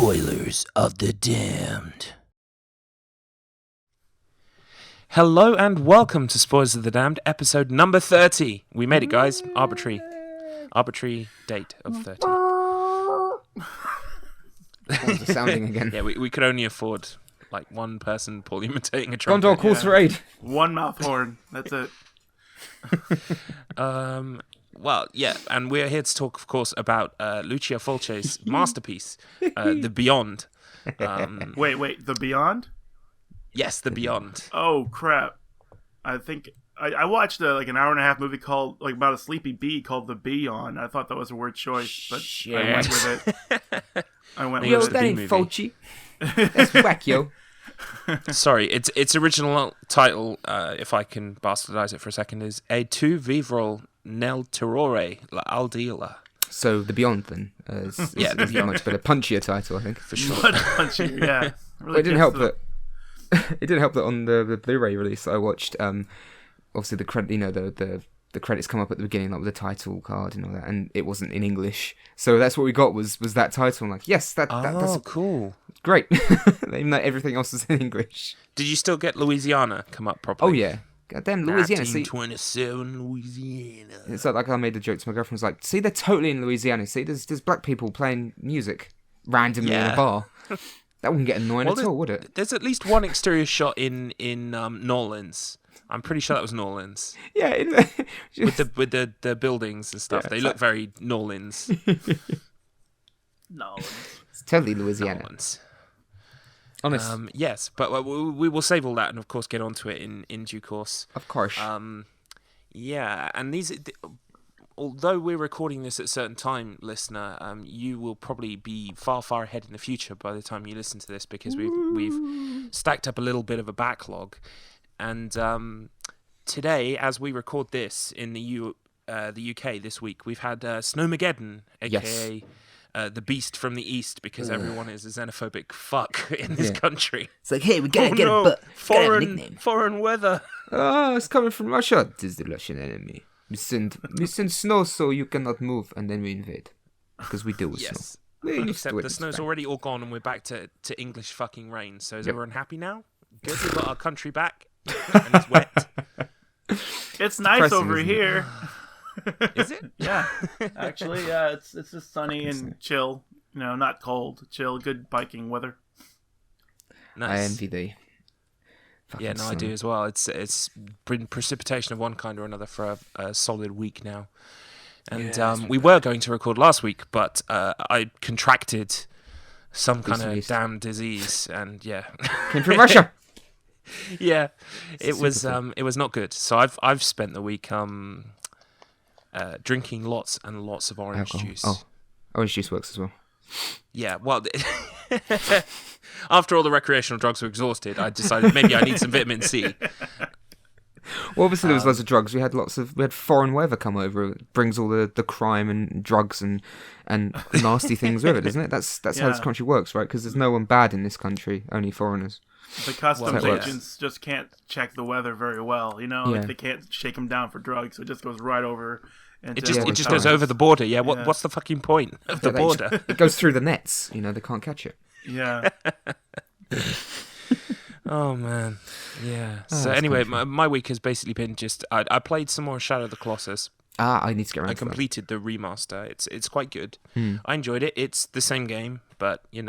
Spoilers of the Damned. Hello and welcome to Spoilers of the Damned, episode number 30. We made it, guys. Arbitrary date of 30. What was the sounding again? Yeah, we could only afford like one person Paul imitating a trumpet. Gondor calls for aid. One mouth horn. That's it. Well, yeah, and we're here to talk, of course, about Lucio Fulci's masterpiece, The Beyond. Wait, The Beyond? Yes, The Beyond. Oh crap! I think I watched an hour and a half movie called about a sleepy bee called The Beyond. I thought that was a word choice, but I went with it. Yo, that ain't Fulci. That's whack, yo. Sorry, its original title, if I can bastardize it for a second, is E tu vivro nel terrore la aldila. So The Beyond then, yeah, The Beyond. Much better, punchier title, I think, For sure. Punchier, yeah. Really it didn't help that. It didn't help that on the Blu-ray release that I watched. Obviously the credit, the credits come up at the beginning, like with the title card and all that, and it wasn't in English. So that's what we got was that title. I'm like, yes, that's cool. Great. Even though everything else is in English. Did you still get Louisiana come up properly? Oh yeah. Goddamn, Louisiana. 1927 Louisiana. It's like I made a joke to my girlfriend. Was like, see, they're totally in Louisiana. See, there's black people playing music randomly in a bar. That wouldn't get annoying at all, would it? There's at least one exterior shot in New Orleans. I'm pretty sure that was New Orleans. Yeah, with the buildings and stuff. They look very New Orleans. No, it's totally Louisiana. New Orleans. Honest. Yes, but we will save all that and of course get onto it in due course. Of course. Yeah, and these. Although we're recording this at a certain time, listener, you will probably be far, far ahead in the future by the time you listen to this because we've stacked up a little bit of a backlog. And today, as we record this in the UK this week, we've had Snowmageddon, aka the Beast from the East, because everyone is a xenophobic fuck in this country. It's like, hey, we gotta get a foreign weather. Oh, it's coming from Russia. It is the Russian enemy. We send snow so you cannot move, and then we invade. Because we deal with snow. Except the snow's already all gone, and we're back to English fucking rain. So is everyone happy now? Good, we've got our country back, and it's wet. It's nice over here. Is it? Yeah, actually, yeah. It's just sunny and chill. Not cold. Chill. Good biking weather. Nice. I envy thee. Yeah, no, I do as well. It's been precipitation of one kind or another for a solid week now. And we were going to record last week, but I contracted some kind of damn disease, and came from Russia. Yeah, it was not good. So I've spent the week drinking lots and lots of orange juice. Oh, orange juice works as well. Yeah, well, after all the recreational drugs were exhausted, I decided maybe I need some vitamin C. Well, obviously there was lots of drugs. We had foreign weather come over. It brings all the crime and drugs and nasty things with it, doesn't it? That's how this country works, right? Because there's no one bad in this country, only foreigners. The customs agents just can't check the weather very well, they can't shake them down for drugs, so it just goes right over. It just goes over the border. Yeah, what's the fucking point of the border? It goes through the nets. They can't catch it. Yeah. Oh man. Yeah. So anyway, my week has basically been just I played some more Shadow of the Colossus. I need to get around. I completed the remaster. It's quite good. I enjoyed it. It's the same game, but it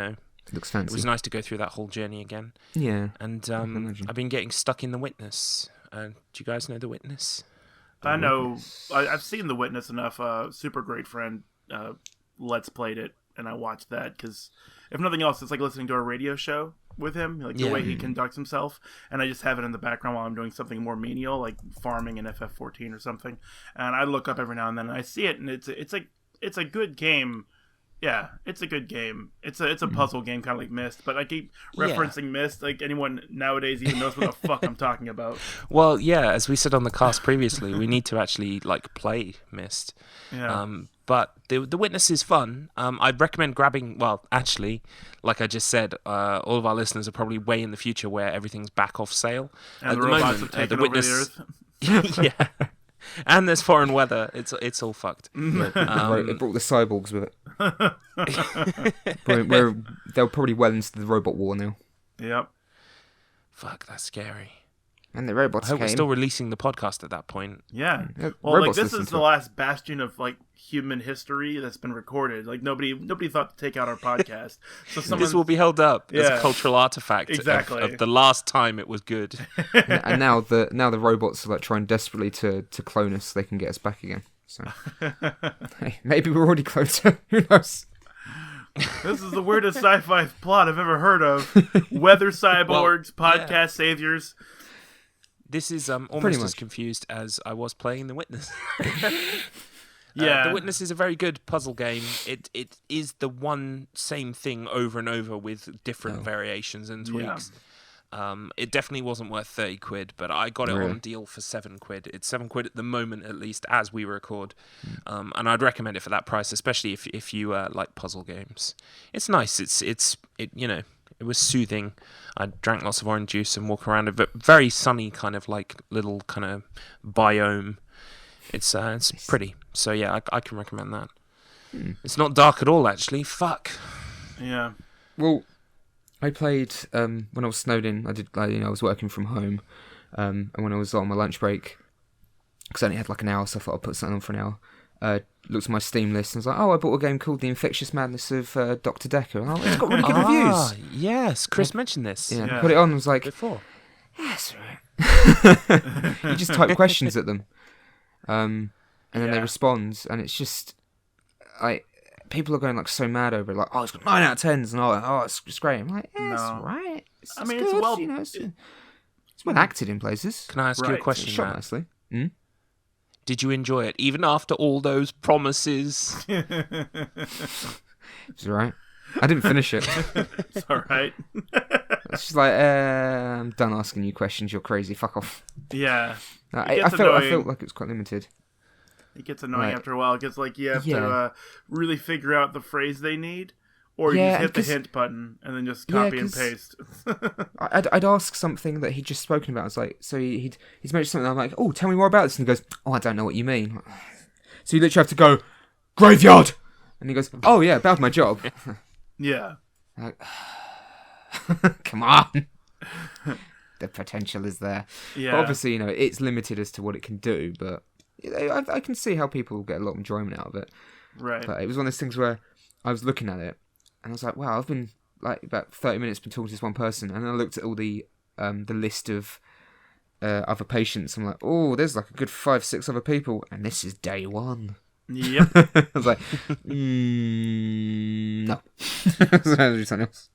looks fancy. It was nice to go through that whole journey again. Yeah. And I've been getting stuck in The Witness. Do you guys know The Witness? I know. I've seen The Witness enough. Super great friend Let's Played it, and I watched that because, if nothing else, it's like listening to a radio show with him, the way he conducts himself. And I just have it in the background while I'm doing something more menial, like farming in FF14 or something. And I look up every now and then, and I see it, and it's a good game. Yeah, it's a good game. It's a puzzle game, kind of like Myst. But I keep referencing Myst. Like anyone nowadays even knows what the fuck I'm talking about. Well, yeah, as we said on the cast previously, we need to actually play Myst. Yeah. But the Witness is fun. I'd recommend grabbing. Well, actually, like I just said, all of our listeners are probably way in the future where everything's back off sale. And the robots have taken over the Earth. Yeah. And there's foreign weather. It's all fucked. It brought the cyborgs with it. They're probably well into the robot war now. Yep. Fuck, that's scary. And the robots I hope came. we're still releasing the podcast at that point. Yeah. Yeah, Well, like robots this listen is to the it. last bastion of like human history that's been recorded. Like nobody thought to take out our podcast. So This will be held up as Yeah. a cultural artifact Exactly. of the last time it was good. And now the robots are like trying desperately to clone us so they can get us back again. So hey, maybe we're already closer. Who knows? This is the weirdest sci-fi plot I've ever heard of. Weather cyborgs, podcast saviors. This is Pretty almost as much. confused as I was playing The Witness. Yeah. The Witness is a very good puzzle game. It is the one same thing over and over with different variations and tweaks. It definitely wasn't worth 30 quid, but I got it Really? on deal for 7 quid. It's 7 quid at the moment, at least, as we record. And I'd recommend it for that price, especially if you like puzzle games. It's nice. It was soothing. I drank lots of orange juice and walk around a very sunny kind of like little kind of biome. It's pretty. So yeah, I can recommend that. It's not dark at all, actually. Fuck. Yeah. Well, I played when I was snowed in. I was working from home, and when I was on my lunch break, because I only had like an hour, so I thought I'd put something on for an hour. Looked at my Steam list and was like, oh, I bought a game called The Infectious Madness of Dr. Dekker. Oh, it's got really good reviews. Yes, Chris mentioned this Yeah, I put it on and was like, before. that's right. You just type questions at them, and then they respond, and it's just like people are going like so mad over it, like, oh, it's got 9 out of 10s, and oh, it's great. I'm like, yeah, it's No. right. It's I mean, good, it's well. you know, it's well acted in places. Can I ask you a Right. It's question, shot Matt? nicely. Did you enjoy it, even after all those promises? It's alright. I didn't finish it. It's all right. It's just like, I'm done asking you questions. You're crazy. Fuck off. Yeah. I gets felt annoying. like it was quite limited. It gets annoying Right. after a while. It gets like you have Yeah. to really figure out the phrase they need, or you Yeah, just hit the 'cause- hint button and then just copy and 'cause- paste. I'd ask something that he'd just spoken about. I was like, so he's mentioned something. I'm like, oh, tell me more about this. And he goes, oh, I don't know what you mean. So you literally have to go, graveyard. And he goes, oh yeah, about my job. Yeah. Like, come on. The potential is there. Yeah. But obviously, it's limited as to what it can do, but I can see how people get a lot of enjoyment out of it. Right. But it was one of those things where I was looking at it, and I was like, wow, I've been like about 30 minutes been talking to this one person, and then I looked at all the list of other patients. I'm like, oh, there's like a good 5-6 other people, and this is day one. Yep. I was like, no. So I'll do something else.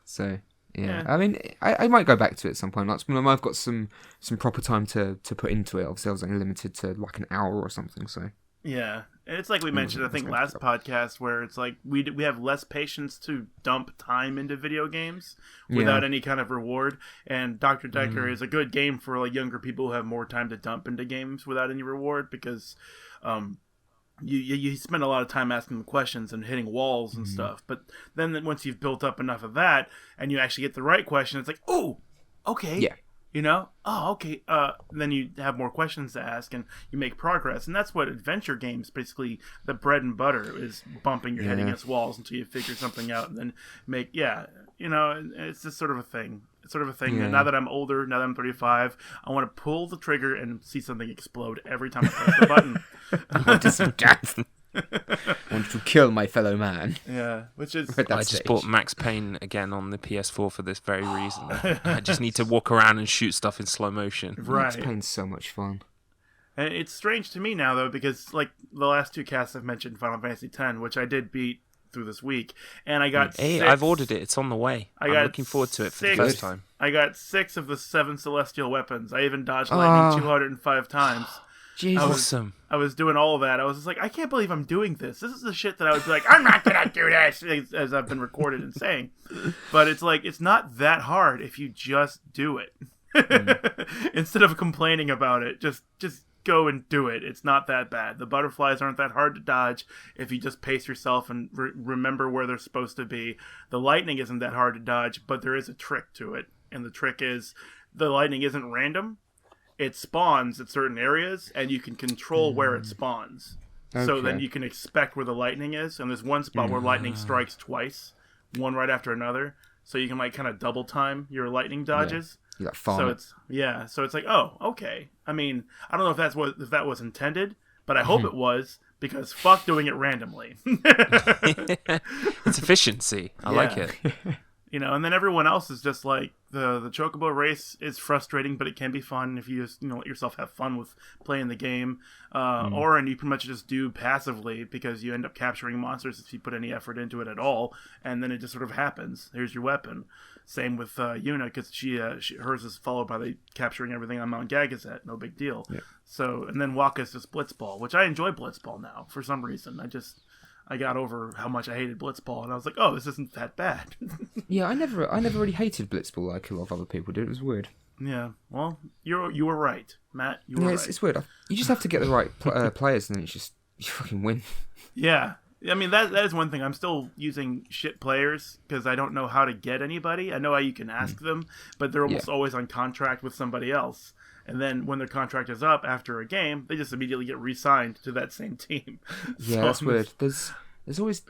So yeah, I mean, I might go back to it at some point. Like when I've got some proper time to put into it. Obviously, I was only limited to like an hour or something. So Yeah. And it's like we mentioned, I think, last podcast, where it's like we have less patience to dump time into video games without any kind of reward. And Dr. Dekker is a good game for like younger people who have more time to dump into games without any reward, because you spend a lot of time asking them questions and hitting walls and stuff. But then once you've built up enough of that and you actually get the right question, it's like, oh, okay. Yeah. Oh, okay. Then you have more questions to ask and you make progress. And that's what adventure games, basically, the bread and butter is bumping your head against walls until you figure something out and then it's just sort of a thing. It's sort of a thing. Yeah. And now that I'm older, now that I'm 35, I want to pull the trigger and see something explode every time I press the button. I want to see death. I want to kill my fellow man. Yeah, which is... At that I just stage. bought Max Payne again on the PS4 for this very reason. I just need to walk around and shoot stuff in slow motion. Max Right. Payne's so much fun. And it's strange to me now, though, because like the last two casts I've mentioned, Final Fantasy X, which I did beat through this week, and I got Hey, 6... I've ordered it. It's on the way. I'm got looking forward to it for the 6 first time. I got 6 of the 7 celestial weapons. I even dodged lightning Oh. 205 times. Jesus. Awesome. I was doing all of that. I was just like, I can't believe I'm doing this. This is the shit that I would be like, I'm not gonna do this, as I've been recorded and saying. But it's like, it's not that hard if you just do it. Instead of complaining about it, just go and do it. It's not that bad. The butterflies aren't that hard to dodge if you just pace yourself and remember where they're supposed to be. The lightning isn't that hard to dodge, but there is a trick to it. And the trick is the lightning isn't random. It spawns at certain areas, and you can control where it spawns. So then Okay. you can expect where the lightning is, and there's one spot where lightning strikes twice, one right after another. So you can like kind of double time your lightning dodges. You like farm So it. it's like, oh, okay. I mean, I don't know if that was intended, but I hope it was, because fuck doing it randomly. It's efficiency. I like Yeah. it. And then everyone else is just like, the chocobo race is frustrating, but it can be fun if you just let yourself have fun with playing the game. And you pretty much just do passively, because you end up capturing monsters if you put any effort into it at all, and then it just sort of happens. Here's your weapon. Same with Yuna, because hers is followed by the capturing everything on Mount Gagazet. No big deal. Yeah. So, and then Waka's just Blitzball, which I enjoy Blitzball now for some reason. I got over how much I hated Blitzball, and I was like, oh, this isn't that bad. Yeah, I never really hated Blitzball like a lot of other people did. It was weird. Yeah, well, you were right, Matt. You were right. It's weird. You just have to get the right players, and then you fucking win. Yeah, I mean that is one thing. I'm still using shit players because I don't know how to get anybody. I know how you can ask them, but they're almost always on contract with somebody else. And then when their contract is up after a game, they just immediately get re-signed to that same team. Yeah, that's weird. There's always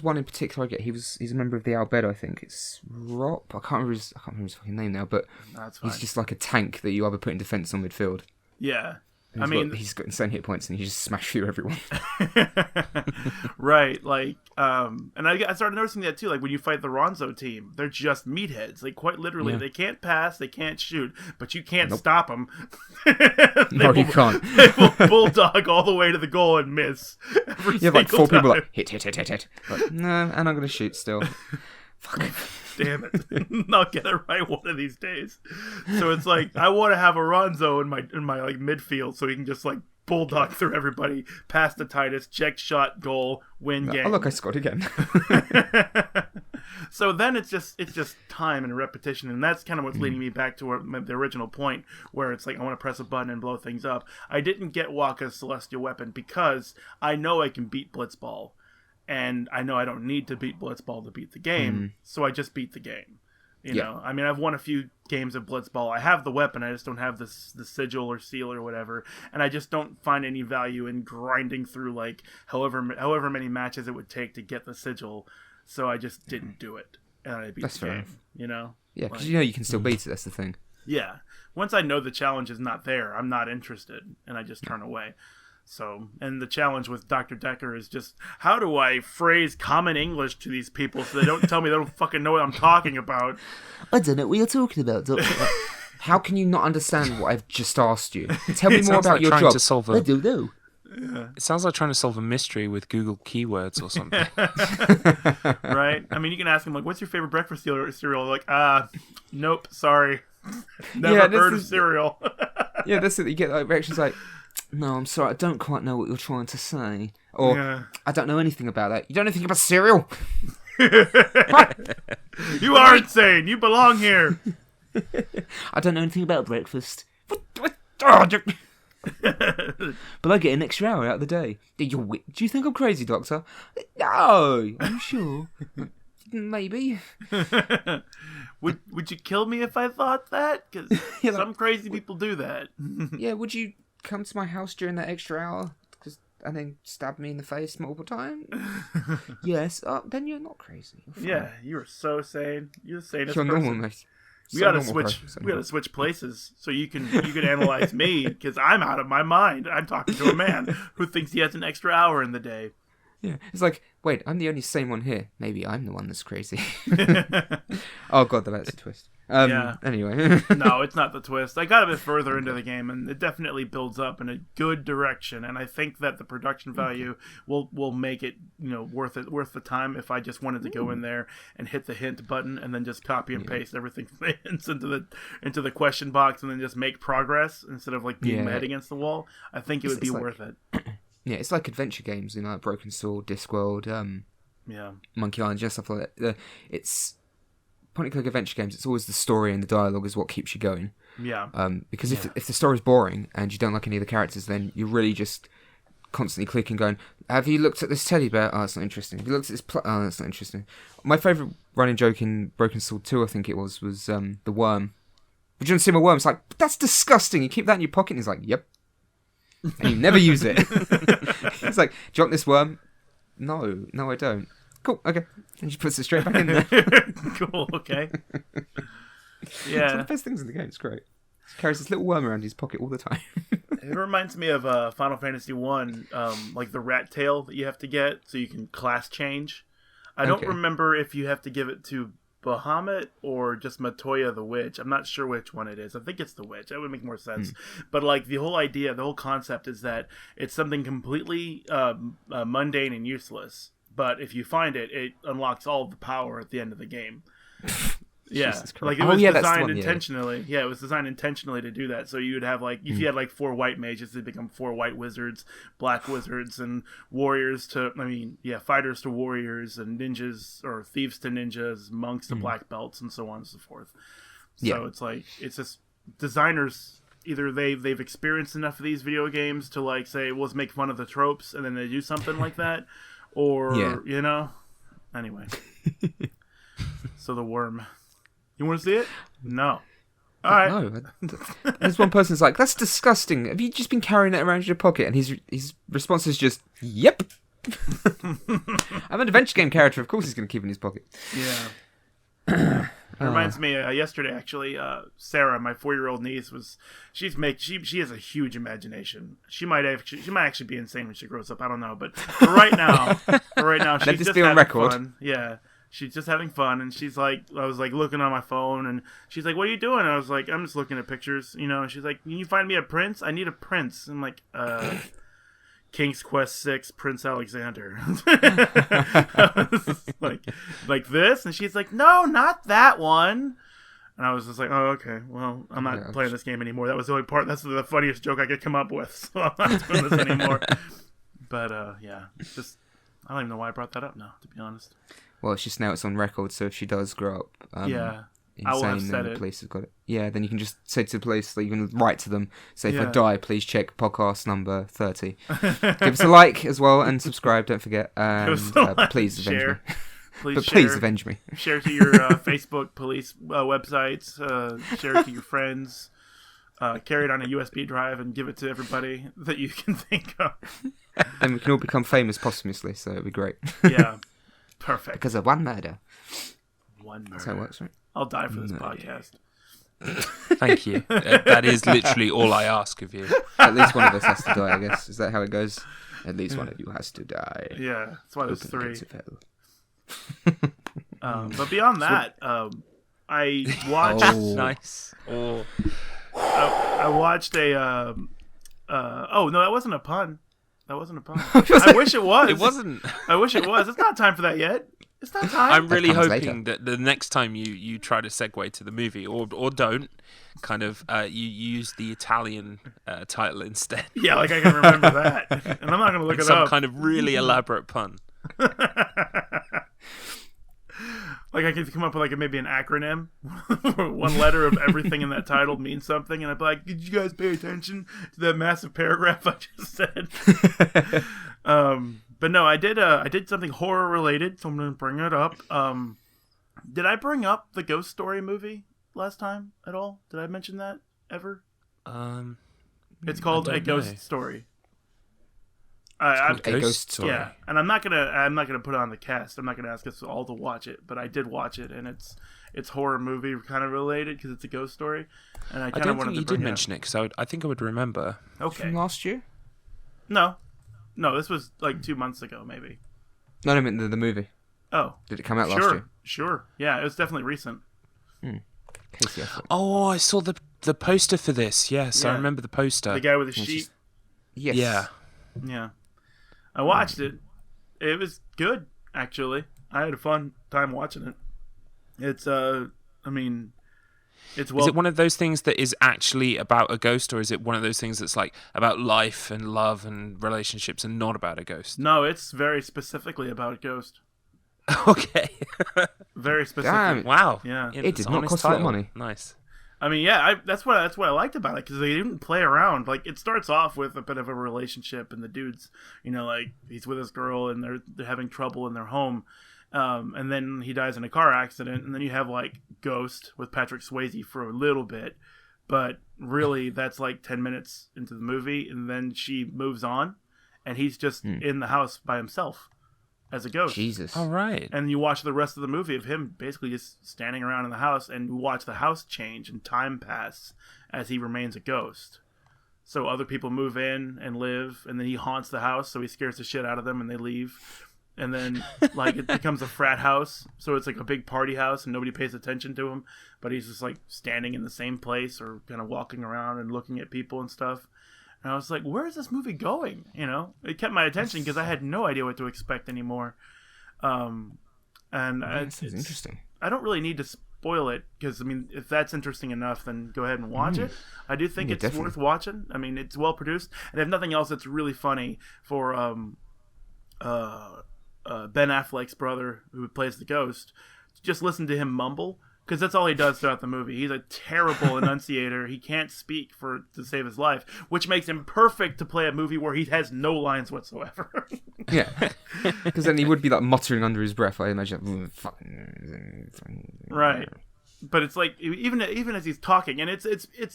one in particular I get. He's a member of the Albedo, I think. It's Rop. I can't remember his fucking name now, but That's fine. he's just like a tank that you either put in defense or midfield. Yeah. He's got insane hit points, and he just smash through everyone. Right, like, and I started noticing that too. Like when you fight the Ronzo team, they're just meatheads. Like quite literally, they can't pass, they can't shoot, but you can't stop them. You can't. They will bulldog all the way to the goal and miss. Every You have like single four people time. like hit. Like, no, and I'm gonna shoot still. Fuck. Damn it! I'll get it right one of these days. So it's like I want to have a Ronzo in my like midfield, so he can just like bulldog through everybody, pass the Titus, check shot, goal, win game. Oh look, I scored again. So then it's just time and repetition, and that's kind of what's leading me back to the original point, where it's like I want to press a button and blow things up. I didn't get Waka's Celestial Weapon because I know I can beat Blitzball. And I know I don't need to beat Blitzball to beat the game, so I just beat the game. You know, I mean, I've won a few games of Blitzball. I have the weapon, I just don't have the sigil or seal or whatever, and I just don't find any value in grinding through like however many matches it would take to get the sigil. So I just didn't do it, and I beat the game. You know? Yeah, because you can still beat it. That's the thing. Yeah. Once I know the challenge is not there, I'm not interested, and I just turn away. So, and the challenge with Dr. Dekker is just, how do I phrase common English to these people so they don't tell me they don't fucking know what I'm talking about? I don't know what you're talking about, Doctor. How can you not understand what I've just asked you? Tell me It more sounds about like your trying job. to solve I don't know. It sounds like trying to solve a mystery with Google keywords or something. Right? I mean, you can ask them, like, what's your favorite breakfast cereal? Like, nope, sorry. Never heard of cereal. Yeah, that's it. You get like reactions like, no, I'm sorry, I don't quite know what you're trying to say. Or, I don't know anything about that. You don't know anything about cereal? You are insane. You belong here. I don't know anything about breakfast. But But I get an extra hour out of the day. do you think I'm crazy, Doctor? No, I'm sure. Maybe. Would you kill me if I thought that? Because some crazy people do that. Yeah, would you come to my house during that extra hour and then stab me in the face multiple times? Yes. Then you're not crazy. You're fine. Yeah, you are so sane. You're the sanest You're person. normal, mate. We gotta switch. We gotta switch places so you can analyze me because I'm out of my mind. I'm talking to a man who thinks he has an extra hour in the day. Yeah, it's like, wait, I'm the only sane one here. Maybe I'm the one that's crazy. Oh god, that's a twist. Yeah. Anyway. No, it's not the twist. I got a bit further into the game, and it definitely builds up in a good direction. And I think that the production value will make it, worth the time. If I just wanted to go in there and hit the hint button, and then just copy and paste everything from the hints into the question box, and then just make progress instead of like beating my head against the wall, I think it would be worth it. Yeah, it's like adventure games, like Broken Sword, Discworld, Monkey Island, just stuff like that. It's point and click adventure games. It's always the story and the dialogue is what keeps you going. Yeah. Because if the story's boring and you don't like any of the characters, then you're really just constantly clicking, going, "Have you looked at this teddy bear? Oh, that's not interesting. Have you looked at this? Oh, that's not interesting." My favourite running joke in Broken Sword 2, I think it was the worm. Would you want to see my worm? It's like, that's disgusting. You keep that in your pocket, and he's like, "Yep." and you never use it. It's like, do you want this worm? No, I don't. Cool, okay. And she puts it straight back in there. Cool, okay. It's one Yeah. of the best things in the game. It's great. He carries this little worm around his pocket all the time. It reminds me of Final Fantasy 1, like the rat tail that you have to get so you can class change. I don't Okay. remember if you have to give it to Bahamut or just Matoya the Witch. I'm not sure which one it is. I think it's the Witch. That would make more sense. But like the whole idea, the whole concept is that it's something completely mundane and useless. But if you find it, it unlocks all of the power at the end of the game. Yeah, Jesus Christ. like it Oh, was yeah, that's the designed one, yeah. intentionally. Yeah, it was designed intentionally to do that. So you would have like, if you had like 4 white mages, they become 4 white wizards, black wizards, and warriors to, fighters to warriors, and ninjas or thieves to ninjas, monks to black belts, and so on and so forth. So Yeah. it's like, it's just designers, either they've experienced enough of these video games to like say, well, let's make fun of the tropes, and then they do something like that, or Yeah. Anyway. So the worm. You want to see it? No. All right. No. There's one person's like, that's disgusting. Have you just been carrying it around in your pocket? And his response is just, yep. I'm an adventure game character. Of course he's going to keep it in his pocket. Yeah. It reminds me, yesterday actually, Sarah, my 4-year-old niece, she has a huge imagination. She might actually be insane when she grows up. I don't know, but for right now, she's this just be on having record. fun. Yeah. She's just having fun, and she's like, I was like looking on my phone, and she's like, "What are you doing?" And I was like, "I'm just looking at pictures," And she's like, "Can you find me a prince? I need a prince." I'm like, King's Quest 6, Prince Alexander. like this, and she's like, "No, not that one." And I was just like, "Oh, okay. Well, I'm not playing this game anymore. That was the only part. That's the funniest joke I could come up with, so I'm not doing this anymore." But yeah, just I don't even know why I brought that up now, to be honest. Well, it's just now it's on record, so if she does grow up Yeah. I will have insane, said then the it. police have got it. Yeah, then you can just say to the police, like, you can write to them, say, if I Yeah. die, please check podcast number 30. Give us a like as well, and subscribe, don't forget. And us a like, please avenge share. me. Please But share. please avenge me. Share to your Facebook police websites. Share it to your friends. Carry it on a USB drive and give it to everybody that you can think of. And we can all become famous posthumously, so it'd be great. Yeah. Perfect. Because of one murder. One murder. That's how it works, right? I'll die for this No. podcast. Thank you. That is literally all I ask of you. At least one of us has to die, I guess. Is that how it goes? At least one of you has to die. Yeah. That's why there's Open the 3. gates of hell. But beyond that, I watched. Nice. Oh, I watched a. Oh no, that wasn't a pun. That wasn't a pun. I wish it was. it wasn't. I wish it was. It's not time for that yet. It's not time. I'm really comes hoping later. that the next time you try to segue to the movie, or don't, kind of you use the Italian title instead. Yeah, like I can remember that, and I'm not gonna look it Some up. kind of really elaborate pun. Like I could come up with like maybe an acronym, where one letter of everything in that title means something, and I'd be like, "Did you guys pay attention to that massive paragraph I just said?" But no, I did something horror related, so I'm gonna bring it up. Did I bring up the Ghost Story movie last time at all? Did I mention that ever? It's called I A don't Ghost know. Story. A Ghost Story. Yeah, and I'm not gonna put it on the cast. I'm not gonna ask us all to watch it, but I did watch it, and it's horror movie kind of related because it's a ghost story, and I I kind of don't wanted think you to bring did it mention it because I think I would remember. up. Okay, From last year? no, this was like 2 months ago, maybe. No, I meant the movie. Oh, Did it come out last year? sure, yeah, it was definitely recent. Casey Affleck. Oh, I saw the poster for this. Yes, I Yeah. remember the poster. The guy with the It's sheet. just- Yes. Yeah. Yeah, I watched it. It was good, actually. I had a fun time watching it. It's I mean, it's well. Is it one of those things that is actually about a ghost, or is it one of those things that's like about life and love and relationships and not about a ghost? No, it's very specifically about Ghost. Okay. Very specific. Damn. Wow. Yeah. It It's did an not honest cost a lot of title. money. Nice. I mean, yeah, that's what I liked about it because they didn't play around. Like it starts off with a bit of a relationship, and the dude's, like he's with his girl, and they're having trouble in their home, and then he dies in a car accident, and then you have like Ghost with Patrick Swayze for a little bit, but really that's like 10 minutes into the movie, and then she moves on, and he's just in the house by himself as a ghost. Jesus. All right. And you watch the rest of the movie of him basically just standing around in the house, and you watch the house change and time pass as he remains a ghost. So other people move in and live, and then he haunts the house, so he scares the shit out of them, and they leave. And then, like, it becomes a frat house, so it's like a big party house, and nobody pays attention to him, but he's just, like, standing in the same place or kind of walking around and looking at people and stuff. And I was like, where is this movie going? You know? It kept my attention because I had no idea what to expect anymore. It's interesting. I don't really need to spoil it because, I mean, if that's interesting enough, then go ahead and watch it. I do think it's definitely worth watching. I mean, it's well produced, and if nothing else, it's really funny for Ben Affleck's brother, who plays the ghost. Just listen to him mumble, because that's all he does throughout the movie. He's a terrible enunciator. He can't speak to save his life, which makes him perfect to play a movie where he has no lines whatsoever. Yeah, because then he would be like muttering under his breath, I imagine. Right. But it's like even as he's talking, and it's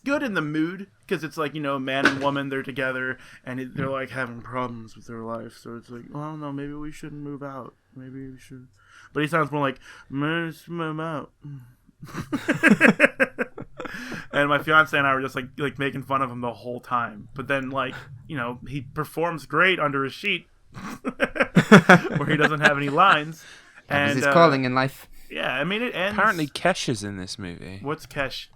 good in the mood, because it's like, you know, man and woman, they're together, and they're like having problems with their life. So it's like, well, no, maybe we shouldn't move out. Maybe we should. But he sounds more like, let's move out. And my fiance and I were just like making fun of him the whole time. But then, like, you know, he performs great under his sheet, where he doesn't have any lines. That was And his calling in life. yeah, I mean, it ends. Apparently, Kesha's in this movie. What's Kesh?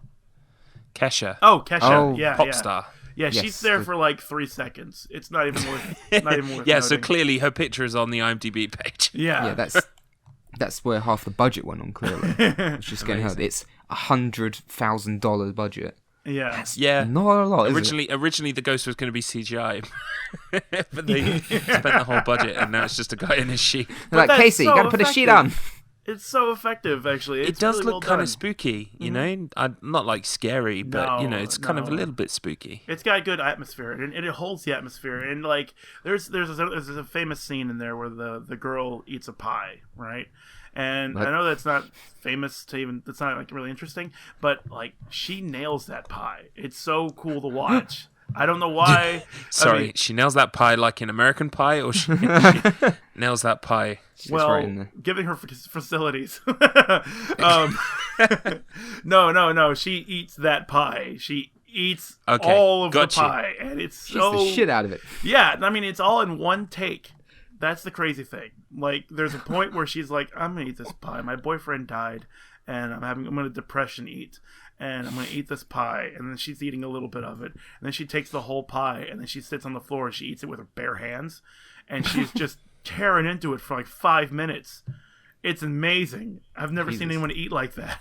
Kesha. Oh, Kesha. Oh, yeah, Pop yeah. star. Yeah, Yes. she's there for like 3 seconds. It's not even worth. Not even worth Yeah, so noting. clearly her picture is on the IMDb page. Yeah, Yeah, that's where half the budget went on. Clearly, it's just getting hurt. It's $100,000 budget. yeah. Yeah. Not a lot. Is it? Originally the ghost was going to be CGI, but they spent the whole budget, and now it's just a guy in his sheet. They're like, that's Casey, you so gotta put a sheet on. effective. It's so effective, actually. It It's does really look well kind done. of spooky, you know. Not like scary, but you know, it's kind of a No. little bit spooky. It's got good atmosphere, and it holds the atmosphere. And like, there's a famous scene in there where the girl eats a pie, right? And What? I know that's not famous to even. That's not like really interesting, but like she nails that pie. It's so cool to watch. I don't know why. Sorry, I mean, she nails that pie like in American Pie, or she nails that pie. It's well, right in there. giving her facilities. No. She eats that pie. She eats Okay, all of gotcha. the pie, and it's She's so the shit out of it. Yeah, I mean, it's all in one take. That's the crazy thing. Like, there's a point where she's like, I'm gonna eat this pie. My boyfriend died, and I'm gonna depression eat, and I'm gonna eat this pie. And then she's eating a little bit of it, and then she takes the whole pie, and then she sits on the floor and she eats it with her bare hands, and she's just tearing into it for like 5 minutes. It's amazing. I've never seen anyone eat like that.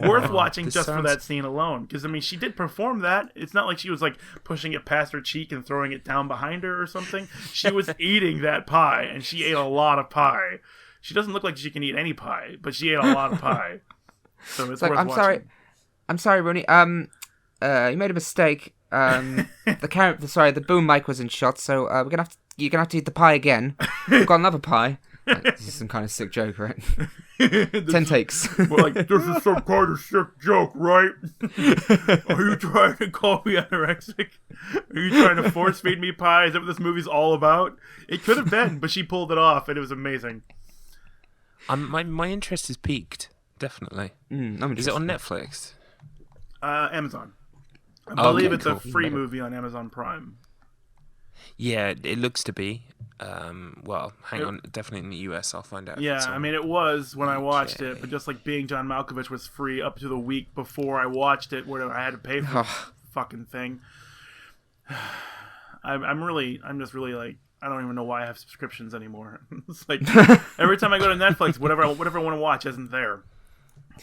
Worth watching This just for sounds- that scene alone, because I mean, she did perform that. It's not like she was like pushing it past her cheek and throwing it down behind her or something. She was eating that pie, and she ate a lot of pie. She doesn't look like she can eat any pie, but she ate a lot of pie. So it's Like, worth watching. I'm sorry, Rooney. You made a mistake. The boom mic was in shot, so you're gonna have to eat the pie again. We've got another pie. Like, this is some kind of sick joke, right? 10 takes. We're like, this is some kind of sick joke, right? Are you trying to call me anorexic? Are you trying to force feed me pie? Is that what this movie's all about? It could have been, but she pulled it off, and it was amazing. My interest is piqued, definitely. I'm Is it on Netflix? Amazon. I believe it's cool. a free movie on Amazon Prime. Yeah, it looks to be. Well, hang on, definitely in the US. I'll find out. if Yeah, it's I on. mean, it was when I watched Okay. it, but just like Being John Malkovich was free up to the week before I watched it, where I had to pay for the fucking thing. I'm just really like, I don't even know why I have subscriptions anymore. It's like every time I go to Netflix, whatever I want to watch isn't there.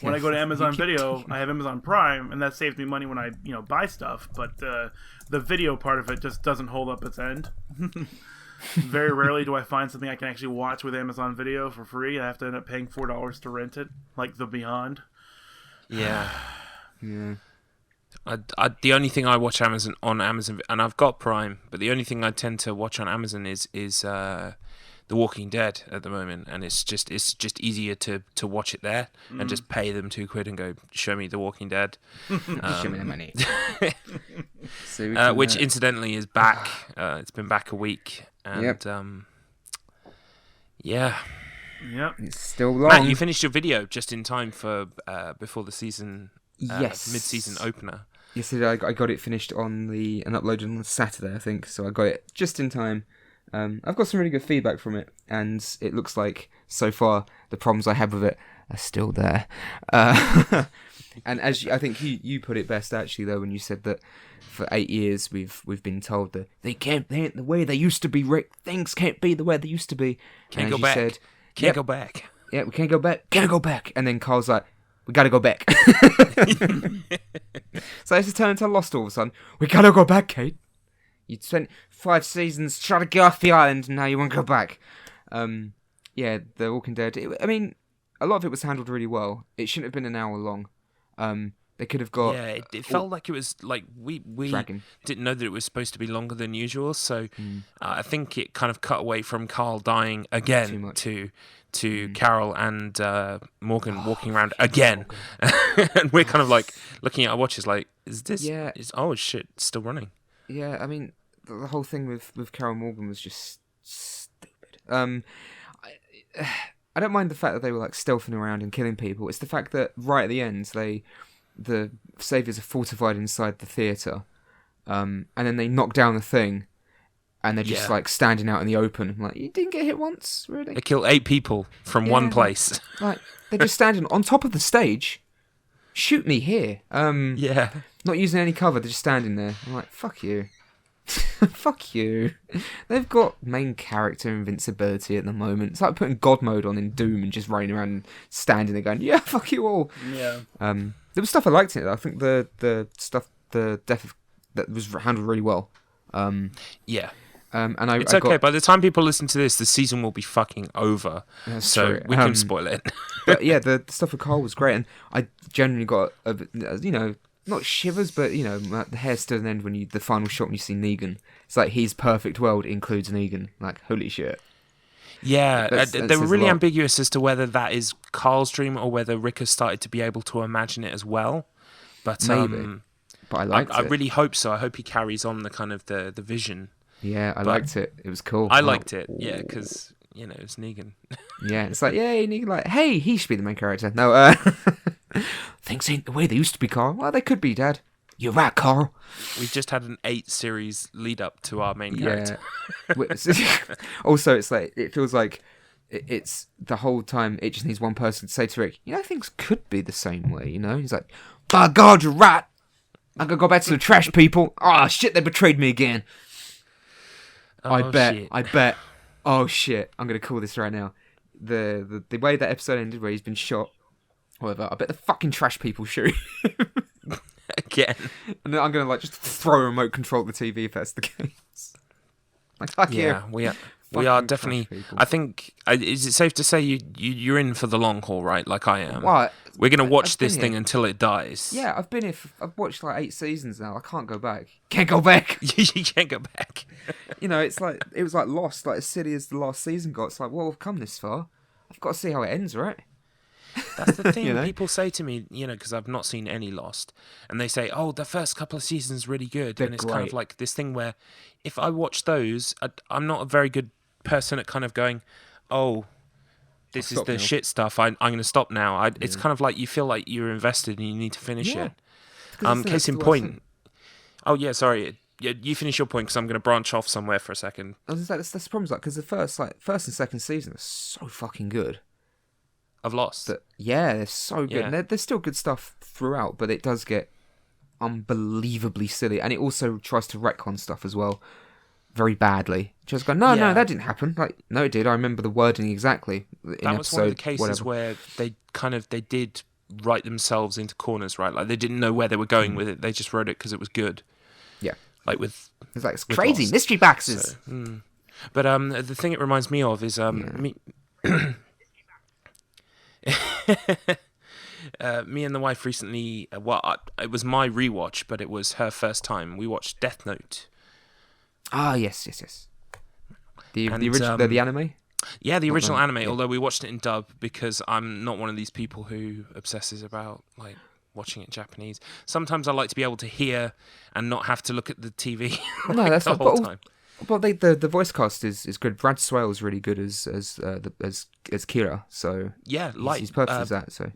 When I go to Amazon Video, I have Amazon Prime, and that saves me money when I buy stuff. But the video part of it just doesn't hold up its end. Very rarely do I find something I can actually watch with Amazon Video for free. I have to end up paying $4 to rent it, like The Beyond. Yeah. Yeah. The only thing I watch on Amazon, and I've got Prime, but the only thing I tend to watch on Amazon is the The Walking Dead at the moment, and it's just easier to watch it there and just pay them £2 and go show me The Walking Dead. Show me the money. Which incidentally is back. It's been back a week, and yeah. Yep. It's still long. Matt, you finished your video just in time for before the season, yes, mid-season opener. Yes, I got it finished and uploaded on Saturday, I think. So I got it just in time. I've got some really good feedback from it, and it looks like so far the problems I have with it are still there. And as I think you put it best actually, though, when you said that for 8 years we've been told that they ain't the way they used to be. Rick, things can't be the way they used to be. Can't go back. Can't go back. Yeah, we can't go back. Can't go back. And then Carl's like, we gotta go back. So it's just turned into Lost all of a sudden. We gotta go back, Kate. You spent 5 seasons trying to get off the island, and now you won't go back. Yeah, The Walking Dead. I mean, a lot of it was handled really well. It shouldn't have been an hour long. They could have got... Yeah, it felt like it was like we didn't know that it was supposed to be longer than usual, so I think it kind of cut away from Carl dying again to Carol and Morgan walking around again. And we're kind of like looking at our watches like, is this... Yeah. Oh shit, it's still running. Yeah, I mean, the whole thing with Carol Morgan was just stupid. I don't mind the fact that they were like stealthing around and killing people. It's the fact that right at the end, the saviors are fortified inside the theatre, and then they knock down the thing, and they're just like standing out in the open. I'm like, you didn't get hit once, really? They killed 8 people from one place. Like they're just standing on top of the stage. Shoot me here. Yeah. Not using any cover, they're just standing there. I'm like, fuck you. Fuck you. They've got main character invincibility at the moment. It's like putting God mode on in Doom and just running around and standing there going, yeah, fuck you all. Yeah. There was stuff I liked in it. I think the death of that was handled really well. Yeah. And it's okay. By the time people listen to this, the season will be fucking over. So true. we can spoil it. But yeah, the stuff with Carl was great, and I genuinely got not shivers, but the hair stood on end when the final shot when you see Negan. It's like his perfect world includes Negan. Like, holy shit. Yeah, they were really a lot. ambiguous as to whether that is Carl's dream or whether Rick has started to be able to imagine it as well. But maybe. But I liked it. I really hope so. I hope he carries on the kind of the vision. Yeah, I liked it. It was cool. I liked it. Yeah, because it's Negan. Yeah, it's like, yay, Negan, like, hey, he should be the main character. No, things ain't the way they used to be, Carl. Well, they could be, Dad. You're right, Carl. We've just had an 8-series lead up to our main character. Also, it's like, it feels like it's the whole time it just needs one person to say to Rick, things could be the same way, He's like, by God, you're right. I'm gonna go back to the trash people. Oh, shit, they betrayed me again. I bet. Oh, shit. I'm gonna call this right now. The way that episode ended where he's been shot, whatever, I bet the fucking trash people shoot him. Again. And then I'm going to just throw a remote control at the TV if that's the case. Like, fuck you. Yeah, we are definitely... I think... Is it safe to say you're in for the long haul, right? Like I am. What? We're going to watch this thing until it dies. Yeah, I've been here... I've watched 8 seasons now. I can't go back. Can't go back. You can't go back. It's like... It was like Lost, like as silly as the last season got. It's like, well, we've come this far. I've got to see how it ends, right? That's the thing. People say to me, because I've not seen any Lost, and they say, "Oh, the first couple of seasons really good," and it's kind of like this thing where, if I watch those, I'm not a very good person at kind of going, "Oh, this is the shit stuff. I'm going to stop now." It's kind of like you feel like you're invested and you need to finish it. Case in point. Oh yeah, sorry. You finish your point because I'm going to branch off somewhere for a second. I was like, that's the problem, because the first and second season are so fucking good. I've Lost. Yeah, they're so good. Yeah. There's still good stuff throughout, but it does get unbelievably silly, and it also tries to retcon stuff as well, very badly. Just go, no, that didn't happen. Like, no, it did. I remember the wording exactly. That was one of the cases where they did write themselves into corners, right? Like they didn't know where they were going with it. They just wrote it because it was good. Yeah, like it's crazy Lost. Mystery boxes. So, But the thing it reminds me of is me. Me and the wife recently, it was my rewatch, but it was her first time. We watched Death Note. Ah, yes. The original, the anime. Yeah, the original done, anime, yeah. although we watched it in dub because I'm not one of these people who obsesses about like watching it in Japanese. Sometimes I like to be able to hear and not have to look at the TV No, that's the not. whole But, time. but the voice cast is good. Brad Swale's really good as Kira. So Yeah, he's perfect as that. So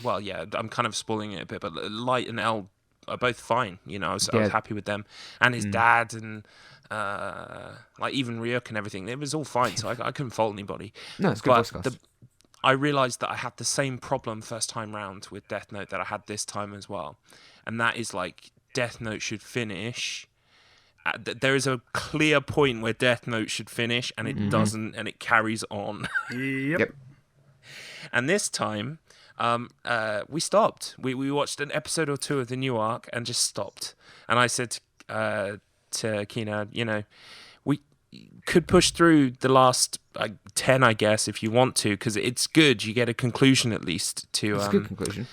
Well, yeah, I'm kind of spoiling it a bit, but Light and L are both fine. You know, I was happy with them, and his dad, and like even Ryuk and everything. It was all fine, so I couldn't fault anybody. no, it's good voice cast. I realised that I had the same problem first time round with Death Note that I had this time as well, and that is like Death Note should finish. There is a clear point where Death Note should finish, and it doesn't, and it carries on. Yep. And this time, we stopped. We watched an episode or two of the new arc and just stopped. And I said to Kina, you know, we could push through the last 10, I guess, if you want to, because it's good. You get a conclusion at least to. It's a good conclusion.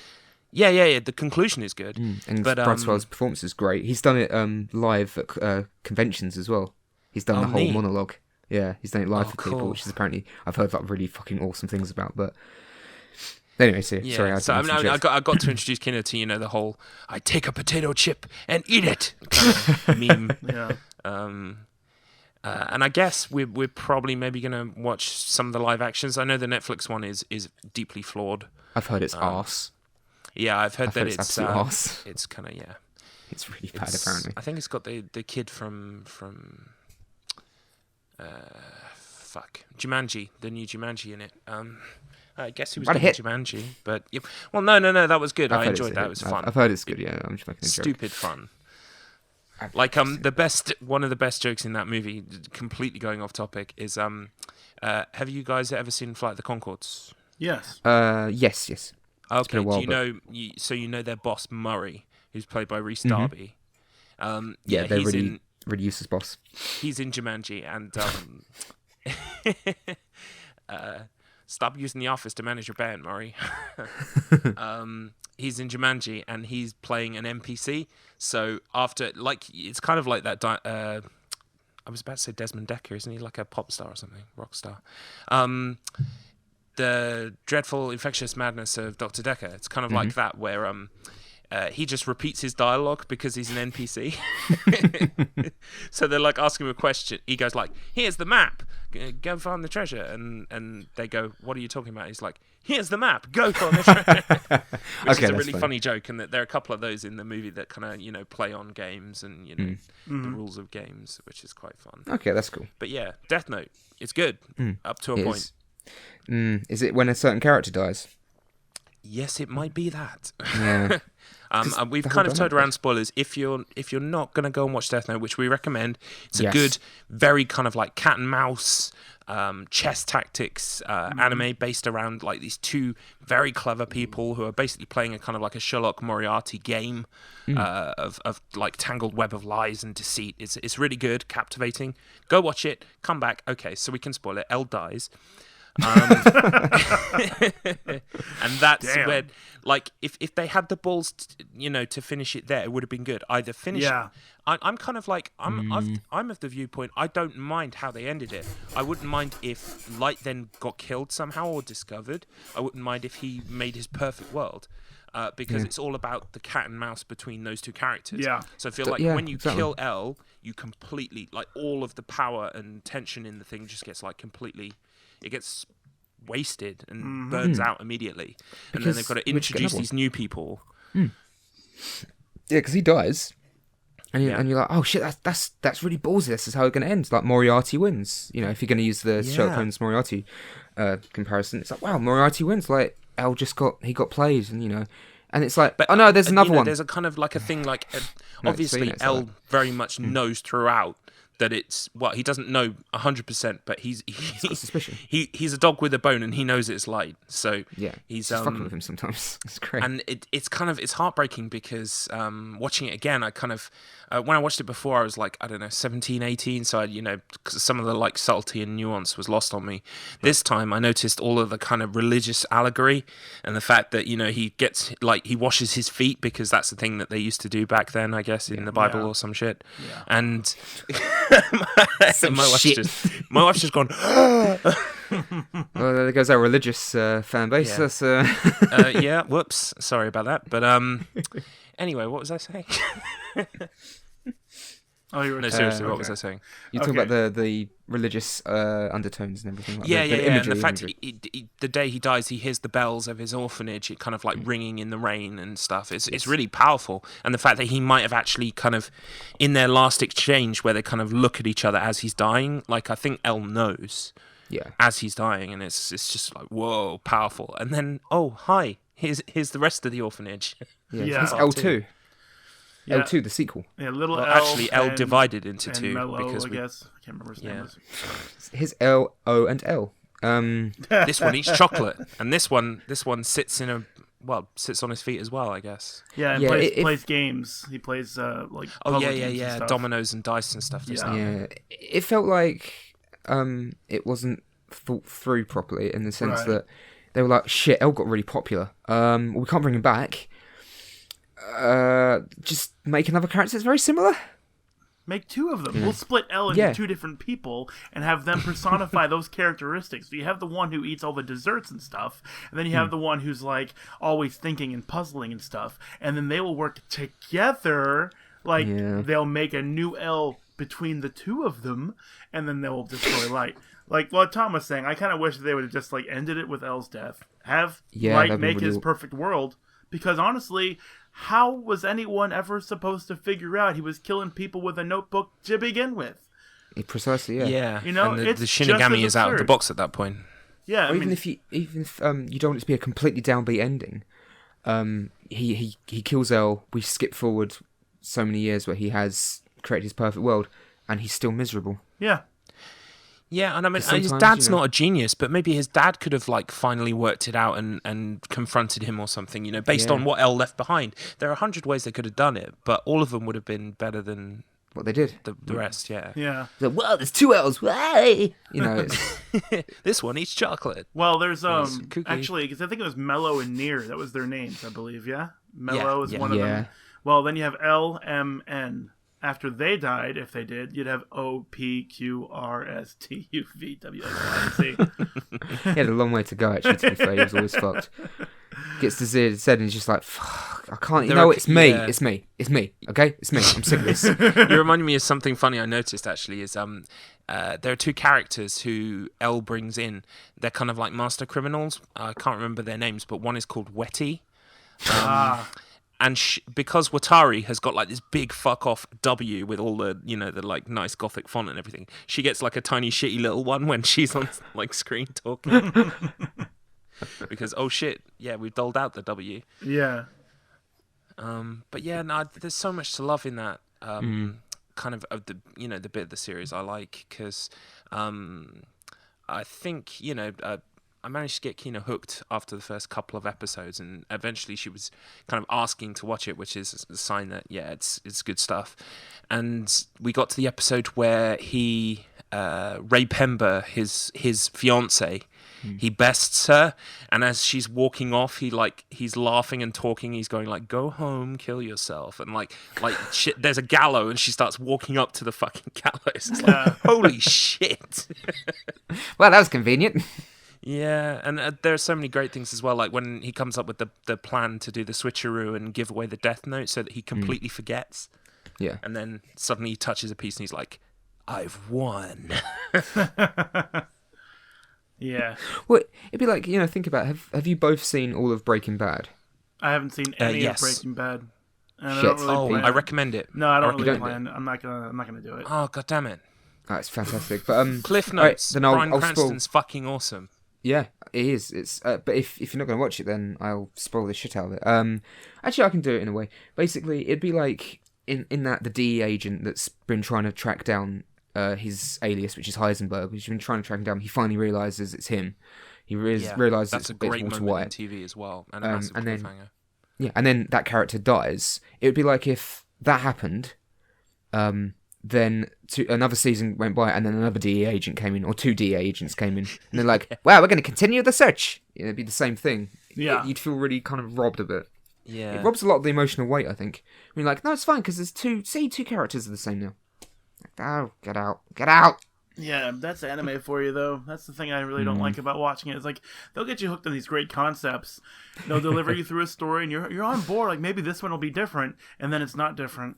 Yeah. The conclusion is good. And but Brad Swale's performance is great. He's done it live at conventions as well. He's done the whole neat. monologue. Yeah, he's done it live for people, cool. which is apparently I've heard like really fucking awesome things about. But anyway, sorry. I got to introduce Kina to the whole "I take a potato chip and eat it" kind of meme. Yeah. And I guess we're probably maybe gonna watch some of the live actions. I know the Netflix one is deeply flawed. I've heard it's arse. Yeah, I've heard that it's it's absolute arse. It's kind of It's really bad, apparently. I think it's got the kid from Jumanji, the new Jumanji in it. I guess he was doing Jumanji, but well, no, that was good. I enjoyed that. It was fun. I've heard it's good. Yeah, I'm just making a joke. Stupid fun. Like one of the best jokes in that movie, completely going off topic, is have you guys ever seen Flight of the Conchords? Yes. Yes. Okay. While, Do you know their boss Murray, who's played by Rhys Darby? Yeah, they're he's really useless boss. He's in Jumanji, and stop using the office to manage your band, Murray. He's in Jumanji, and he's playing an NPC. So after, it's kind of like that. I was about to say Desmond Dekker, isn't he? Like a pop star or something, rock star. The dreadful infectious madness of Dr. Dekker. It's kind of like that, where he just repeats his dialogue because he's an NPC. So they're like asking him a question. He goes like, "Here's the map. Go find the treasure." And they go, "What are you talking about?" He's like, "Here's the map. Go find the treasure." Which is a really funny joke. And that there are a couple of those in the movie that kind of play on games and the rules of games, which is quite fun. Okay, that's cool. But yeah, Death Note, it's good up to a point. Is it when a certain character dies? Yes, it might be that. Yeah. We've kind of turned around spoilers. If you're not going to go and watch Death Note, which we recommend, it's a good, very kind of like cat and mouse chess tactics anime based around like these two very clever people who are basically playing a kind of like a Sherlock Moriarty game of like tangled web of lies and deceit. It's really good, captivating. Go watch it. Come back. Okay, so we can spoil it. L dies. And that's where, like, if they had the balls, to finish it there, it would have been good. Either finish. Yeah. I'm kind of like I'm of the viewpoint. I don't mind how they ended it. I wouldn't mind if Light then got killed somehow or discovered. I wouldn't mind if he made his perfect world. Because it's all about the cat and mouse between those two characters. Yeah. So I feel like when you kill L, you completely, like, all of the power and tension in the thing just gets like completely. It gets wasted and burns out immediately, and then they've got to introduce these new people. Yeah, because he dies, and you're like, oh shit, that's really ballsy. This is how it's going to end. Like Moriarty wins. If you're going to use the Sherlock Holmes Moriarty comparison, it's like, wow, Moriarty wins. Like L he got played, and and it's like, but, oh no, there's another one. There's a kind of like a thing like, obviously L very much knows throughout that it's, well, he doesn't know 100%, but he's got suspicion. He's a dog with a bone, and he knows it's Light. So he's fucking with him sometimes. It's great, and it's heartbreaking because watching it again, I kind of when I watched it before, I was like, I don't know, 17, 18, so I, some of the like subtlety and nuance was lost on me. This time, I noticed all of the kind of religious allegory and the fact that he gets he washes his feet because that's the thing that they used to do back then, I guess, in the Bible or some shit, and. my wife's just gone. Well, there goes our religious fan base. Yeah. That's, Yeah, whoops. Sorry about that. But anyway, what was I saying? Oh, you were No, seriously, what was I saying? You're talking about the religious undertones and everything. Like Yeah. the And imagery, the fact the day he dies, he hears the bells of his orphanage, it kind of like ringing in the rain and stuff. It's really powerful. And the fact that he might have actually kind of, in their last exchange where they kind of look at each other as he's dying, like I think El knows as he's dying, and it's just like, whoa, powerful. And then, oh, hi, here's the rest of the orphanage. Yeah. It's L2. Yeah. L2, the sequel. Yeah, little Well, L. actually, L and- divided into and two Mellow, because I guess. I can't remember his name. Was. His L, O, and L. this one eats chocolate, and this one sits sits on his feet as well, I guess. Yeah, and plays games. He plays like puzzle games and stuff. Dominoes and dice and stuff. Yeah, it felt like it wasn't thought through properly in the sense that they were like, shit, L got really popular. We can't bring him back. Just make another character that's very similar. Make two of them. We'll split L into two different people and have them personify those characteristics. So you have the one who eats all the desserts and stuff, and then you have the one who's like always thinking and puzzling and stuff, and then they will work together. Like they'll make a new L between the two of them, and then they'll destroy Light. Like what Tom was saying, I kind of wish they would have just like ended it with L's death. Have Light make his perfect world, because honestly, how was anyone ever supposed to figure out he was killing people with a notebook to begin with? Precisely, yeah. Yeah, you know, and it's the Shinigami is out of the absurd. box at that point. Yeah, Even if you don't want it to be a completely downbeat ending, he kills L. We skip forward so many years where he has created his perfect world, and he's still miserable. Yeah. Yeah, and I mean, his dad's not a genius, but maybe his dad could have like finally worked it out and confronted him or something, you know, based on what L left behind. There are 100 ways they could have done it, but all of them would have been better than what they did. The rest, yeah. Yeah. So, well, there's two L's. Why? You know, it's... This one eats chocolate. Well, there's actually, because I think it was Mellow and Near. That was their names, I believe. Yeah. Mellow is one of them. Well, then you have L, M, N. After they died, if they did, you'd have O, P, Q, R, S, T, U, V, W, X, Y, and Z. He had a long way to go, actually, to be fair. He was always fucked. Gets to Z and he's just like, fuck, I can't. It's me. Yeah. It's me. It's me. Okay? It's me. I'm sick of this. You reminded me of something funny I noticed, actually, is there are two characters who L brings in. They're kind of like master criminals. I can't remember their names, but one is called Wetty. And because Watari has got like this big fuck off W with all the, you know, the like nice gothic font and everything, she gets like a tiny shitty little one when she's on like screen talking. Because oh shit, yeah, we've doled out the W. Yeah. But yeah, no, there's so much to love in that kind of the, you know, the bit of the series I like, because I think, you know, I managed to get Kina hooked after the first couple of episodes, and eventually she was kind of asking to watch it, which is a sign that, yeah, it's good stuff. And we got to the episode where he, Ray Pember, his fiancée, he bests her, and as she's walking off, he's laughing and talking. He's going like, "Go home, kill yourself," and like shit. There's a gallows, and she starts walking up to the fucking gallows. It's like, holy shit! Well, that was convenient. Yeah, and there are so many great things as well, like when he comes up with the plan to do the switcheroo and give away the death note so that he completely forgets. Yeah. And then suddenly he touches a piece and he's like, "I've won." Yeah. Well, it'd be like, you know, think about it. Have you both seen all of Breaking Bad? I haven't seen any yes. of Breaking Bad. And Shit. I don't really plan. I recommend it. No, I don't really plan. I'm not gonna do it. Oh, god damn it. Oh, it's fantastic. But Cliff Notes. Right, then Bryan I'll Cranston's fucking awesome. Yeah, it is. It's but if you're not going to watch it, then I'll spoil the shit out of it. Actually, I can do it in a way. Basically, it'd be like in that the DE agent that's been trying to track down his alias, which is Heisenberg. He's been trying to track him down. He finally realizes it's him. He realizes that's it's a great Walter moment White. in TV as well, and a massive cliffhanger. And then that character dies. It would be like if that happened. Then another season went by, and then another DE agent came in, or two DE agents came in, and they're like, "Wow, we're going to continue the search." It'd be the same thing. Yeah, you'd feel really kind of robbed a bit. Yeah, it robs a lot of the emotional weight, I think. I mean, like, no, it's fine because there's two characters are the same now. Like, oh, get out! Yeah, that's anime for you, though. That's the thing I really don't like about watching it. It's like, they'll get you hooked on these great concepts. They'll deliver you through a story, and you're on board. Like, maybe this one will be different, and then it's not different.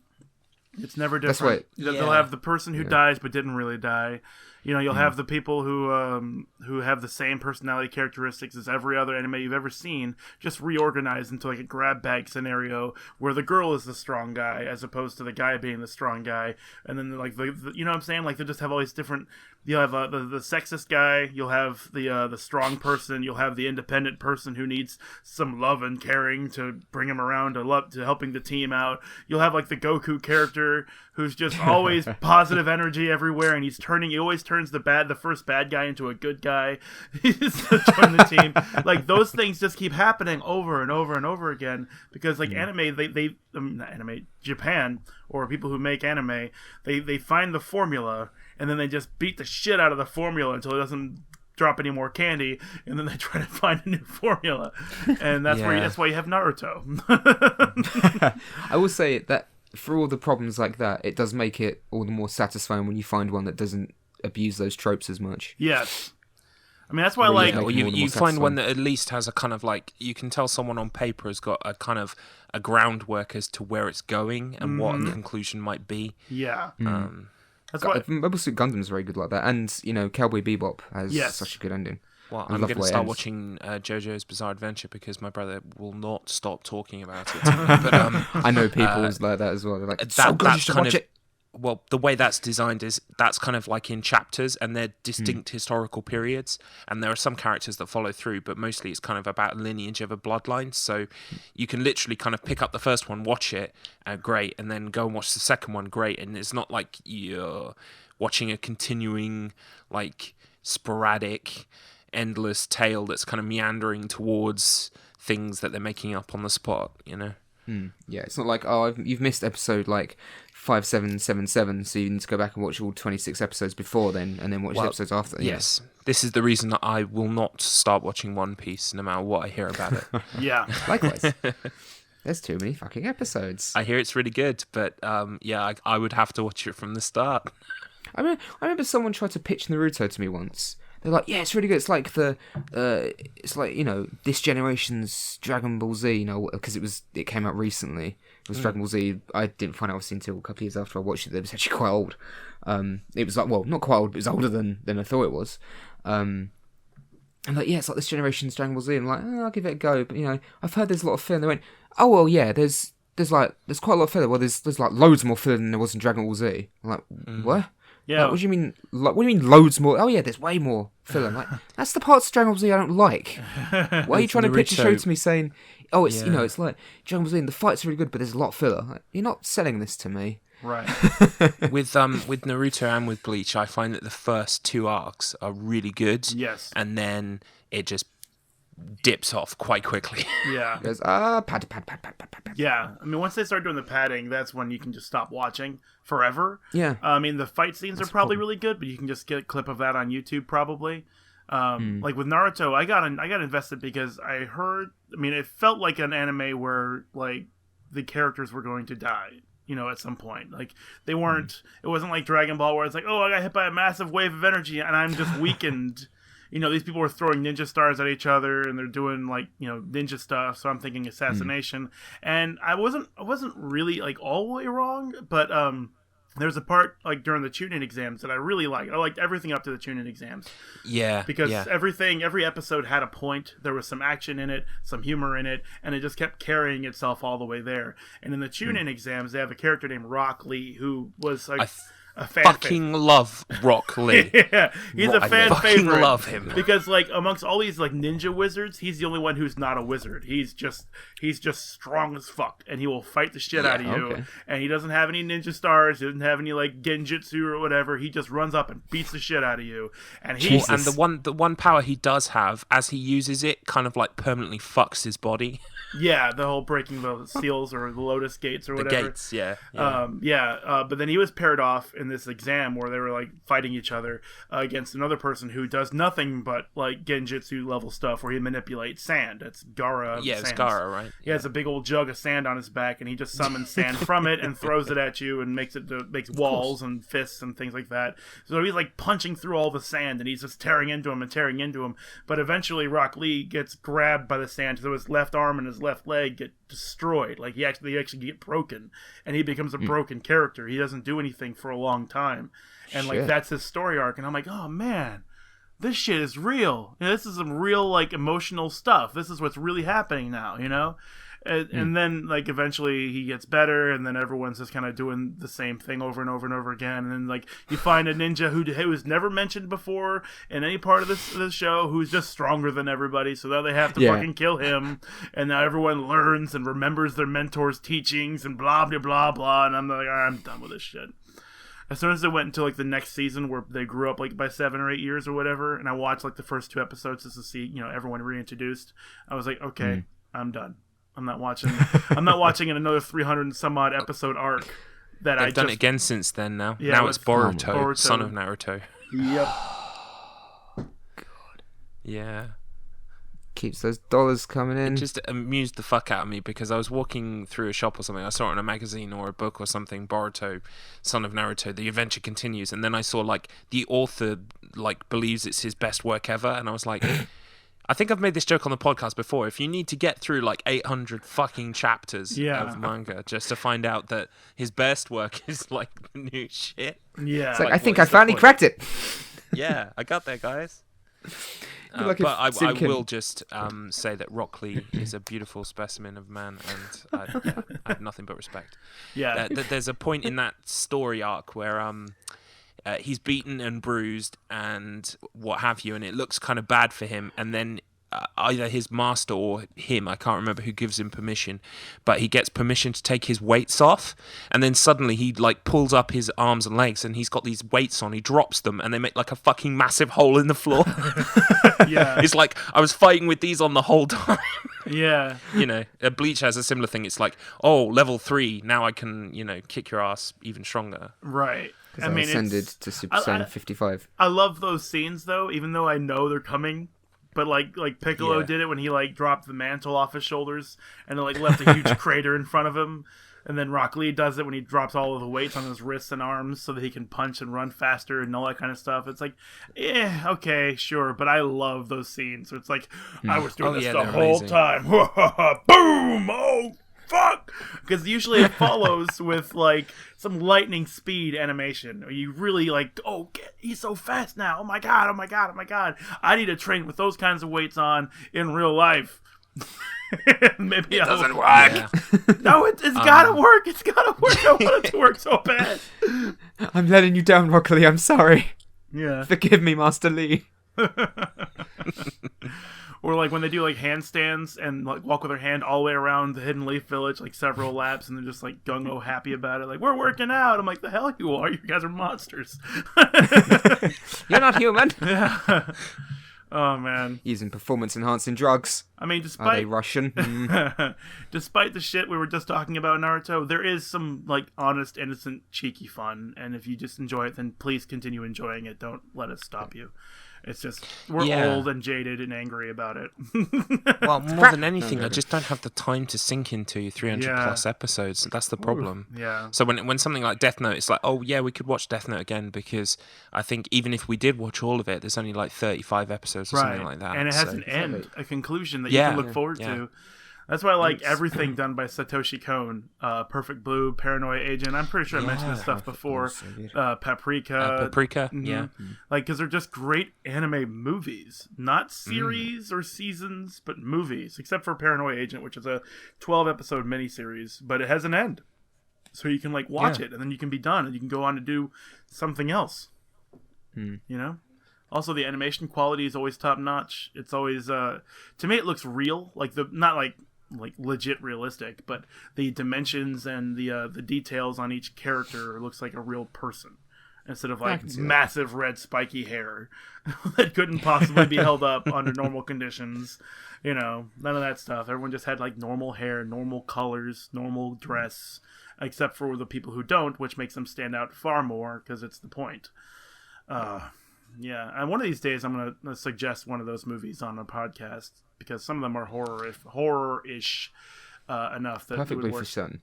It's never different. They'll have the person who dies but didn't really die. You'll have the people who have the same personality characteristics as every other anime you've ever seen, just reorganized into like a grab bag scenario where the girl is the strong guy as opposed to the guy being the strong guy. And then like the you know what I'm saying? Like they just have all these different. You'll have the sexist guy. You'll have the strong person. You'll have the independent person who needs some love and caring to bring him around to helping the team out. You'll have like the Goku character who's just always positive energy everywhere, and he always turns the first bad guy into a good guy. He's just join the team. Like those things just keep happening over and over and over again because like anime, not anime, Japan or people who make anime, they find the formula. And then they just beat the shit out of the formula until it doesn't drop any more candy, and then they try to find a new formula, and that's why you have Naruto. I will say that for all the problems like that, it does make it all the more satisfying when you find one that doesn't abuse those tropes as much. Yes. I mean, that's why you find one that at least has a kind of like, you can tell someone on paper has got a kind of a groundwork as to where it's going and what the conclusion might be. Yeah. That's why Mobile Suit Gundam is very good like that, and Cowboy Bebop has such a good ending. Well, I'm going to start watching JoJo's Bizarre Adventure because my brother will not stop talking about it. But I know people like that as well. They're like, so good, you should watch it. Well, the way that's designed is that's kind of like in chapters, and they're distinct historical periods, and there are some characters that follow through, but mostly it's kind of about lineage of a bloodline. So you can literally kind of pick up the first one, watch it, great, and then go and watch the second one, great. And it's not like you're watching a continuing, like, sporadic, endless tale that's kind of meandering towards things that they're making up on the spot, Yeah, it's not like, you've missed episode like 5777, so you need to go back and watch all 26 episodes before then, and then watch the episodes after. Yes, this is the reason that I will not start watching One Piece, no matter what I hear about it. Yeah, likewise. There's too many fucking episodes. I hear it's really good, but I would have to watch it from the start. I remember someone tried to pitch Naruto to me once. They're like, yeah, it's really good. It's like it's like, this generation's Dragon Ball Z, because it came out recently. It was Dragon Ball Z. I didn't find out obviously until a couple of years after I watched it. It was actually quite old. It was like, well, not quite old, but it was older than I thought it was. And like, yeah, it's like this generation's Dragon Ball Z. I'm like, I'll give it a go. But I've heard there's a lot of filler. And they went, oh well, yeah, there's quite a lot of filler. Well, there's like loads more filler than there was in Dragon Ball Z. I'm like, what? Yeah. Like, what do you mean? What do you mean loads more? Oh yeah, there's way more filler. I'm like, that's the parts of Dragon Ball Z I don't like. Why are you trying to pitch a show to me saying, oh, it's it's like Dragon Ball Z and the fights are really good, but there's a lot of filler. Like, you're not selling this to me. Right. With Naruto and with Bleach, I find that the first two arcs are really good. Yes. And then it just dips off quite quickly. Yeah. There's pad. Yeah. I mean, once they start doing the padding, that's when you can just stop watching forever. Yeah. I mean, the fight scenes are probably really good, but you can just get a clip of that on YouTube probably. Like with Naruto, I got invested because I heard. I mean, it felt like an anime where like the characters were going to die. At some point, like they weren't. It wasn't like Dragon Ball where it's like, oh, I got hit by a massive wave of energy and I'm just weakened. These people were throwing ninja stars at each other and they're doing like, ninja stuff. So I'm thinking assassination. And I wasn't really like all the way wrong, but there's a part like during the tune-in exams that I really liked. I liked everything up to the tune-in exams. Yeah. Because every episode had a point. There was some action in it, some humor in it, and it just kept carrying itself all the way there. And in the tune-in exams, they have a character named Rock Lee who was like a fan fucking love Rock Lee. Yeah, he's a fan favorite. I love him because like amongst all these like ninja wizards, he's the only one who's not a wizard. He's just strong as fuck, and he will fight the shit out of you. Okay. And he doesn't have any ninja stars. He doesn't have any like genjutsu or whatever. He just runs up and beats the shit out of you. And the one power he does have, as he uses it, kind of like permanently fucks his body. Yeah, the whole breaking the seals or the lotus gates or whatever. The gates, yeah. But then he was paired off in this exam where they were like fighting each other against another person who does nothing but like genjutsu level stuff where he manipulates sand. That's Gaara. Yeah, it's Gaara, right? He has a big old jug of sand on his back, and he just summons sand from it and throws it at you and makes walls and fists and things like that. So he's like punching through all the sand, and he's just tearing into him. But eventually Rock Lee gets grabbed by the sand, so his left arm and his left leg get destroyed. Like they actually get broken, and he becomes a broken character. He doesn't do anything for a long time, and like that's his story arc. And I'm like, oh man, this shit is real. This is some real like emotional stuff. This is what's really happening now, And then, like, eventually he gets better, and then everyone's just kind of doing the same thing over and over and over again. And then, like, you find a ninja who was never mentioned before in any part of this show who's just stronger than everybody, so now they have to fucking kill him. And now everyone learns and remembers their mentor's teachings and blah, blah, blah, blah. And I'm like, I'm done with this shit. As soon as it went into, like, the next season where they grew up, like, by 7 or 8 years or whatever, and I watched, like, the first 2 episodes just to see, everyone reintroduced, I was like, okay, I'm done. I'm not watching an another 300 and some odd episode arc. They've done it again since then now. Yeah, now it's Boruto, son of Naruto. Yep. God. Yeah. Keeps those dollars coming in. It just amused the fuck out of me because I was walking through a shop or something. I saw it in a magazine or a book or something. Boruto, son of Naruto. The adventure continues, and then I saw like the author like believes it's his best work ever, and I was like. I think I've made this joke on the podcast before. If you need to get through like 800 fucking chapters of manga just to find out that his best work is like new shit. Yeah. It's like, I think I finally cracked it. Yeah, I got there, guys. Like but I will just say that Rock Lee is a beautiful specimen of man, and I have nothing but respect. Yeah. There's a point in that story arc where he's beaten and bruised and what have you, and it looks kind of bad for him, and then either his master or him, I can't remember who gives him permission, but he gets permission to take his weights off, and then suddenly he like pulls up his arms and legs and he's got these weights on, he drops them and they make like a fucking massive hole in the floor. Yeah. It's like I was fighting with these on the whole time. Yeah. Bleach has a similar thing. It's like, oh, level 3, now I can, kick your ass even stronger. Right. I mean, ascended to Super Saiyan 55. I love those scenes though, even though I know they're coming. But like Piccolo did it when he like dropped the mantle off his shoulders and it like left a huge crater in front of him. And then Rock Lee does it when he drops all of the weights on his wrists and arms so that he can punch and run faster and all that kind of stuff. It's like, okay, sure. But I love those scenes. So it's like, I was doing this the whole time. Boom! Oh, fuck! Because usually it follows with like some lightning speed animation. You really like, he's so fast now. Oh my god, oh my god, oh my god. I need to train with those kinds of weights on in real life. Maybe it doesn't work. Yeah. No, it's gotta work. It's gotta work. I want it to work so bad. I'm letting you down, Rock Lee. I'm sorry. Yeah. Forgive me, Master Lee. Or like when they do like handstands and like walk with their hand all the way around the Hidden Leaf Village, like several laps, and they're just like gung-ho happy about it. Like, we're working out. I'm like, the hell you are? You guys are monsters. You're not human. Yeah. Oh man. Using performance-enhancing drugs. I mean, Are they Russian? Despite the shit we were just talking about in Naruto, there is some like honest, innocent, cheeky fun, and if you just enjoy it, then please continue enjoying it. Don't let it stop you. It's just, we're old and jaded and angry about it. Well, more than anything, I just don't have the time to sink into 300 plus episodes. That's the problem. Yeah. So when something like Death Note, it's like, oh yeah, we could watch Death Note again, because I think even if we did watch all of it, there's only like 35 episodes or something like that. And it has an end, a conclusion that you can look forward to. That's why I like everything done by Satoshi Kone. Perfect Blue, Paranoia Agent. I'm pretty sure I mentioned this stuff before. Paprika. Yeah. Like, because they're just great anime movies. Not series or seasons, but movies. Except for Paranoia Agent, which is a 12-episode miniseries. But it has an end. So you can, like, watch it, and then you can be done, and you can go on to do something else. You know? Also, the animation quality is always top-notch. It's always, to me, it looks real. Like, not like legit realistic, but the dimensions and the details on each character looks like a real person instead of like massive red spiky hair that couldn't possibly be held up under normal conditions. None of that stuff. Everyone just had like normal hair, normal colors, normal dress, except for the people who don't, which makes them stand out far more because it's the point. Yeah, and one of these days I'm going to suggest one of those movies on a podcast because some of them are horror-ish enough that Perfect it Blue would for work. Sun.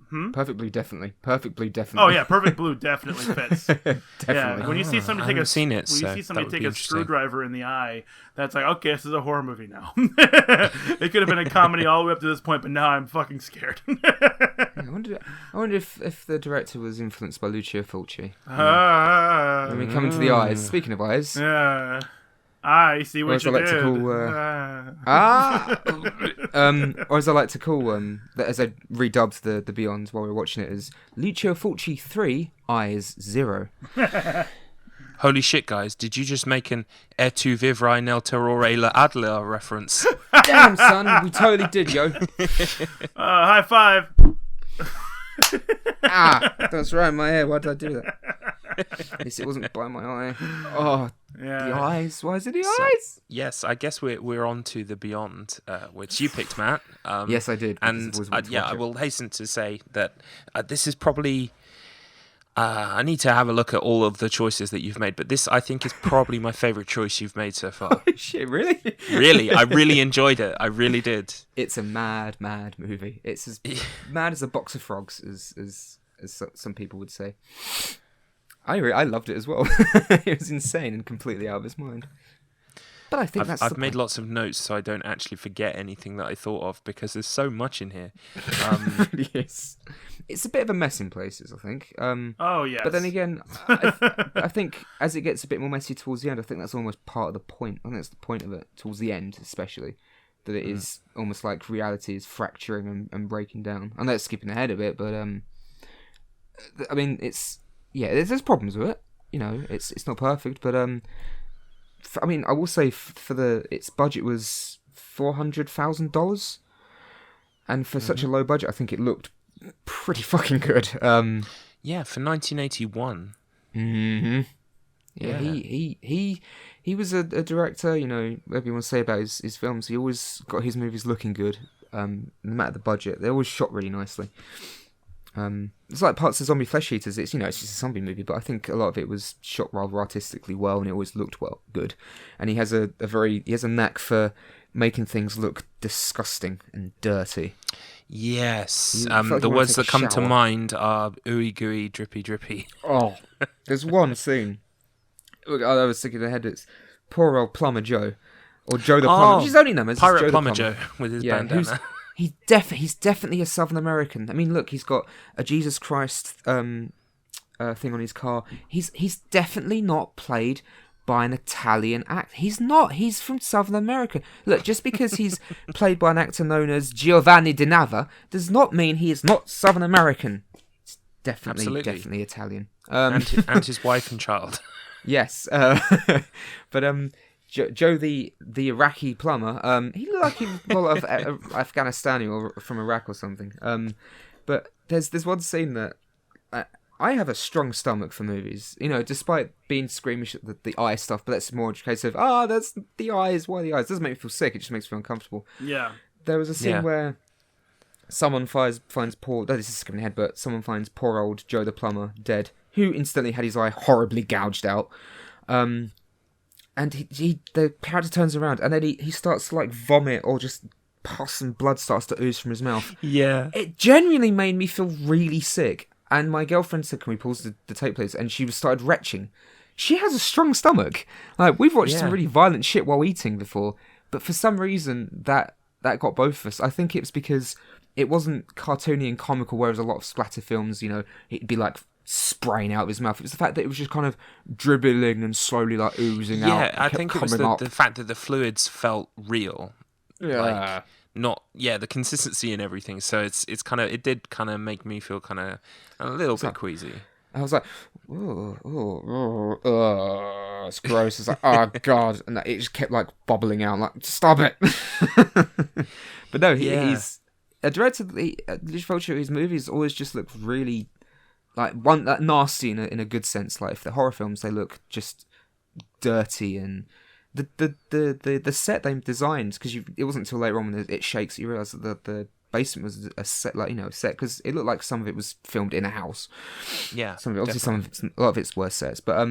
Hmm? Perfect Blue, definitely. Perfect Blue, definitely. Oh yeah, Perfect Blue definitely fits. Definitely. Yeah, when you see somebody I take haven't seen it, when you so see that somebody would take be a interesting. screwdriver in the eye, that's like, okay, this is a horror movie now. It could have been a comedy all the way up to this point, but now I'm fucking scared. I wonder if the director was influenced by Lucio Fulci. Ah, When we come into the eyes, speaking of eyes, yeah. I see or what as you I like did. to call, or as I like to call, as I redubbed the Beyond while we were watching it, as Lucio Fulci 3 Eyes 0. Holy shit, guys! Did you just make an "Et tu vivrai nel terrore la Adler" reference? Damn, son, we totally did, yo. High five. That's right in my hair. Why did I do that? At least it wasn't by my eye. Oh, Yeah. the eyes. Why is it the So- eyes? Yes, I guess we're on to the Beyond, which you picked, Matt. Yes, I did. And I will hasten to say that this is probably. I need to have a look at all of the choices that you've made, but this I think is probably my favourite choice you've made so far. Shit, really? Really, I really enjoyed it. I really did. It's a mad movie. It's as mad as a box of frogs, as some people would say. I loved it as well. It was insane and completely out of its mind. But I think I've made lots of notes so I don't actually forget anything that I thought of because there's so much in here. Yes. It's a bit of a mess in places, I think. Oh yes. But then again, I think as it gets a bit more messy towards the end, I think that's almost part of the point. I think that's the point of it, towards the end especially. That it is almost like reality is fracturing and breaking down. I know it's skipping ahead a bit, but I mean, there's problems with it. You know, it's not perfect, but I mean, I will say its budget was $400,000, and for such a low budget, I think it looked pretty fucking good. Yeah, for 1981. Mm-hmm. Yeah, Yeah. he was a director. You know, whatever you want to say about his films, he always got his movies looking good. No matter the budget, they always shot really nicely. It's like parts of Zombie Flesh Eaters. It's just a zombie movie, but I think a lot of it was shot rather artistically well, and it always looked good. And he has a knack for making things look disgusting and dirty. Yes. You felt like The you wanna words take that a come to shower. mind are ooey gooey, drippy drippy. Oh, there's one scene. Look, I was thinking ahead. It's poor old Plumber Joe, or Joe the Plumber. Which is only known as Pirate Joe Plumber the Plumber. Joe with his Yeah, bandana. he's definitely a Southern American. I mean, look, he's got a Jesus Christ thing on his car. He's definitely not played by an Italian actor. He's not. He's from Southern America. Look, just because he's played by an actor known as Giovanni Di Nava does not mean he is not Southern American. It's definitely Italian. And his wife and child. Yes, but Joe the Iraqi plumber, he looked like he was well, of Afghanistani or from Iraq or something. But there's one scene that I have a strong stomach for movies, you know, despite being squeamish at the eye stuff. But that's more a case of that's the eyes. Why the eyes? It doesn't make me feel sick. It just makes me feel uncomfortable. Yeah. There was a scene where someone finds poor. This is skipping ahead, but someone finds poor old Joe the plumber dead, who instantly had his eye horribly gouged out. And the character turns around, and then he starts to like vomit or just pus and blood starts to ooze from his mouth. Yeah. It genuinely made me feel really sick. And my girlfriend said, "Can we pause the tape, please?" And she started retching. She has a strong stomach. Like, we've watched some really violent shit while eating before, but for some reason that got both of us. I think it's because it wasn't cartoony and comical, whereas a lot of splatter films, you know, it'd be like spraying out of his mouth. It was the fact that it was just kind of dribbling and slowly like oozing out. Yeah, I think it was the fact that the fluids felt real. Yeah. The consistency and everything. So it did kind of make me feel kind of a little bit queasy. I was like, it's gross. It's like, oh god, and it just kept like bubbling out. I'm like, stop it. But no, he's a director. His movies always just look really like nasty in a good sense. Like if they're horror films, they look just dirty, and the set they designed, because it wasn't until later on when it shakes that you realise that the basement was a set, like a set, because it looked like some of it was filmed in a house. Yeah, some of it, obviously, a lot of it's were sets, but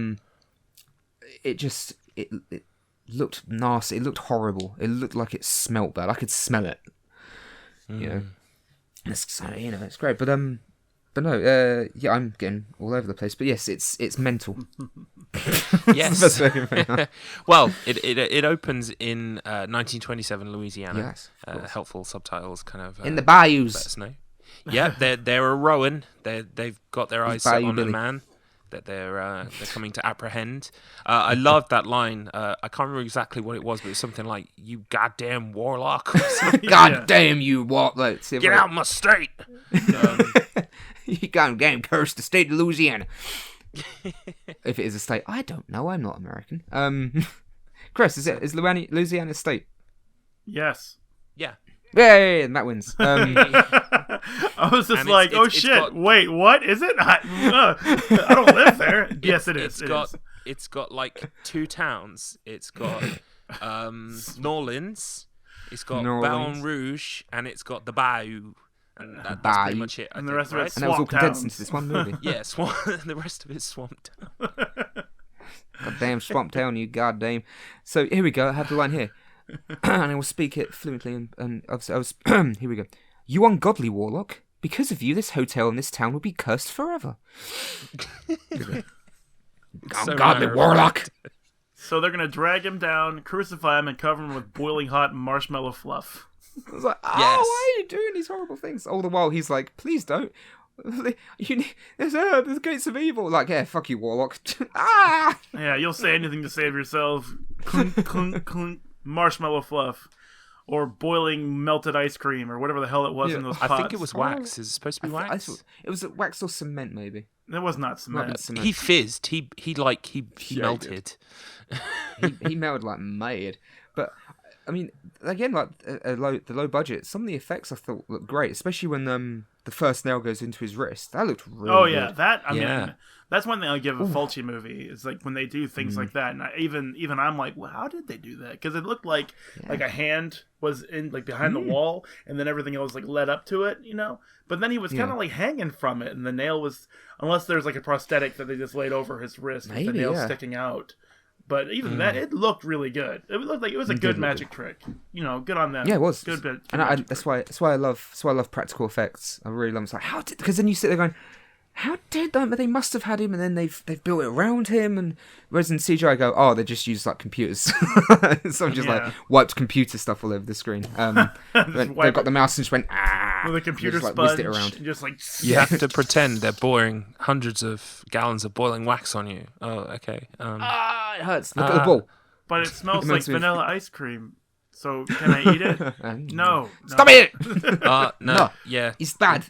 it looked nasty. It looked horrible. It looked like it smelt bad. I could smell it. It's it's great, but no, I'm getting all over the place. But yes, it's mental. Yes. Well, it opens in 1927 Louisiana. Yes, helpful subtitles, kind of in the bayous. Let us know. Yeah, they're a rowing. They've got their eyes set on a man that they're coming to apprehend. I loved that line. I can't remember exactly what it was, but it was something like, "You goddamn warlock." God damn you, warlock. Get out of my state. You goddamn cursed the state of Louisiana. If it is a state, I don't know. I'm not American. Chris, is Louisiana a state? Yes. Yeah. Yay, and that wins. I was just like, oh shit! Wait, what is it? I don't live there. Yes, it is. It's got like 2 towns. It's got Norlins. It's got Baton Rouge, and it's got the Bayou. And that's pretty much it. And the rest of it's and that was all condensed into this one movie. Yeah, swamp. The rest of it's Swamp Town. Goddamn Swamp Town, you goddamn. So here we go. I have the line here, and I will speak it fluently. And obviously, I was here we go. You ungodly warlock! Because of you, this hotel and this town will be cursed forever. Ungodly warlock! So they're gonna drag him down, crucify him, and cover him with boiling hot marshmallow fluff. I was like, oh, yes. why are you doing these horrible things? All the while, he's like, please don't. There's gates of evil. Like, yeah, fuck you, warlock. Ah! Yeah, you'll say anything to save yourself. Clunk, clunk, clunk, marshmallow fluff. Or boiling melted ice cream, or whatever the hell it was in those pots. I think it was wax. Is it supposed to be wax? It was wax or cement, maybe. It was not cement. He fizzed. He melted. He melted like mad. But I mean, again, like the low budget. Some of the effects I thought looked great, especially when the first nail goes into his wrist. That looked really good. I mean, that's one thing I'll give a Fulci movie. Is like when they do things like that, and even I'm like, well, how did they do that? Because it looked like a hand was in like behind the wall, and then everything else like led up to it, But then he was kind of like hanging from it, and the nail was, unless there's like a prosthetic that they just laid over his wrist with the nail sticking out. But even that, it looked really good. It looked like it was a good magic trick. Good on them. Yeah, it was good bit. And that's why I love practical effects. I really love. It's like because then you sit there going, how did that? But they must have had him, and then they've built it around him. And whereas in CGI, I go, they just used like computers. So just like wiped computer stuff all over the screen. They got the mouse and just went with a computer just, sponge, it around. Just like you have to pretend they're pouring hundreds of gallons of boiling wax on you. Oh, okay. It hurts. Look at the ball. But it smells like vanilla ice cream. So can I eat it? No. Stop it! No. Yeah. It's bad.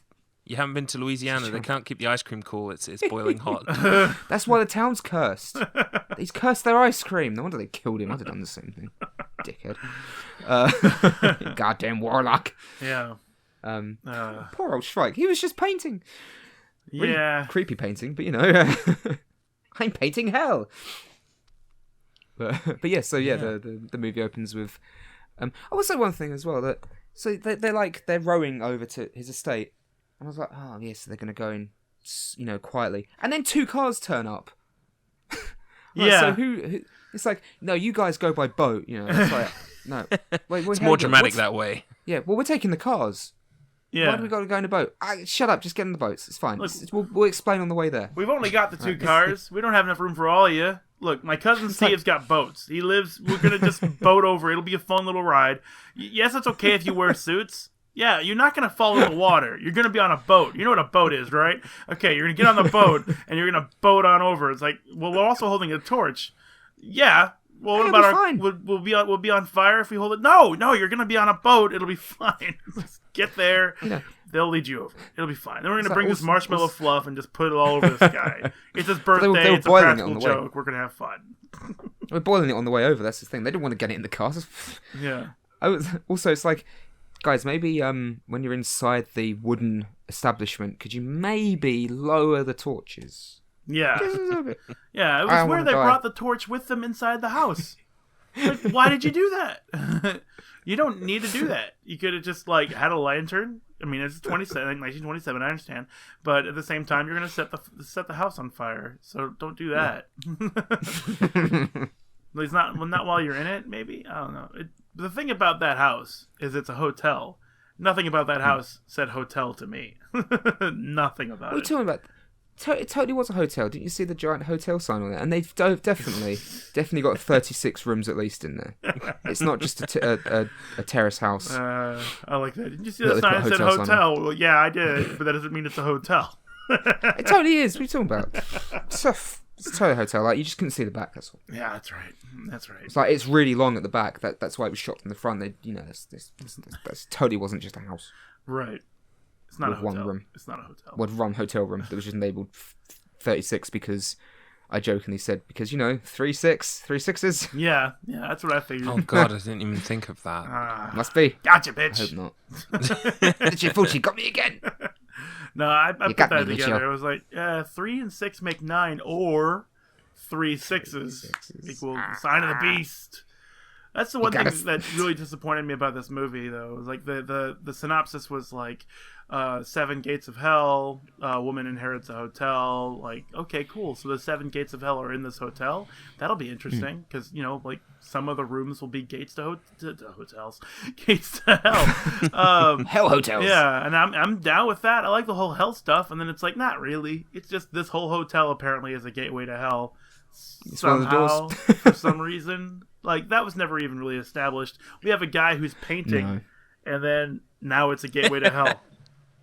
You haven't been to Louisiana. They can't keep the ice cream cool. It's boiling hot. That's why the town's cursed. He's cursed their ice cream. No wonder they killed him. I'd have done the same thing. Dickhead. Goddamn warlock. Yeah. Poor old Shrike. He was just painting. Really creepy painting, but I'm painting hell. But yeah, so the movie opens with. I will say one thing as well that they're rowing over to his estate. And I was like, oh, yes, so they're going to go in, quietly. And then 2 cars turn up. So who? It's like, no, you guys go by boat. It's like, no. Wait, it's more dramatic that way. Yeah, well, we're taking the cars. Yeah. Why do we got to go in a boat? Shut up, just get in the boats. It's fine. Look, we'll explain on the way there. We've only got the 2 cars. We don't have enough room for all of you. Look, my cousin Steve's got boats. We're going to just boat over. It'll be a fun little ride. Yes, it's okay if you wear suits. Yeah, you're not going to fall in the water. You're going to be on a boat. You know what a boat is, right? Okay, you're going to get on the boat, and you're going to boat on over. It's like, well, we're also holding a torch. Yeah. Well, what about our... We'll be on fire if we hold it? No, you're going to be on a boat. It'll be fine. Just get there. They'll lead you over. It'll be fine. Then we're going to bring this marshmallow fluff and just put it all over this guy. It's his birthday. It's a practical joke. We're going to have fun. We're boiling it on the way over. That's the thing. They didn't want to get it in the cars. Yeah. Also, it's like... Guys, maybe when you're inside the wooden establishment, could you maybe lower the torches? Yeah. Yeah, it was where they brought the torch with them inside the house. Like, why did you do that? You don't need to do that. You could have just like had a lantern. I mean, it's 1927. I understand, but at the same time, you're gonna set the house on fire. So don't do that. At least not while you're in it. Maybe, I don't know. The thing about that house is it's a hotel. Nothing about that house said hotel to me. Nothing about it. What are you talking about? It totally was a hotel. Didn't you see the giant hotel sign on it? And they've definitely got 36 rooms at least in there. It's not just a terrace house. I like that. Didn't you see the sign that said hotel? Well, yeah, I did, but that doesn't mean it's a hotel. It totally is. What are you talking about? It's a totally hotel. Like, you just couldn't see the back. That's all. Yeah, that's right. That's right. It's like it's really long at the back. That's why it was shot from the front. This totally wasn't just a house. Right. It's not a hotel. One room. It's not a hotel. One hotel room that was just labelled 36 because I jokingly said, 3 sixes. Yeah, that's what I figured. Oh god, I didn't even think of that. Must be. Gotcha, bitch. I hope not. Fulci got me again. No, I put that together. It was like 3 and 6 make 9, or 3 sixes equal sign of the beast. That's the one thing that really disappointed me about this movie, though. It was like the synopsis was like 7 gates of hell, a woman inherits a hotel. Like, okay, cool. So the 7 gates of hell are in this hotel. That'll be interesting because like some of the rooms will be gates to hotels, gates to hell, hell hotels. Yeah, and I'm down with that. I like the whole hell stuff. And then it's like, not really. It's just this whole hotel apparently is a gateway to hell. It's somehow, one of the doors. for some reason. Like, that was never even really established. We have a guy who's painting, and then now it's a gateway to hell.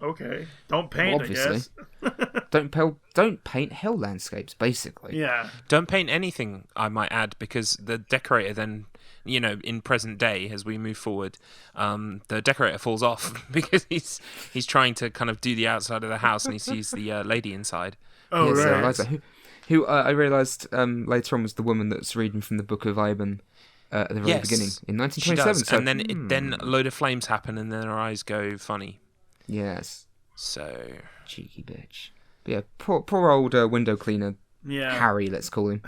Okay. Don't paint, well, obviously. I guess. Don't paint hell landscapes, basically. Yeah. Don't paint anything, I might add, because the decorator then, in present day, as we move forward, the decorator falls off because he's trying to kind of do the outside of the house, and he sees the lady inside. Oh, right. Who I realised later on was the woman that's reading from the book of Eibon at the very beginning in 1927. So, and then a load of flames happen, and then her eyes go funny. Yes. So cheeky bitch. But yeah, poor old window cleaner. Yeah. Harry, let's call him.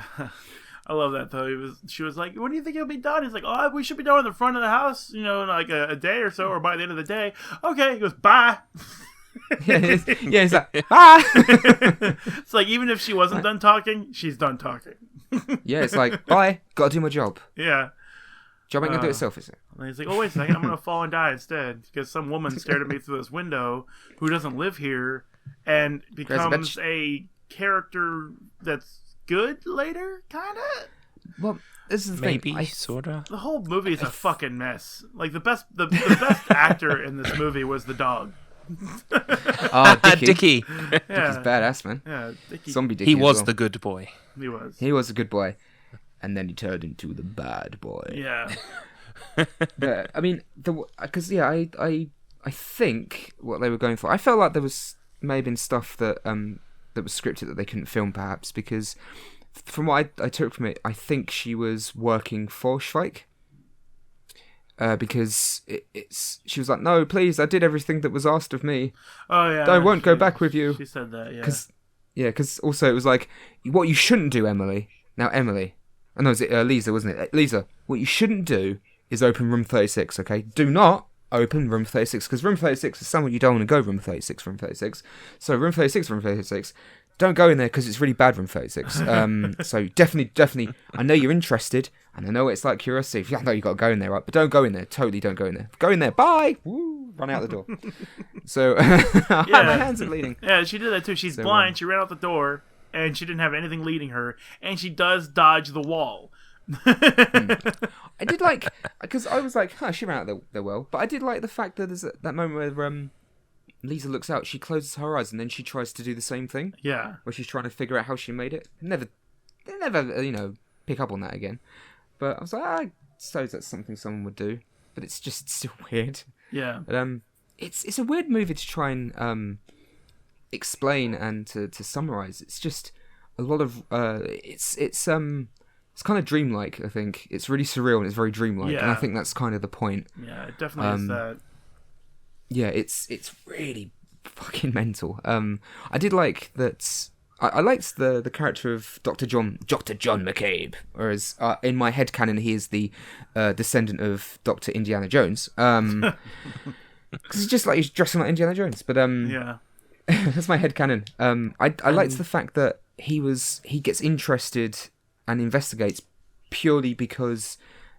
I love that though. She was like, "When do you think it'll be done?" He's like, "Oh, we should be done in the front of the house, in like a day or so, or by the end of the day." Okay. He goes, "Bye." He's like, ah! It's like, even if she wasn't done talking, she's done talking. Yeah, it's like, bye, gotta do my job. Yeah. Job ain't gonna do itself, is it? And he's like, oh, wait a second, I'm gonna fall and die instead, because some woman stared at me through this window who doesn't live here and becomes a character that's good later, kinda? Well, this is the maybe, thing. sorta. The whole movie is a fucking mess. Like, the best actor in this movie was the dog. Oh, Dickie. Yeah. Dickie's badass, man. Yeah, Dickie. Zombie Dickie. He was the good boy. He was a good boy, and then he turned into the bad boy. Yeah. But I mean, I think what they were going for. I felt like there was maybe stuff that that was scripted that they couldn't film, perhaps, because from what I took from it, I think she was working for Schweik. Because she was like, no, please, I did everything that was asked of me. Oh yeah, I won't go back with you. She said that, yeah. Because also it was like, what you shouldn't do, Emily. Now, Emily, no, was it Lisa, wasn't it? Lisa, what you shouldn't do is open room 36. Okay, do not open room 36 because room 36 is somewhere you don't want to go. Room 36. So room 36. Don't go in there because it's really bad, room 36. So definitely, I know you're interested, and I know it's like curiosity. I know you got to go in there, right? But don't go in there. Totally don't go in there. Go in there. Bye. Woo, run out the door. So my hands are bleeding. Yeah, she did that too. She's blind. She ran out the door, and she didn't have anything leading her, and she does dodge the wall. I did like, because I was like, she ran out the well. But I did like the fact that there's that moment where Lisa looks out, she closes her eyes, and then she tries to do the same thing. Yeah. Where she's trying to figure out how she made it. They never, pick up on that again. But I was like, I suppose that's something someone would do. But it's just still weird. Yeah. But, it's a weird movie to try and explain and to summarize. It's just a lot of it's kind of dreamlike. I think it's really surreal and it's very dreamlike, and I think that's kind of the point. Yeah, it definitely is that. Yeah, it's really fucking mental. I did like that. I liked the character of Dr. John McCabe, whereas in my headcanon he is the descendant of Dr. Indiana Jones. Because it's just like he's dressing like Indiana Jones. But Yeah. that's my headcanon. I liked the fact that he gets interested and investigates purely because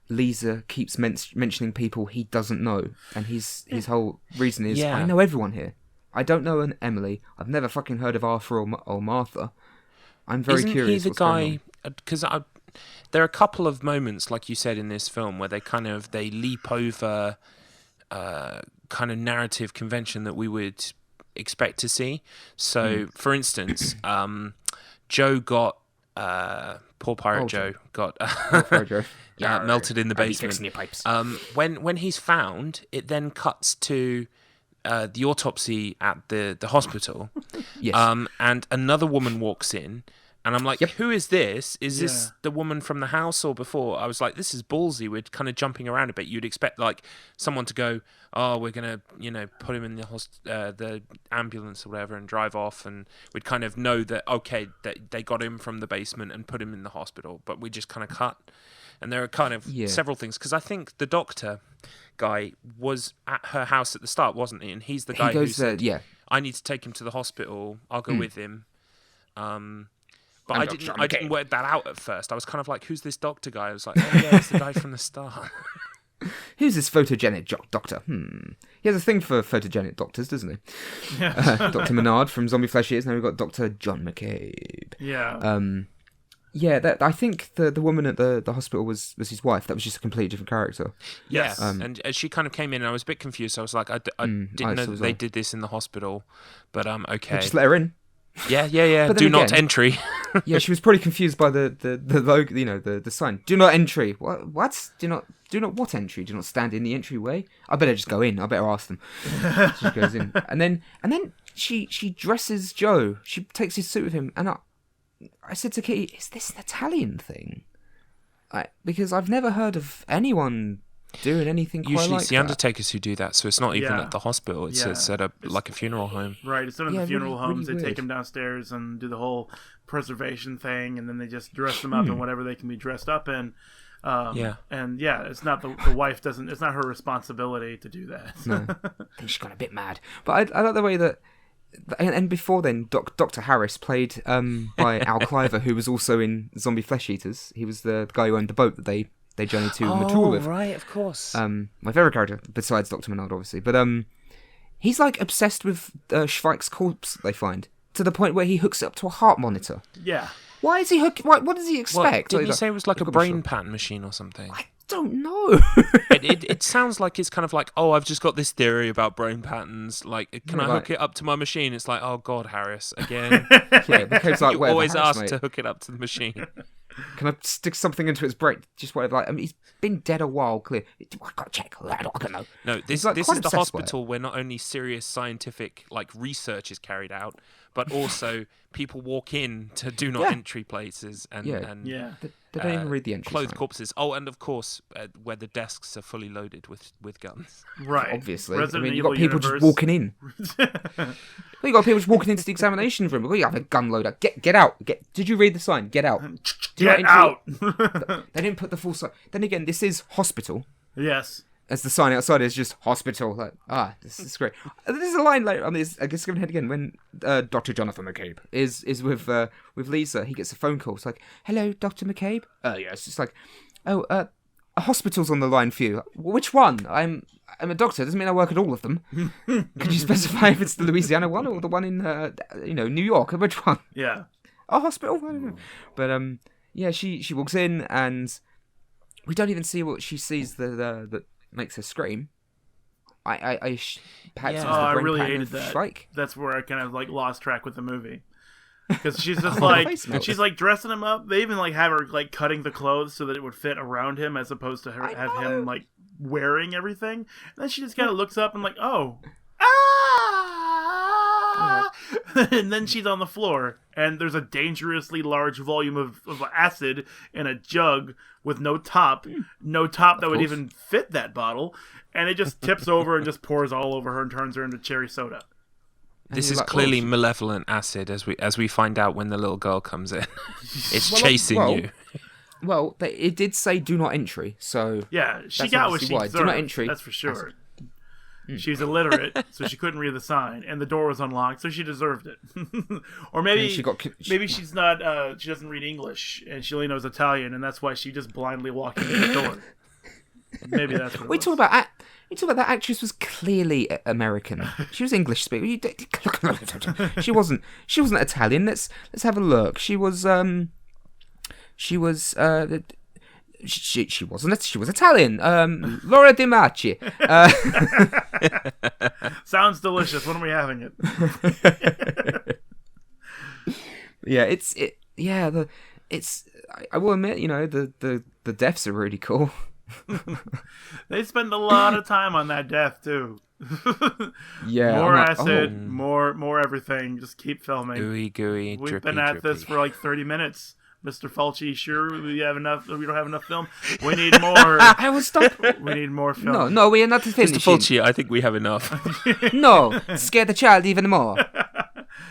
Lisa keeps mentioning people he doesn't know, and his whole reason is, I know everyone here. I don't know an Emily. I've never fucking heard of Arthur or Martha. I'm very curious. Isn't he the guy? Because there are a couple of moments, like you said in this film, where they leap over kind of narrative convention that we would expect to see. So, for instance, Joe got poor Pirate Joe got melted in the basement. Fixing your pipes. When he's found, it then cuts to the autopsy at the hospital. Yes. And another woman walks in, and I'm like, who is this? Is this the woman from the house or before? I was like, this is ballsy. We're kind of jumping around a bit. You'd expect like someone to go, oh, we're gonna put him in the ambulance or whatever and drive off, and we'd kind of know that that they got him from the basement and put him in the hospital, but we just kind of cut. And there are kind of several things, because I think the doctor guy was at her house at the start, wasn't he? And he's the guy who said, I need to take him to the hospital. I'll go with him. But I didn't work that out at first. I was kind of like, who's this doctor guy? I was like, oh yeah, it's the guy from the start. Who's this photogenic doctor? He has a thing for photogenic doctors, doesn't he? Yeah. Dr. Menard from Zombie Flesh Eaters. Now we've got Dr. John McCabe. Yeah. I think the woman at the hospital was his wife. That was just a completely different character. Yes. And she kind of came in, and I was a bit confused. So I was like, I didn't know that they did this in the hospital, but okay. Just let her in. Yeah. Do not entry. Yeah, she was probably confused by the logo, the sign. Do not entry. What? Do not what entry? Do not stand in the entryway. I better just go in. I better ask them. She goes in, and then she dresses Joe. She takes his suit with him, and I said to Kitty, is this an Italian thing? Because I've never heard of anyone doing anything quite Usually like it's the undertakers who do that, so it's not even at the hospital. It's at a funeral home. Right, it's done in the funeral homes. Really they take them downstairs and do the whole preservation thing, and then they just dress them up in whatever they can be dressed up in. And it's not the wife doesn't. It's not her responsibility to do that. No, I think she's got a bit mad. But I like the way that. And before then, Dr. Harris, played by Al Cliver, who was also in Zombie Flesh Eaters. He was the guy who owned the boat that they journeyed to Matul with. Oh, right, of course. My favourite character, besides Dr. Menard, obviously. But he's like obsessed with Schweik's corpse that they find, to the point where he hooks it up to a heart monitor. Yeah. Why is he what does he expect? Didn't you say it was like a brain pattern machine or something? I don't know. it sounds like it's kind of like, oh, I've just got this theory about brain patterns. Like, can I hook it up to my machine? It's like, oh God, Harris, again. Because like, you always Harris, ask mate. to hook it up to the machine. Can I stick something into his brain? Just whatever. Like, I mean, he's been dead a while. Clear. I got to check. I don't know. No, this is the hospital where not only serious scientific research is carried out, but also people walk in to do not entry places and They don't even read the entry clothed sign. corpses. Oh, and of course, where the desks are fully loaded with guns. Right. Obviously. Resident I mean, you've Evil got people universe. just walking in. You've got people just walking into the examination room. You have a gun loader. Get out. Did you read the sign? Get out. Get out. They didn't put the full sign. Then again, this is hospital. Yes. As the sign outside is just hospital. Like, this is great. There's a line later. I mean, I guess skipping ahead again when Dr. Jonathan McCabe is with Lisa. He gets a phone call. It's like, "Hello, Dr. McCabe." Yes. It's like, "Oh, a hospital's on the line for you." Which one? I'm a doctor. Doesn't mean I work at all of them. Could you specify if it's the Louisiana one or the one in New York? Which one? Yeah. A hospital? I don't know. But she walks in and we don't even see what she sees that makes her scream. Perhaps it was the I brain really pattern hated of that. Shrike. That's where I kind of lost track with the movie. Because she's just she's dressing him up. They even have her cutting the clothes so that it would fit around him, as opposed to her have him wearing everything. And then she just kind of looks up and and then she's on the floor, and there's a dangerously large volume of acid in a jug with no top that would even fit that bottle, and it just tips over and just pours all over her and turns her into cherry soda. This you're is like, clearly oh, malevolent acid, as we find out when the little girl comes in. It's Well, chasing well, you. Well, it did say do not entry, so Yeah, she That's got what obviously she why. deserved. Do not entry. That's for sure. She's illiterate, so she couldn't read the sign, and the door was unlocked, so she deserved it. Or maybe maybe she's not. She doesn't read English, and she only knows Italian, and that's why she just blindly walked in the door. Maybe that's what it was. You talk about that actress was clearly American. She was English speaking. She wasn't Italian. Let's have a look. She was She was Italian. Laura Di Maci. Sounds delicious. When are we having it? I will admit, the deaths are really cool. They spend a lot of time on that death too. Yeah, more acid, more everything. Just keep filming. Gooey, We've drippy, been at drippy. this for like 30 minutes. Mr. Fulci, sure we have enough. We don't have enough film. We need more. I will stop. We need more film. No, we are not finishing. Mr. Fulci, I think we have enough. No, scare the child even more.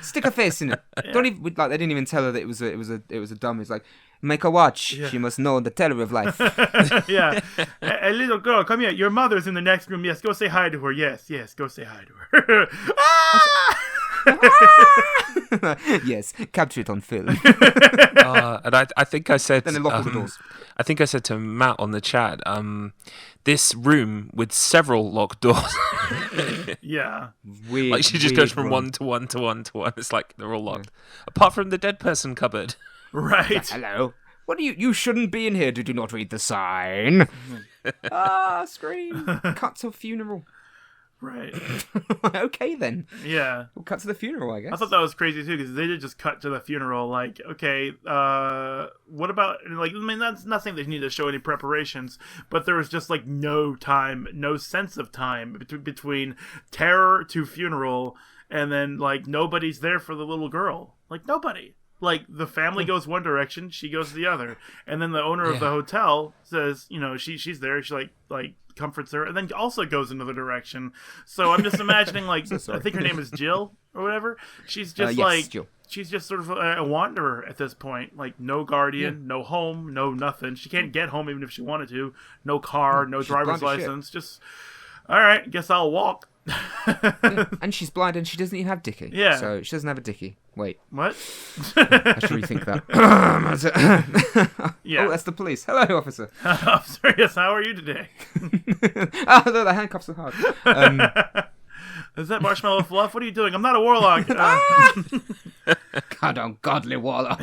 Stick a face in it. Don't even they didn't even tell her that it was a dummy. It's like, make her watch. Yeah. She must know the terror of life. Yeah. Hey, little girl, come here. Your mother's in the next room. Yes, go say hi to her. Yes, go say hi to her. Yes, capture it on film. And I think I said. Then they lock all the doors. I think I said to Matt on the chat, this room with several locked doors. Yeah. Like she just goes from one to one to one to one. It's like they're all locked. Apart from the dead person cupboard. Right. Hello. What do you shouldn't be in here. Did you not read the sign? Scream. Cut to a funeral. Right. Okay then. Yeah. We'll cut to the funeral, I guess. I thought that was crazy too, because they did just cut to the funeral. Like, okay, what about, like, I mean, that's nothing they need to show any preparations, but there was just like no time, no sense of time between terror to funeral, and then like nobody's there for the little girl. Like nobody. Like the family goes one direction, she goes the other, and then the owner of the hotel says, she's there. She like comforts her, and then also goes another direction. So I'm just imagining, like, I think her name is Jill or whatever. She's just Jill. She's just sort of a wanderer at this point. Like no guardian, no home, no nothing. She can't get home even if she wanted to. No car, no driver's license. Just all right. Guess I'll walk. Yeah. And she's blind and she doesn't even have dicky. Yeah. So she doesn't have a dicky. Wait. What? I should rethink that. Yeah. Oh, that's the police. Hello, officer. Officer, yes, how are you today? No, the handcuffs are hard. Is that marshmallow fluff? What are you doing? I'm not a warlock. God, ungodly warlock.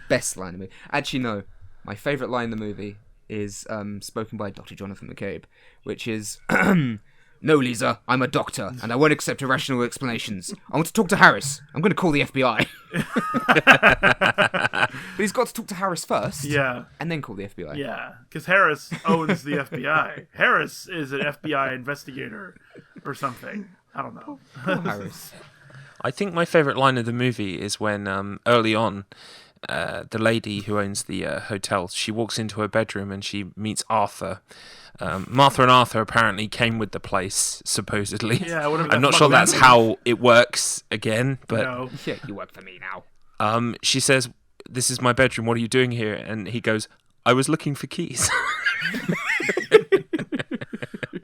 Best line in the movie. Actually, no. My favourite line in the movie is spoken by Dr. Jonathan McCabe, which is, "No, Lisa, I'm a doctor, and I won't accept irrational explanations. I want to talk to Harris. I'm going to call the FBI." But he's got to talk to Harris first. Yeah. And then call the FBI. Yeah, because Harris owns the FBI. Harris is an FBI investigator or something. I don't know. Call Harris. I think my favourite line of the movie is when early on, the lady who owns the hotel, she walks into her bedroom and she meets Arthur. Martha and Arthur apparently came with the place, supposedly. Yeah, whatever. I'm not sure that's how it works again, but No. Yeah, you work for me now. she says, "This is my bedroom, what are you doing here?" And he goes, "I was looking for keys."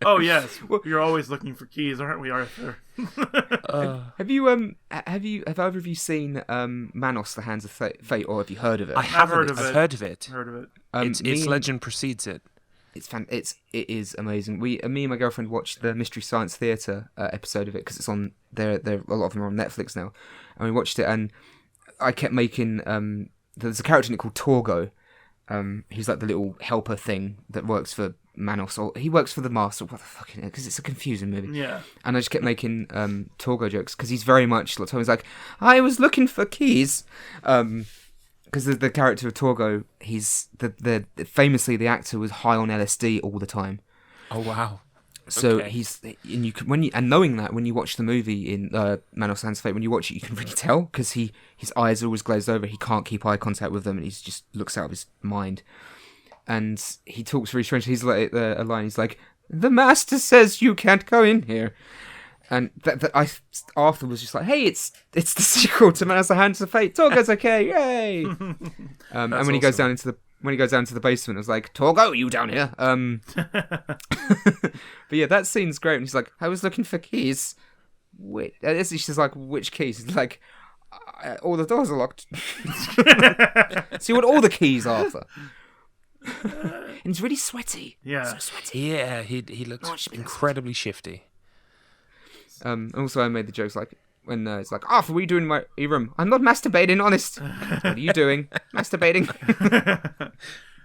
Oh yes, you're always looking for keys, aren't we, Arthur? Have either of you seen Manos: The Hands of Fate, or have you heard of it? I haven't. heard of I've it. heard of it. Heard of it. Its legend precedes it. It is amazing. Me and my girlfriend watched the Mystery Science Theatre episode of it because it's on there. A lot of them are on Netflix now, and we watched it. And I kept making there's a character in it called Torgo. He's like the little helper thing that works for Manos, or he works for the Master. What the fuck? Because it's a confusing movie. Yeah. And I just kept making Torgo jokes because he's very much like Tommy's like, "I was looking for keys." Because the character of Torgo, he's famously the actor was high on LSD all the time. Oh wow! So Okay. knowing that when you watch the movie in Manos: Hands of Fate, when you watch it, you can really tell because his eyes are always glazed over. He can't keep eye contact with them, and he just looks out of his mind. And he talks very strange. He's like a line. He's like, "The master says you can't go in here," And I Arthur was just like, "Hey, it's the sequel to Man Has the Hands of Fate. Torgo's okay, yay!" And when he goes down into the basement, I was like, "Torgo, you down here?" But yeah, that scene's great. And he's like, "I was looking for keys." She's like, "Which keys?" He's like, "All the doors are locked." So you want all the keys, Arthur? And he's really sweaty. Yeah, so sweaty. Yeah, he looks incredibly shifty. Also, I made the jokes like when it's like, Arthur, what are you doing in my room? I'm not masturbating, honest. What are you doing? Masturbating.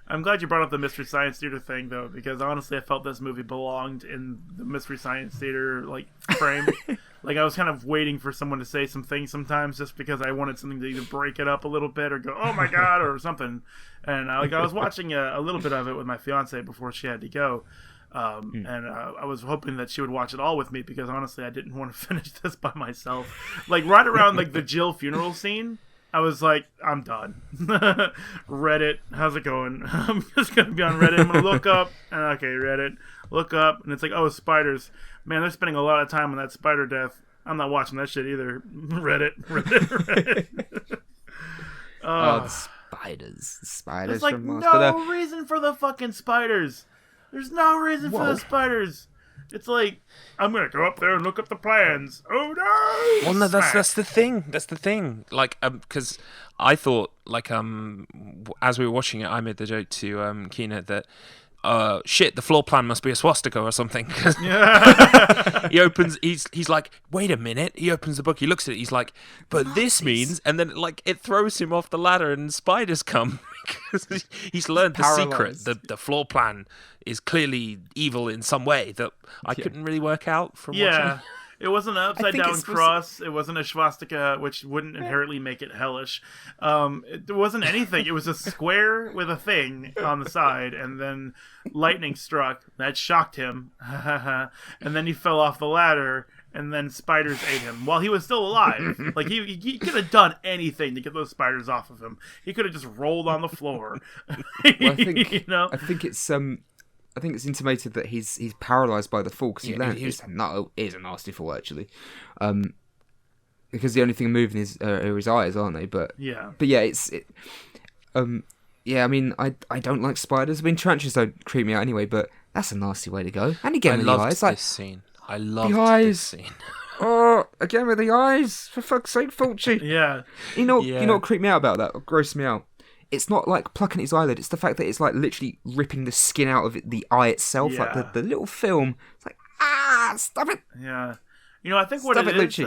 I'm glad you brought up the Mystery Science Theater thing, though, because honestly, I felt this movie belonged in the Mystery Science Theater frame. Like, I was kind of waiting for someone to say some things sometimes, just because I wanted something to either break it up a little bit or go, "Oh my god," or something. And I was watching a little bit of it with my fiance before she had to go. And I was hoping that she would watch it all with me, because honestly I didn't want to finish this by myself. Like right around the Jill funeral scene, I was like, I'm done. Reddit, how's it going? I'm just gonna be on Reddit. I'm gonna look up and okay, Reddit, look up, and it's like, oh, spiders. Man, they're spending a lot of time on that spider death. I'm not watching that shit either. Reddit. The spiders. There's like no reason for the fucking spiders. There's no reason for the spiders. It's like, I'm gonna go up there and look up the plans. Oh no! Well, no, that's the thing. That's the thing. Like, because I thought, like, as we were watching it, I made the joke to Kina that, shit, the floor plan must be a swastika or something. He opens, he's like, wait a minute. He opens the book, he looks at it, he's like, but this means, and then like it throws him off the ladder and spiders come. Because he's learned the secret. The floor plan is clearly evil in some way that I couldn't really work out from watching. It wasn't an upside down cross. It wasn't a swastika, which wouldn't inherently make it hellish. It wasn't anything. It was a square with a thing on the side, and then lightning struck. That shocked him. And then he fell off the ladder, and then spiders ate him while he was still alive. Like, he could have done anything to get those spiders off of him. He could have just rolled on the floor. Well, I think, you know? I think it's intimated that he's paralysed by the fall, because it's a nasty fall actually, because the only thing moving are his eyes, aren't they? But yeah, I mean, I don't like spiders. I mean, tarantulas don't creep me out anyway, but that's a nasty way to go. And again with the eyes, this scene. I loved this scene. Oh, again with the eyes, for fuck's sake, Fulci. Yeah, you know what creeped me out about that, or grossed me out? It's not like plucking his eyelid. It's the fact that it's like literally ripping the skin out of the eye itself, like the little film. It's like, stop it. Yeah. You know, I think what it is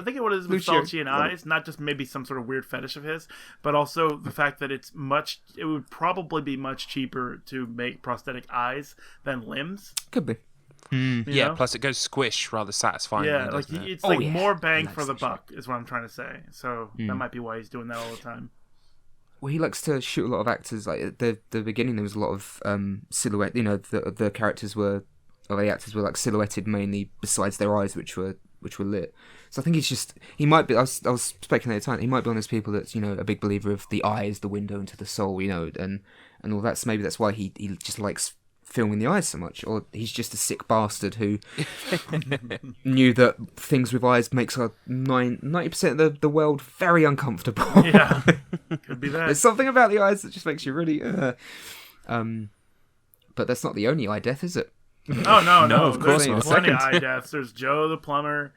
with Fulci and eyes, not just maybe some sort of weird fetish of his, but also the fact that it would probably be much cheaper to make prosthetic eyes than limbs. Could be. You know? Plus it goes squish rather satisfying. Yeah, like it's more bang for the buck is what I'm trying to say. So that might be why he's doing that all the time. Well, he likes to shoot a lot of actors. Like at the beginning, there was a lot of silhouette. You know, the characters the actors were like silhouetted mainly, besides their eyes, which were lit. So I think he might be. I was speculating at the time. He might be one of those people that's, you know, a big believer of the eye is the window into the soul. You know, and all that. So maybe that's why he just likes filming the eyes so much, or he's just a sick bastard who knew that things with eyes makes 90% of the world very uncomfortable. Yeah, could be that. There's something about the eyes that just makes you really but that's not the only eye death, is it? Oh no, of course there's not. plenty of eye deaths. There's Joe the plumber,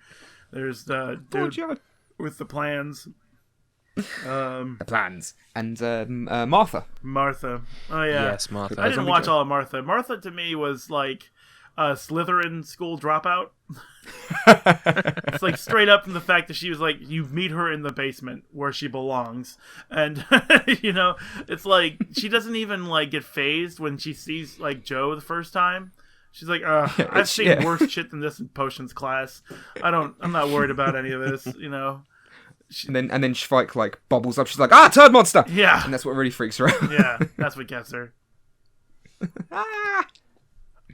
there's the dude with the plans. The plans. And Martha. Oh yeah. Yes, Martha. I didn't watch all of Martha. Martha to me was like a Slytherin school dropout. It's like straight up from the fact that she was like, you meet her in the basement where she belongs, and you know, it's like she doesn't even like get phased when she sees like Joe the first time. She's like, I've seen worse shit than this in potions class. I'm not worried about any of this, you know. And then Schweik like bubbles up. She's like, turd monster. Yeah, and that's what really freaks her out. Yeah, that's what gets her.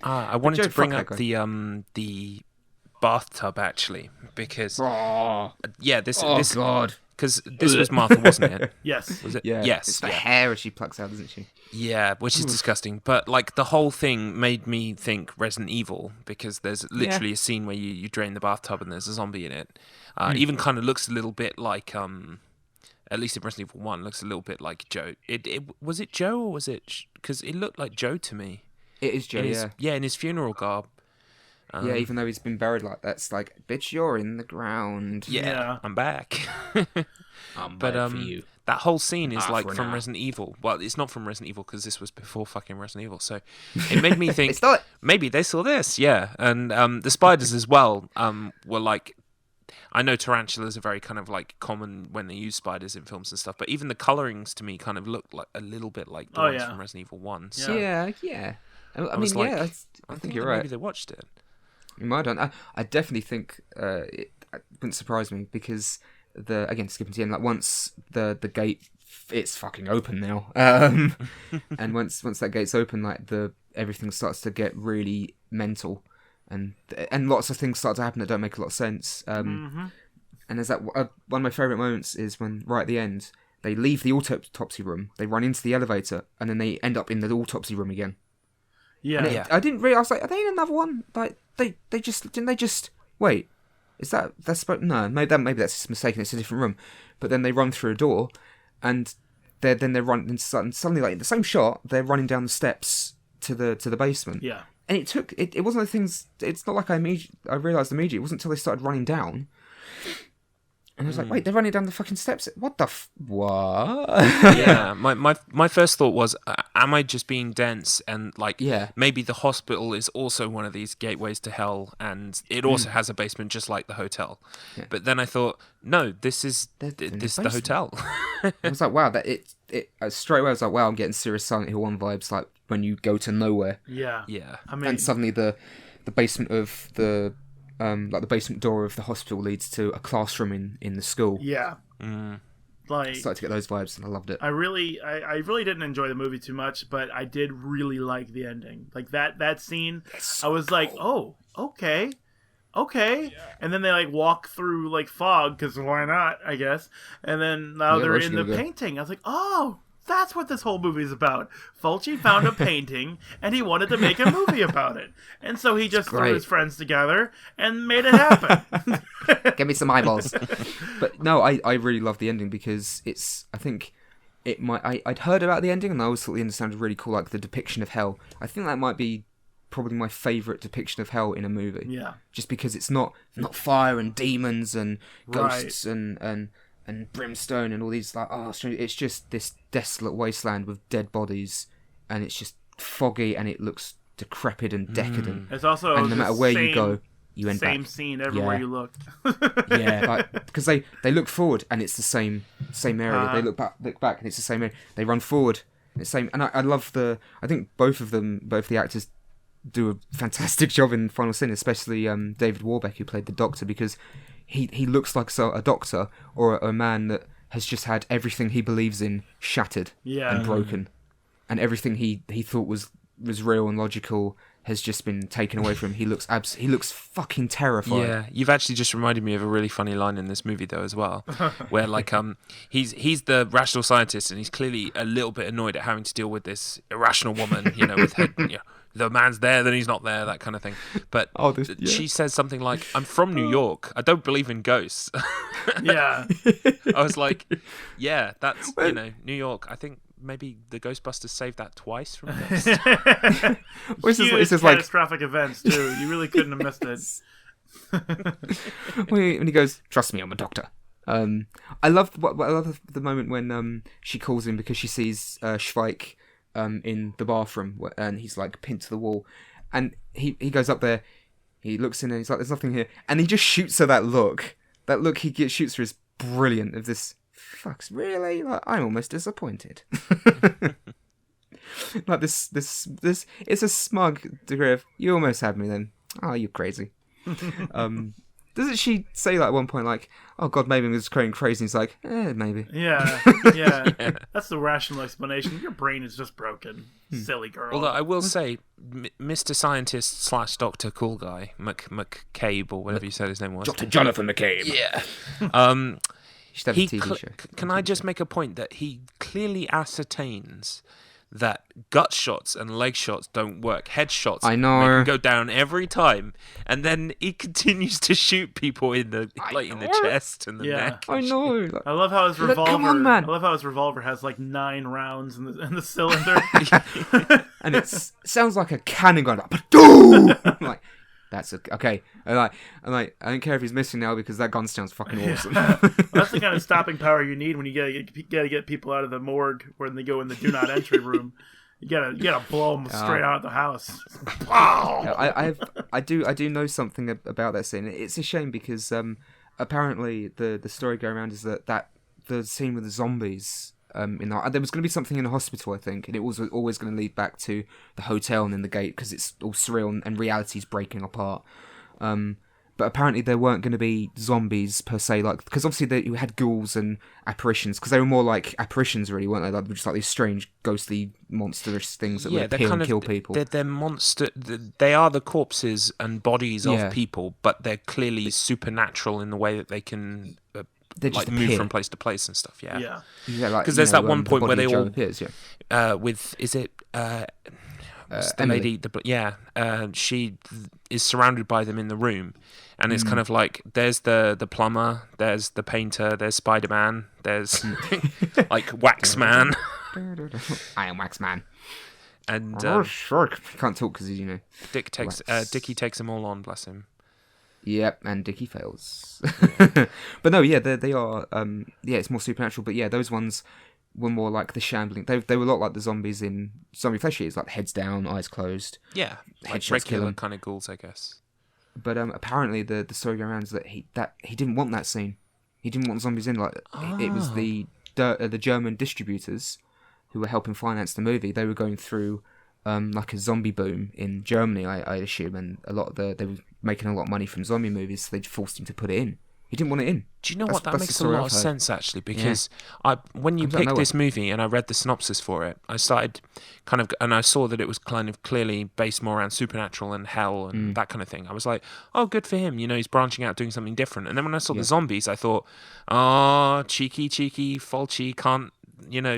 I wanted to bring up the bathtub actually, because this God. because this was Martha, wasn't it? Yes. Was it? Yeah. Yes. It's the yeah. hair she plucks out, isn't she? Yeah, which is disgusting. But like the whole thing made me think Resident Evil, because there's literally a scene where you drain the bathtub and there's a zombie in it. Even kind of looks a little bit like at least in Resident Evil 1, looks a little bit like Joe. Was it Joe or was it? Because it looked like Joe to me. It is Joe. In his funeral garb. Yeah, even though he's been buried like that, it's like, bitch, you're in the ground. Yeah. I'm back. I'm But bad for you. that whole scene is like for from now. Resident Evil. Well, it's not from Resident Evil because this was before fucking Resident Evil. So it made me think It's not. maybe they saw this. Yeah, and the spiders as well were like. I know tarantulas are very kind of like common when they use spiders in films and stuff, but even the colorings to me kind of looked like a little bit like the ones from Resident Evil 1. So Yeah. I mean, like, yeah, I think you're maybe right. they watched it. You might have done. I definitely think it wouldn't surprise me because again skipping to the end, like once the gate, it's fucking open now, and once that gate's open, like everything starts to get really mental, and lots of things start to happen that don't make a lot of sense. And there's that one of my favourite moments is when right at the end they leave the autopsy room, they run into the elevator, and then they end up in the autopsy room again. Yeah. I didn't really. I was like, are they in another one? Like they just wait. Is that's supposed? No, maybe that's just mistaken. It's a different room. But then they run through a door, and they're running. And suddenly, like in the same shot, they're running down the steps to the basement. Yeah. And it wasn't the things. It's not like I realised immediately. It wasn't until they started running down. And I was like, wait, they're running down the fucking steps. What the what? Yeah, my first thought was, am I just being dense? And like, maybe the hospital is also one of these gateways to hell, and it also has a basement just like the hotel. Yeah. But then I thought, no, this is the hotel. I was like, wow, straight away I was like, wow, I'm getting serious Silent Hill 1 vibes, like when you go to nowhere. Yeah. I mean, and suddenly the basement of the like the basement door of the hospital leads to a classroom in the school. Yeah. Like, I started to get those vibes, and I loved it. I really didn't enjoy the movie too much, but I did really like the ending. Like that scene, I was like, oh, okay. And then they like walk through like fog, because why not, I guess. And then now they're in the painting. I was like, oh, that's what this whole movie is about. Fulci found a painting, and he wanted to make a movie about it. And so he just threw his friends together and made it happen. Give me some eyeballs. But no, I really love the ending because I think it might... I'd heard about the ending, and I always thought the ending sounded really cool, like the depiction of hell. I think that might be probably my favourite depiction of hell in a movie. Yeah. Just because it's not fire and demons and ghosts and brimstone and all these like it's just this desolate wasteland with dead bodies, and it's just foggy and it looks decrepit and decadent. It's also and no matter where you go, you end same back. scene everywhere you look. Like, because they look forward and it's the same area. They look back and it's the same area. They run forward and it's the same. And I love I think both the actors do a fantastic job in Final Sin, especially David Warbeck, who played the Doctor, because he looks like a doctor or a man that has just had everything he believes in shattered and broken, and everything he thought was real and logical has just been taken away from him. He looks fucking terrifying. Yeah, you've actually just reminded me of a really funny line in this movie though as well, where like he's the rational scientist, and he's clearly a little bit annoyed at having to deal with this irrational woman, with her. The man's there, then he's not there, that kind of thing. But she says something like, I'm from New York. I don't believe in ghosts. Yeah. I was like, yeah, that's, New York. I think maybe the Ghostbusters saved that twice from ghosts. Huge catastrophic events, too. You really couldn't have missed it. When he goes, trust me, I'm a doctor. I love the moment when she calls him because she sees Schweik in the bathroom, and he's like pinned to the wall, and he goes up there, he looks in and he's like, there's nothing here, and he just shoots her that look he shoots her is brilliant, of this, fucks, really? Like, I'm almost disappointed. Like this it's a smug degree of, you almost had me then, oh, you crazy. Doesn't she say like at one point like, "Oh God, maybe I'm just going crazy"? And he's like, maybe. Yeah. That's the rational explanation. Your brain is just broken, silly girl. Although I will say, Mr. Scientist / Doctor Cool Guy McCabe or whatever you said his name was. Dr. Jonathan McCabe. Yeah. You should have a TV show. Can I just make a point that he clearly ascertains that gut shots and leg shots don't work. Headshots I know. make him go down every time, and then he continues to shoot people in the chest and the neck. I know. I love how his revolver. Come on, man. I love how his revolver has like 9 rounds in the cylinder. And it sounds like a cannon going like, "Ba-doom!" I'm like, that's okay. I'm like, I don't care if he's missing now because that gun sounds fucking awesome. That's the kind of stopping power you need when you gotta get people out of the morgue when they go in the do not entry room. You gotta blow them straight out of the house. Wow. I do know something about that scene. It's a shame because apparently the story going around is that the scene with the zombies. There was going to be something in the hospital, I think, and it was always going to lead back to the hotel and then the gate because it's all surreal and reality's breaking apart. But apparently there weren't going to be zombies per se, like because obviously you had ghouls and apparitions because they were more like apparitions, really, weren't they? Like just like these strange, ghostly, monstrous things that would appear and kill people. They're monster. They are the corpses and bodies of people, but they're clearly supernatural in the way that they can. They just move appear from place to place and stuff. Yeah. Because there's that one point where they all appears, with is it the Emily. lady? She is surrounded by them in the room, and it's kind of like there's the plumber, there's the painter, there's Spider-Man, there's like Waxman. I am Waxman. And sure, can't talk because Dickie takes them all on, bless him. Yep, and Dickie fails. But no, they are. It's more supernatural. But yeah, those ones were more like the shambling. They were a lot like the zombies in Zombie Flesh Eaters, like heads down, eyes closed. Yeah, like headshots regular kind of ghouls, I guess. But apparently the story going around is that he didn't want that scene. He didn't want zombies in. It was the German distributors who were helping finance the movie. They were going through like a zombie boom in Germany, I assume, and they were making a lot of money from zombie movies, so they forced him to put it in. He didn't want it in. Do you know what? That makes a lot of sense, actually, because when you picked this movie and I read the synopsis for it, I started and I saw that it was kind of clearly based more around supernatural and hell and that kind of thing. I was like, oh, good for him. He's branching out, doing something different. And then when I saw the zombies, I thought, oh, cheeky, Fulci can't,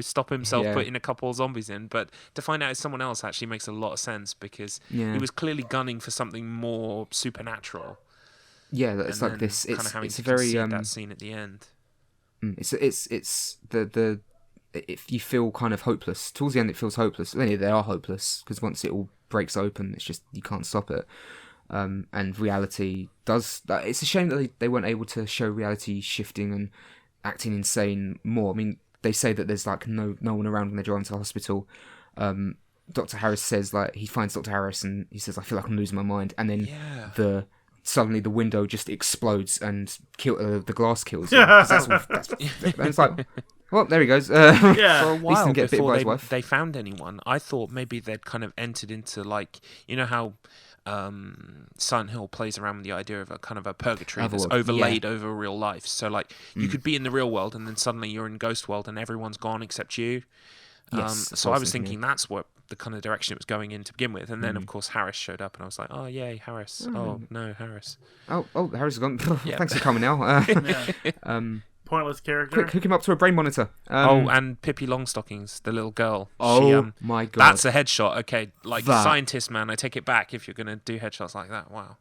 stop himself putting a couple of zombies in. But to find out it's someone else actually makes a lot of sense because he was clearly gunning for something more supernatural. Yeah, it's like this. It's a very that scene at the end. It's if you feel kind of hopeless towards the end, it feels hopeless. They are hopeless because once it all breaks open, it's just you can't stop it. And reality does. It's a shame that they weren't able to show reality shifting and acting insane more. I mean, they say that there's like no one around when they drive into the hospital. Dr. Harris says he finds Dr. Harris and he says, I feel like I'm losing my mind, and then suddenly the window just explodes and the glass kills him. And it's like, well, there he goes. For a while before they found anyone, I thought maybe they'd kind of entered into how Silent Hill plays around with the idea of a kind of a purgatory that's overlaid over real life. So you could be in the real world and then suddenly you're in Ghost World and everyone's gone except you. So I was thinking that's what the kind of direction it was going in to begin with, and then of course Harris showed up, and I was like, "Oh yay, Harris! Oh no, Harris! Oh, Harris is gone. Thanks for coming now." Pointless character. Quick, hook him up to a brain monitor. And Pippi Longstockings, the little girl. My god, that's a headshot. Okay, scientist man, I take it back if you're gonna do headshots like that. Wow.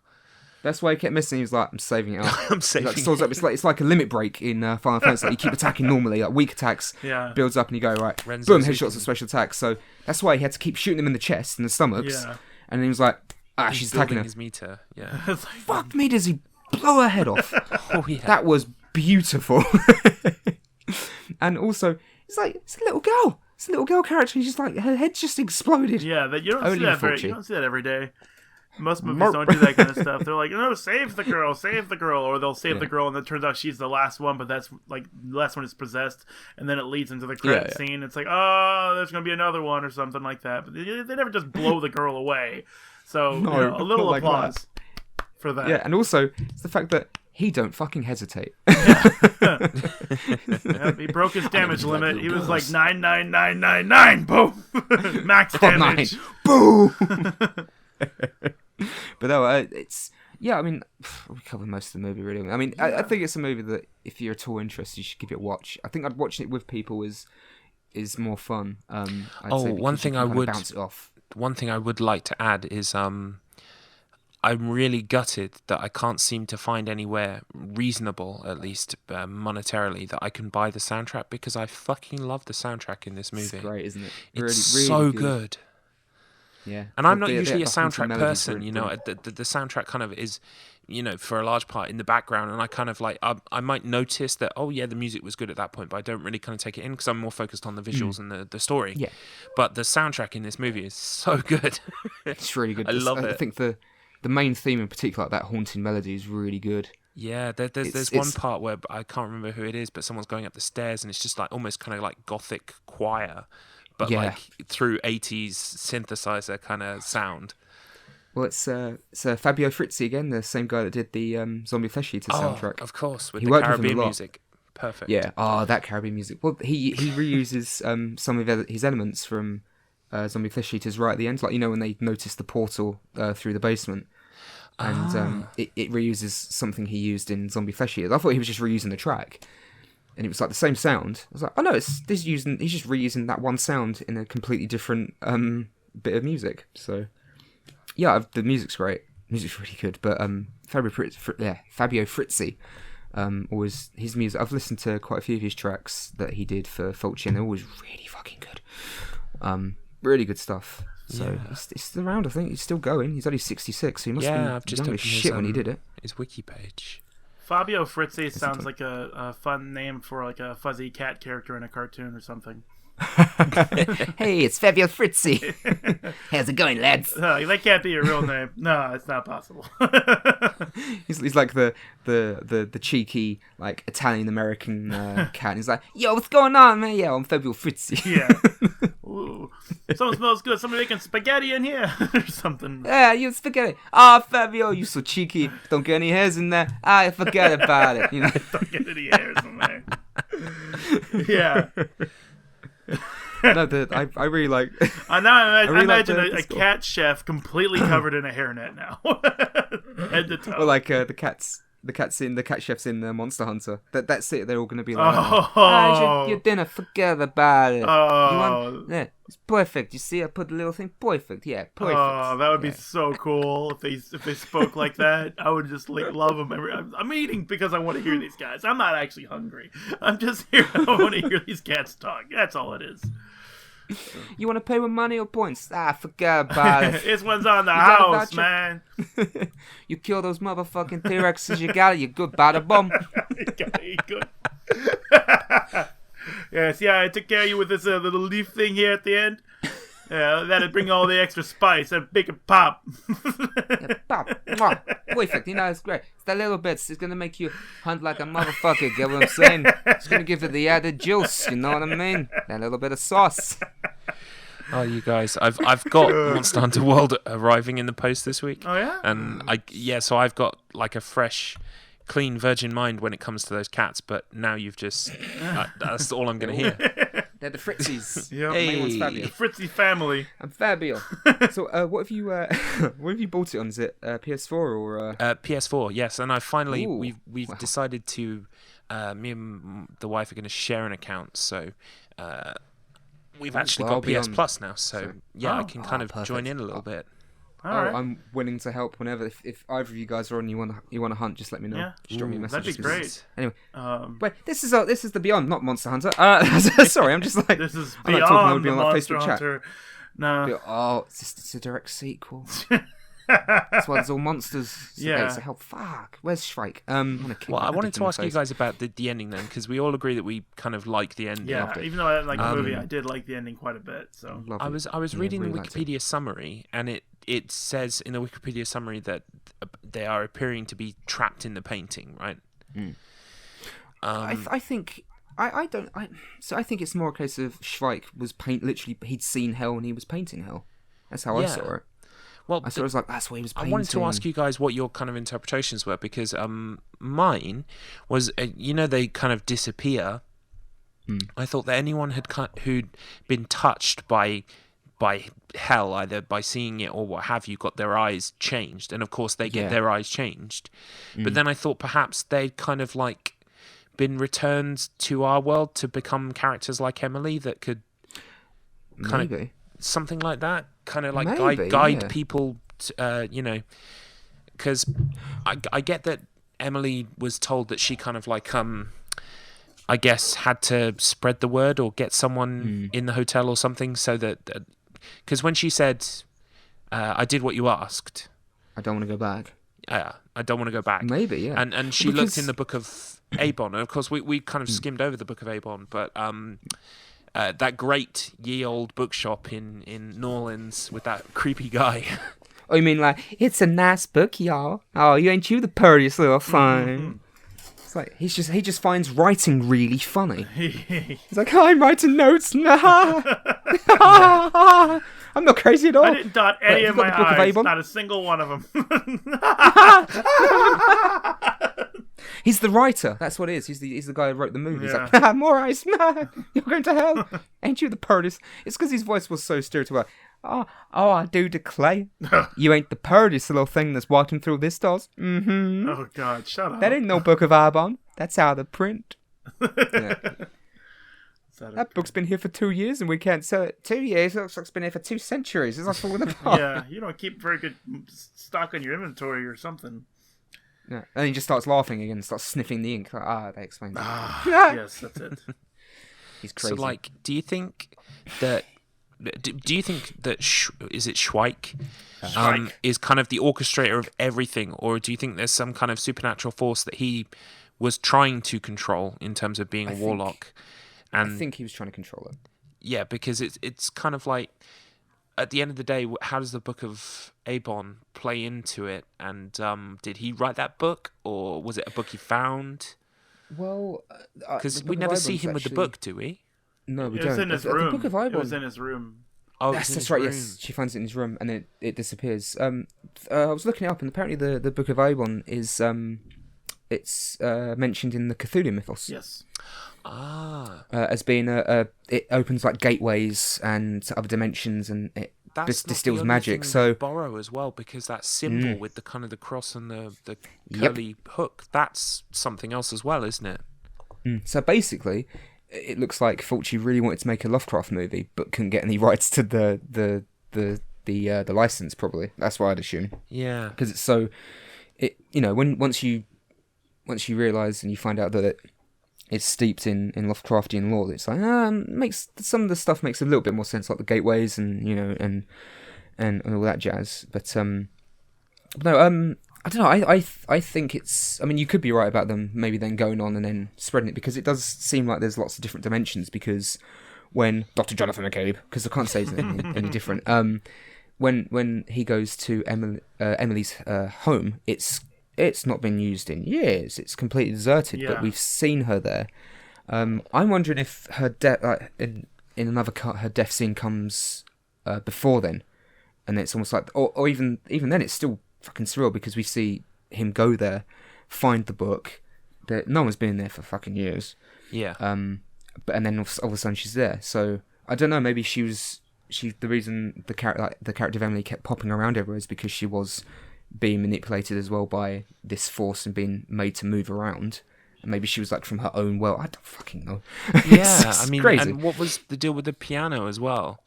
That's why he kept missing. He was like, I'm saving it up. I'm saving it up. It's like a limit break in Final Fantasy. You keep attacking normally, weak attacks builds up and you go, right, boom, headshots and special attacks. So that's why he had to keep shooting them in the chest and the stomachs. Yeah. And he was like, she's attacking her. His meter. Yeah. Fuck me, does he blow her head off? Oh, yeah. That was beautiful. And also, it's a little girl. It's a little girl character. She's just her head just exploded. Yeah, you don't see that every day. Most movies don't do that kind of stuff. They're like, no, save the girl, or they'll save the girl, and it turns out she's the last one, but that's the last one is possessed, and then it leads into the credit scene. It's like, oh, there's gonna be another one or something like that. But they never just blow the girl away. So a little applause for that. Yeah, and also it's the fact that he don't fucking hesitate. Yep, he broke his damage limit. He was like 99999. Boom. Max damage. Boom. But no, it's I mean, we covered most of the movie really. I mean, I think it's a movie that if you're at all interested, you should give it a watch. I think I'd watch it with people is more fun. One thing I would bounce it off. One thing I would like to add is I'm really gutted that I can't seem to find anywhere reasonable, at least monetarily, that I can buy the soundtrack, because I fucking love the soundtrack in this movie. It's great, isn't it? It's really so good. good. Yeah. And I'm not usually a soundtrack melodies person, really you know. The soundtrack kind of is, you know, for a large part in the background, and I kind of like I might notice that, oh yeah, the music was good at that point, but I don't really kind of take it in because I'm more focused on the visuals and the story. Yeah. But the soundtrack in this movie is so good. It's really good. I love it. I think the main theme in particular, like that haunting melody, is really good. Yeah, there's one part where I can't remember who it is, but someone's going up the stairs, and it's just like almost kind of like gothic choir, but like through 80s synthesizer kind of sound. Well, it's Fabio Fritzi again, the same guy that did the Zombie Flesh Eater soundtrack. Of course, with He the worked with him a Caribbean lot. music. Perfect. Yeah, that Caribbean music. Well, he reuses some of his elements from Zombie Flesh Eaters right at the end, like, you know, when they notice the portal through the basement. And it reuses something he used in Zombie Flesh Eaters. I thought he was just reusing the track, and it was like the same sound. I was like, oh no, he's just reusing that one sound in a completely different bit of music. So yeah, the music's great. The music's really good. But Fabio Fritzi, always his music. I've listened to quite a few of his tracks that he did for Fulci, and they're always really fucking good. Really good stuff. So he's still around, I think. He's still going. He's only 66, so he must have been young as shit when he did it. His wiki page. Fabio Fritzi sounds like a fun name for like a fuzzy cat character in a cartoon or something. Hey, it's Fabio Fritzi. How's it going, lads? That can't be your real name. No, it's not possible. He's like the cheeky, like, Italian American cat. He's like, yo, what's going on, man? Yeah, I'm Fabio Fritzi. Yeah. Ooh, someone smells good. Somebody making spaghetti in here or something. Yeah, you spaghetti. Fabio, you so cheeky. Don't get any hairs in there. Forget about it. You know. Don't get any hairs in there. Yeah. No, I really like. I imagine a cat chef completely covered in a hairnet now, head to toe. Or like the cats in the cat chefs in Monster Hunter. That's it. They're all going to be like, your dinner. Forget about it. Yeah, it's perfect. You see, I put the little thing. Perfect. Yeah, perfect. Oh, that would be so cool if they spoke like that. I would just love them. I'm eating because I want to hear these guys. I'm not actually hungry. I'm just here. I want to hear these cats talk. That's all it is. You want to pay with money or points? Forget about it. This one's on the house, man. You kill those motherfucking T-Rexes, you got it. You're good, bada bum. You gotta eat good. Yes, I took care of you with this little leaf thing here at the end. That'd bring all the extra spice and make it pop. Pop. Mwah. Perfect. You know, it's great. It's that little bit. It's going to make you hunt like a motherfucker. Get what I'm saying? It's going to give it the added juice. You know what I mean? That little bit of sauce. Oh, you guys, I've got Monster Hunter World arriving in the post this week. Oh, yeah? And so I've got like a fresh, clean virgin mind when it comes to those cats, but now you've just that's all I'm going to hear. They're the Fritzies. Yep. Main one's Fabio. The Fritzi family. I'm Fabio. So, what have you bought it on? Is it PS4 or? PS4, yes. And I finally Ooh, we've decided to me and the wife are going to share an account. So we've actually got PS Plus now. So I can kind of perfect. Join in a little bit. All right. I'm willing to help whenever. If either of you guys are on, you want to hunt, just let me know. Yeah. Just drop me a message. That'd be great. Anyway, wait, this is the Beyond, not Monster Hunter. Sorry, I'm just like this is I'm like beyond the on Monster Facebook Hunter. Chat. No. Oh, it's a direct sequel. That's why there's all monsters. Yeah. So help. Fuck. Where's Shrike? I wanted to ask you guys about the ending then, because we all agree that we kind of like the ending. Yeah. Even though I didn't like the movie, I did like the ending quite a bit. So I was reading the Wikipedia summary, and it says in the Wikipedia summary that they are appearing to be trapped in the painting, right? I think. So I think it's more a case of Shrike was literally he'd seen hell and he was painting hell. That's how I saw it. Well, I was like, that's what he was I painting. wanted to ask you guys what your kind of interpretations were, because mine was, they kind of disappear. I thought that anyone who'd been touched by hell, either by seeing it or what have you, got their eyes changed, and of course they get their eyes changed. But then I thought perhaps they'd kind of like been returned to our world to become characters like Emily that could kind of something like that, kind of like guide people, because I get that Emily was told that she kind of like I guess had to spread the word or get someone in the hotel or something, so that because when she said I did what you asked, I don't want to go back. I don't want to go back. Maybe, yeah. And she looked in the book of Eibon, and of course we kind of skimmed over the book of Eibon, but that great ye old bookshop in New Orleans with that creepy guy. Oh, you mean like, it's a nice book, y'all. Oh, ain't you the prettiest little thing? It's like he just finds writing really funny. He's like, I'm writing notes. I'm not crazy at all. I didn't dot any of my I's, not a single one of them. He's the writer. That's what it is. He's the guy who wrote the movie. Yeah. He's like, more eyes. You're going to hell. Ain't you the prettiest? It's because his voice was so stereotypical. Oh, I do declare. You ain't the prettiest little thing that's walking through this doors. Mm-hmm. Oh, God, shut up. That ain't no book of Eibon. That's out of print. Yeah. That book's been here for 2 years and we can't sell it. 2 years? It looks like it's been here for 2 centuries. It's like falling apart. Yeah, you don't keep very good stock on your inventory or something. Yeah. And he just starts laughing again and starts sniffing the ink. Like, that explains it. Yes, that's it. He's crazy. So, like, do you think that is it Schweik? Is kind of the orchestrator of everything, or do you think there's some kind of supernatural force that he was trying to control in terms of being a warlock? And I think he was trying to control it. Yeah, because it's kind of like, at the end of the day, how does the book of Eibon play into it? And did he write that book, or was it a book he found? Well, because we never see him with the book, do we? No, we don't. It was in his room. The book of Eibon. It was in his room. Oh, that's right. Yes, she finds it in his room, and then it disappears. I was looking it up, and apparently the book of Eibon is it's mentioned in the Cthulhu mythos. Yes. As being it opens like gateways and other dimensions, and it distills magic. So borrow as well, because that symbol with the kind of the cross and the curly hook, that's something else as well, isn't it? So basically, it looks like Fulci really wanted to make a Lovecraft movie, but couldn't get any rights to the license. Probably that's what I'd assume. Yeah, because it's so, once you realise and you find out that it's steeped in Lovecraftian lore, it's like makes some of the stuff makes a little bit more sense, like the gateways and and all that jazz. But no, I don't know. I think it's. I mean, you could be right about them maybe then going on and then spreading it, because it does seem like there's lots of different dimensions. Because when Dr. Jonathan McCabe, because I can't say his name any different, when he goes to Emily's home, it's not been used in years. It's completely deserted, but we've seen her there. I'm wondering if her death, in another cut, her death scene comes before then, and it's almost like, or even then, it's still fucking surreal, because we see him go there, find the book. That no one's been in there for fucking years. Yeah. But and then all of a sudden she's there. So I don't know. Maybe the reason the character of Emily kept popping around everywhere is because she was being manipulated as well by this force and being made to move around. And maybe she was like from her own world. I don't fucking know. Yeah, I mean, crazy. And what was the deal with the piano as well?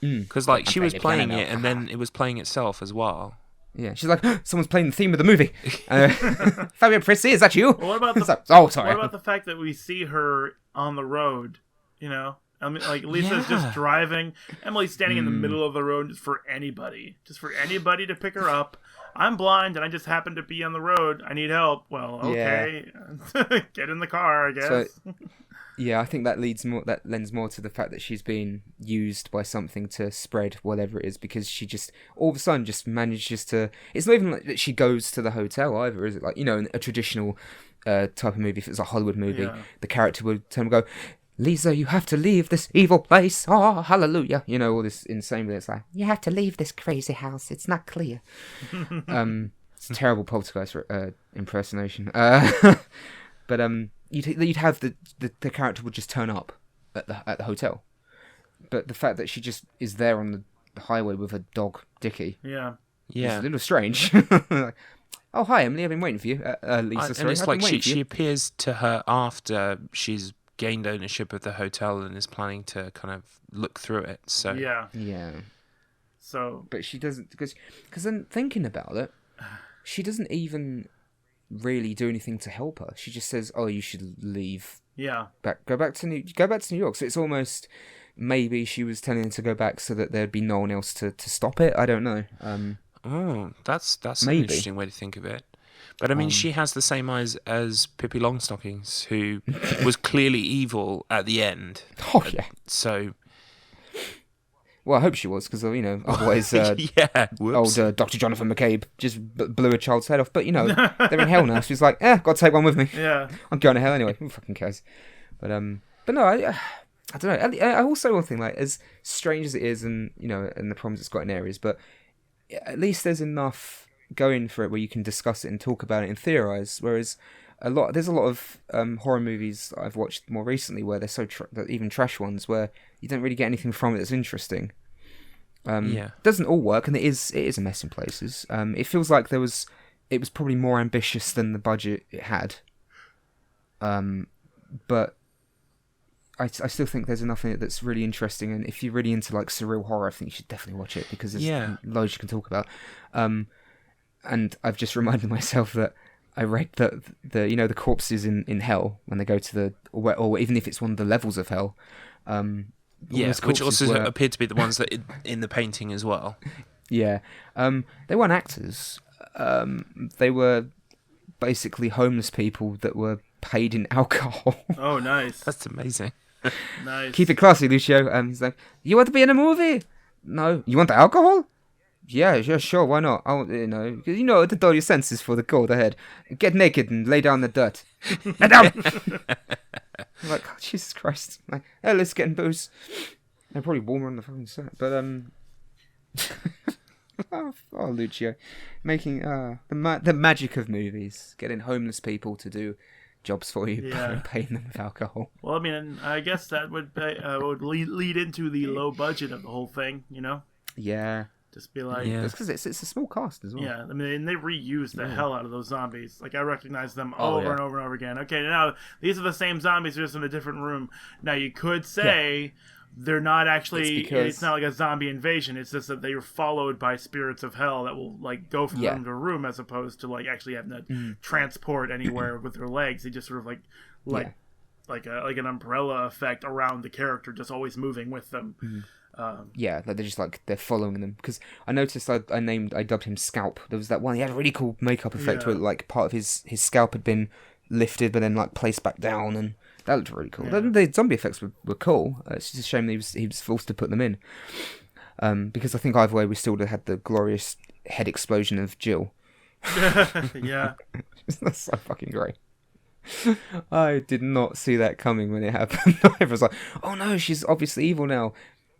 Because like she was playing it, and then it was playing itself as well. Yeah, she's like, someone's playing the theme of the movie. Fabio, Fritzi, is that you? Well, what about the? Oh, sorry. What about the fact that we see her on the road? I mean, like Lisa's just driving. Emily's standing in the middle of the road just for anybody to pick her up. I'm blind and I just happen to be on the road. I need help. Well, okay, get in the car, I guess. So, yeah, I think that lends more to the fact that she's being used by something to spread whatever it is, because she just all of a sudden just manages to. It's not even like that she goes to the hotel either, is it? Like, in a traditional type of movie, if it's a Hollywood movie, the character would turn and go, Lisa, you have to leave this evil place. Oh, hallelujah. You know, all this insane bit. It's like, you have to leave this crazy house. It's not clear. It's a terrible Poltergeist impersonation. But you'd have the character would just turn up at the hotel. But the fact that she just is there on the highway with a dog, Dickie. Yeah. It's a little strange. Like, oh, hi, Emily. I've been waiting for you. Lisa, sorry. And it's like she appears to her after she's gained ownership of the hotel and is planning to kind of look through it. So Yeah. So, but she doesn't, because then thinking about it, she doesn't even really do anything to help her. She just says, "Oh, you should leave. Yeah. Go back to New York." So it's almost maybe she was telling him to go back so that there'd be no one else to stop it. I don't know. That's maybe an interesting way to think of it. But I mean, she has the same eyes as Pippi Longstockings, who was clearly evil at the end. Oh yeah. So, well, I hope she was, because otherwise, whoops. old Dr. Jonathan McCabe just blew a child's head off. But they're in hell now. She's like, got to take one with me. Yeah. I'm going to hell anyway. Who fucking cares? But no, I don't know. I also one thing, like, as strange as it is, and and the problems it's got in areas, but at least there's enough going for it where you can discuss it and talk about it and theorize. Whereas there's a lot of horror movies that I've watched more recently where they're so even trash ones where you don't really get anything from it that's interesting. It doesn't all work, and it is a mess in places. It feels like it was probably more ambitious than the budget it had. But I still think there's enough in it that's really interesting, and if you're really into like surreal horror, I think you should definitely watch it, because there's loads you can talk about. And I've just reminded myself that I read that the corpses in hell when they go to or even if it's one of the levels of hell, which also appear to be the ones that in the painting as well. Yeah, they weren't actors. They were basically homeless people that were paid in alcohol. Oh, nice. That's amazing. Nice. Keep it classy, Lucio. He's like, you want to be in a movie? No. You want the alcohol? Yeah, sure, why not? Because to dull your senses for the cold ahead. Get naked and lay down in the dirt. Lay down! I'm like, oh, Jesus Christ. Like, hey, let's get in booze. They're probably warmer on the fucking set, but oh, Lucio, making the magic of movies, getting homeless people to do jobs for you, paying them with alcohol. Well, I mean, I guess that would lead into the low budget of the whole thing, Yeah. Just be like... Yeah. It's because it's a small cast as well. Yeah, I mean, they reused the hell out of those zombies. Like, I recognize them over and over and over again. Okay, now, these are the same zombies, just in a different room. Now, you could say they're not actually... It's not like a zombie invasion. It's just that they were followed by spirits of hell that will, like, go from room to room, as opposed to, like, actually having to transport anywhere with their legs. They just sort of, like an umbrella effect around the character, just always moving with them. They're following them, because I noticed I dubbed him Scalp. There was that one, he had a really cool makeup effect where like part of his scalp had been lifted but then like placed back down, and that looked really cool. The zombie effects were cool. It's just a shame that he was forced to put them in, because I think either way we still would have had the glorious head explosion of Jill. Yeah. That's so fucking great. I did not see that coming when it happened. I was like, oh no, she's obviously evil now.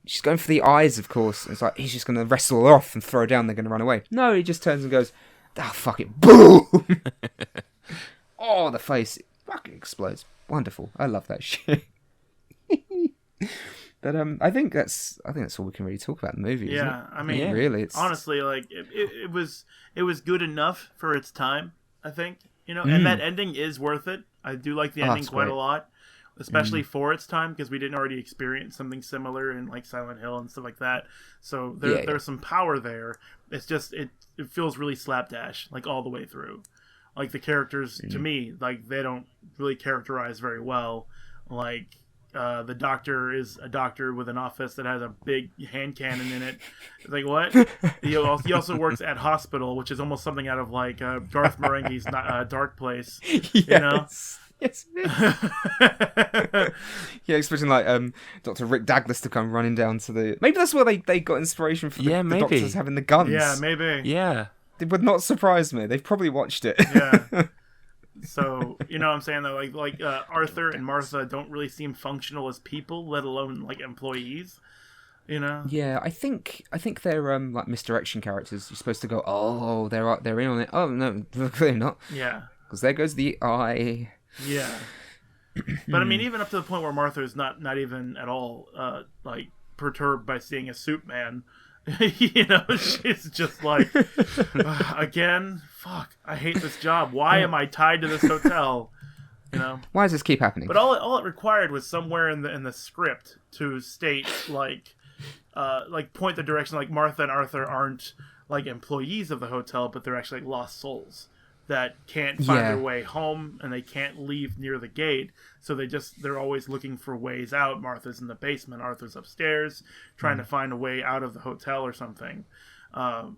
She's going for the eyes, of course. It's like, he's just going to wrestle her off and throw her down. They're going to run away. No, he just turns and goes, fuck it. Boom! Oh, the face. It fucking explodes. Wonderful. I love that shit. But I think that's all we can really talk about in the movie, isn't it? I mean, really, it's... honestly, like, it was good enough for its time, I think. And that ending is worth it. I do like the ending quite a lot. Especially for its time, because we didn't already experience something similar in like Silent Hill and stuff like that. So there's some power there. It's just it feels really slapdash, like all the way through. Like the characters, to me, like they don't really characterize very well. Like the doctor is a doctor with an office that has a big hand cannon in it. It's like, what? He also works at hospital, which is almost something out of like Garth Marenghi's Dark Place. Yes. Yes, yeah, expecting like Dr. Rick Douglas to come running down to the... Maybe that's where they got inspiration for the doctors having the guns. Yeah, maybe. Yeah. It would not surprise me. They've probably watched it. Yeah. So you know what I'm saying though, Arthur and Martha don't really seem functional as people, let alone like employees. You know? Yeah, I think they're like misdirection characters. You're supposed to go, oh, they're in on it. Oh no, clearly not. Yeah. Because there goes the eye. Yeah. But I mean, even up to the point where Martha is not even at all like perturbed by seeing a soup man. You know, she's just like, again, fuck, I hate this job. Why am I tied to this hotel? You know, why does this keep happening? But all it required was somewhere in the script to state like point the direction, like Martha and Arthur aren't like employees of the hotel, but they're actually like lost souls that can't find their way home, and they can't leave near the gate, so they're always looking for ways out. Martha's in the basement, Arthur's upstairs trying to find a way out of the hotel or something. My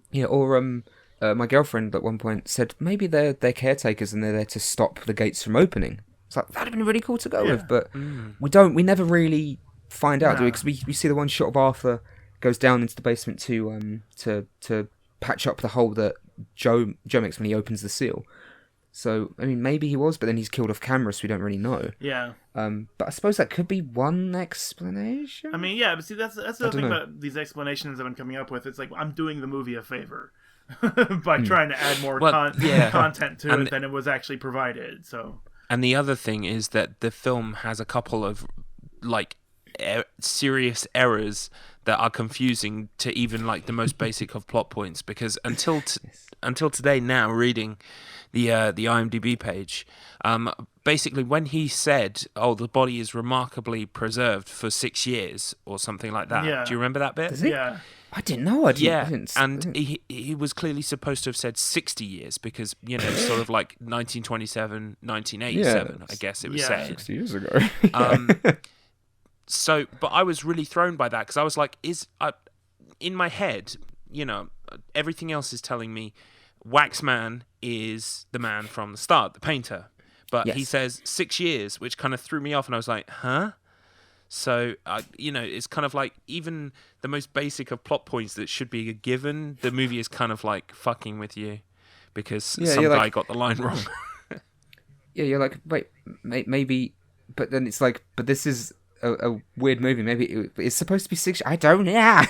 girlfriend at one point said maybe they're caretakers and they're there to stop the gates from opening. It's like, that'd have been really cool to go with, but we never really find out, do we? Because we see the one shot of Arthur goes down into the basement to patch up the hole that Joe makes when he opens the seal. So, I mean, maybe he was, but then he's killed off camera, so we don't really know. Yeah. But I suppose that could be one explanation. I mean, yeah, but see, that's the thing about these explanations I've been coming up with. It's like, I'm doing the movie a favor by trying to add more content to it than it was actually provided. So. And the other thing is that the film has a couple of, like, serious errors that are confusing to even like the most basic of plot points, because until today, now reading the IMDb page, basically when he said, "Oh, the body is remarkably preserved for 6 years" or something like that. Yeah. Do you remember that bit? Yeah. I didn't know. He was clearly supposed to have said 60 years because, you know, sort of like 1927, 1987, I guess it was said. 60 years ago. So, but I was really thrown by that because I was like, in my head, you know, everything else is telling me Waxman is the man from the start, the painter. But he says 6 years, which kind of threw me off, and I was like, huh? So, you know, it's kind of like even the most basic of plot points that should be a given, the movie is kind of like fucking with you because some guy got the line wrong. You're like, wait, maybe, but then it's like, but this is a weird movie. Maybe it's supposed to be 6. I don't know.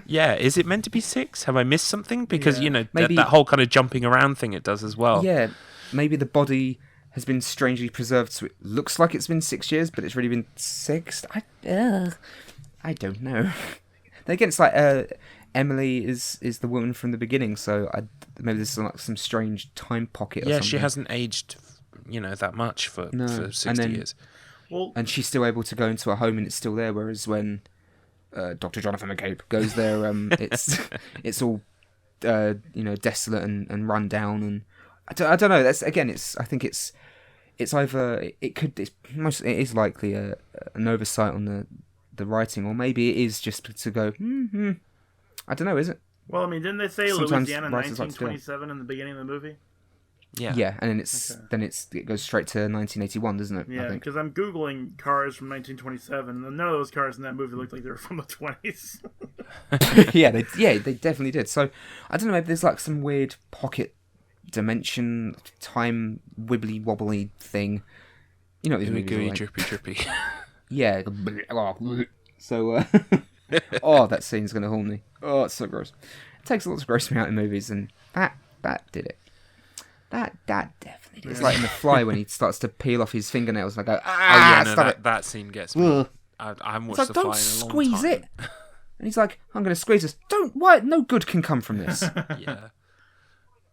Yeah. Is it meant to be 6? Have I missed something? Because you know maybe that whole kind of jumping around thing it does as well. Yeah, maybe the body has been strangely preserved, so it looks like it's been 6 years, but it's really been 6. I don't know. Then again, it's like Emily is the woman from the beginning, so maybe this is like some strange time pocket. Or something. She hasn't aged, you know, that much for 60 years. Well, and she's still able to go into a home and it's still there, whereas when Dr. Jonathan McCabe goes there, it's all desolate and run down, and I don't know. That's again, I think it's either it is likely an oversight on the writing, or maybe it is just to go. I don't know. Is it? Well, I mean, didn't they say Sometimes Louisiana 1927 in the beginning of the movie? Yeah, and then it goes straight to 1981, doesn't it? Yeah, because I'm googling cars from 1927, and none of those cars in that movie looked like they were from the 20s. they definitely did. So I don't know. Maybe there's like some weird pocket dimension, time wibbly wobbly thing. You know, Gooey, gooey, drippy, drippy. Yeah. So, that scene's gonna haunt me. Oh, it's so gross. It takes a lot to gross me out in movies, and that did it. That definitely did. It's like in The Fly when he starts to peel off his fingernails, and I go, that scene gets me. I haven't watched The Fly in a long time. Don't squeeze it. And he's like, I'm gonna squeeze this. Why? No good can come from this. Yeah.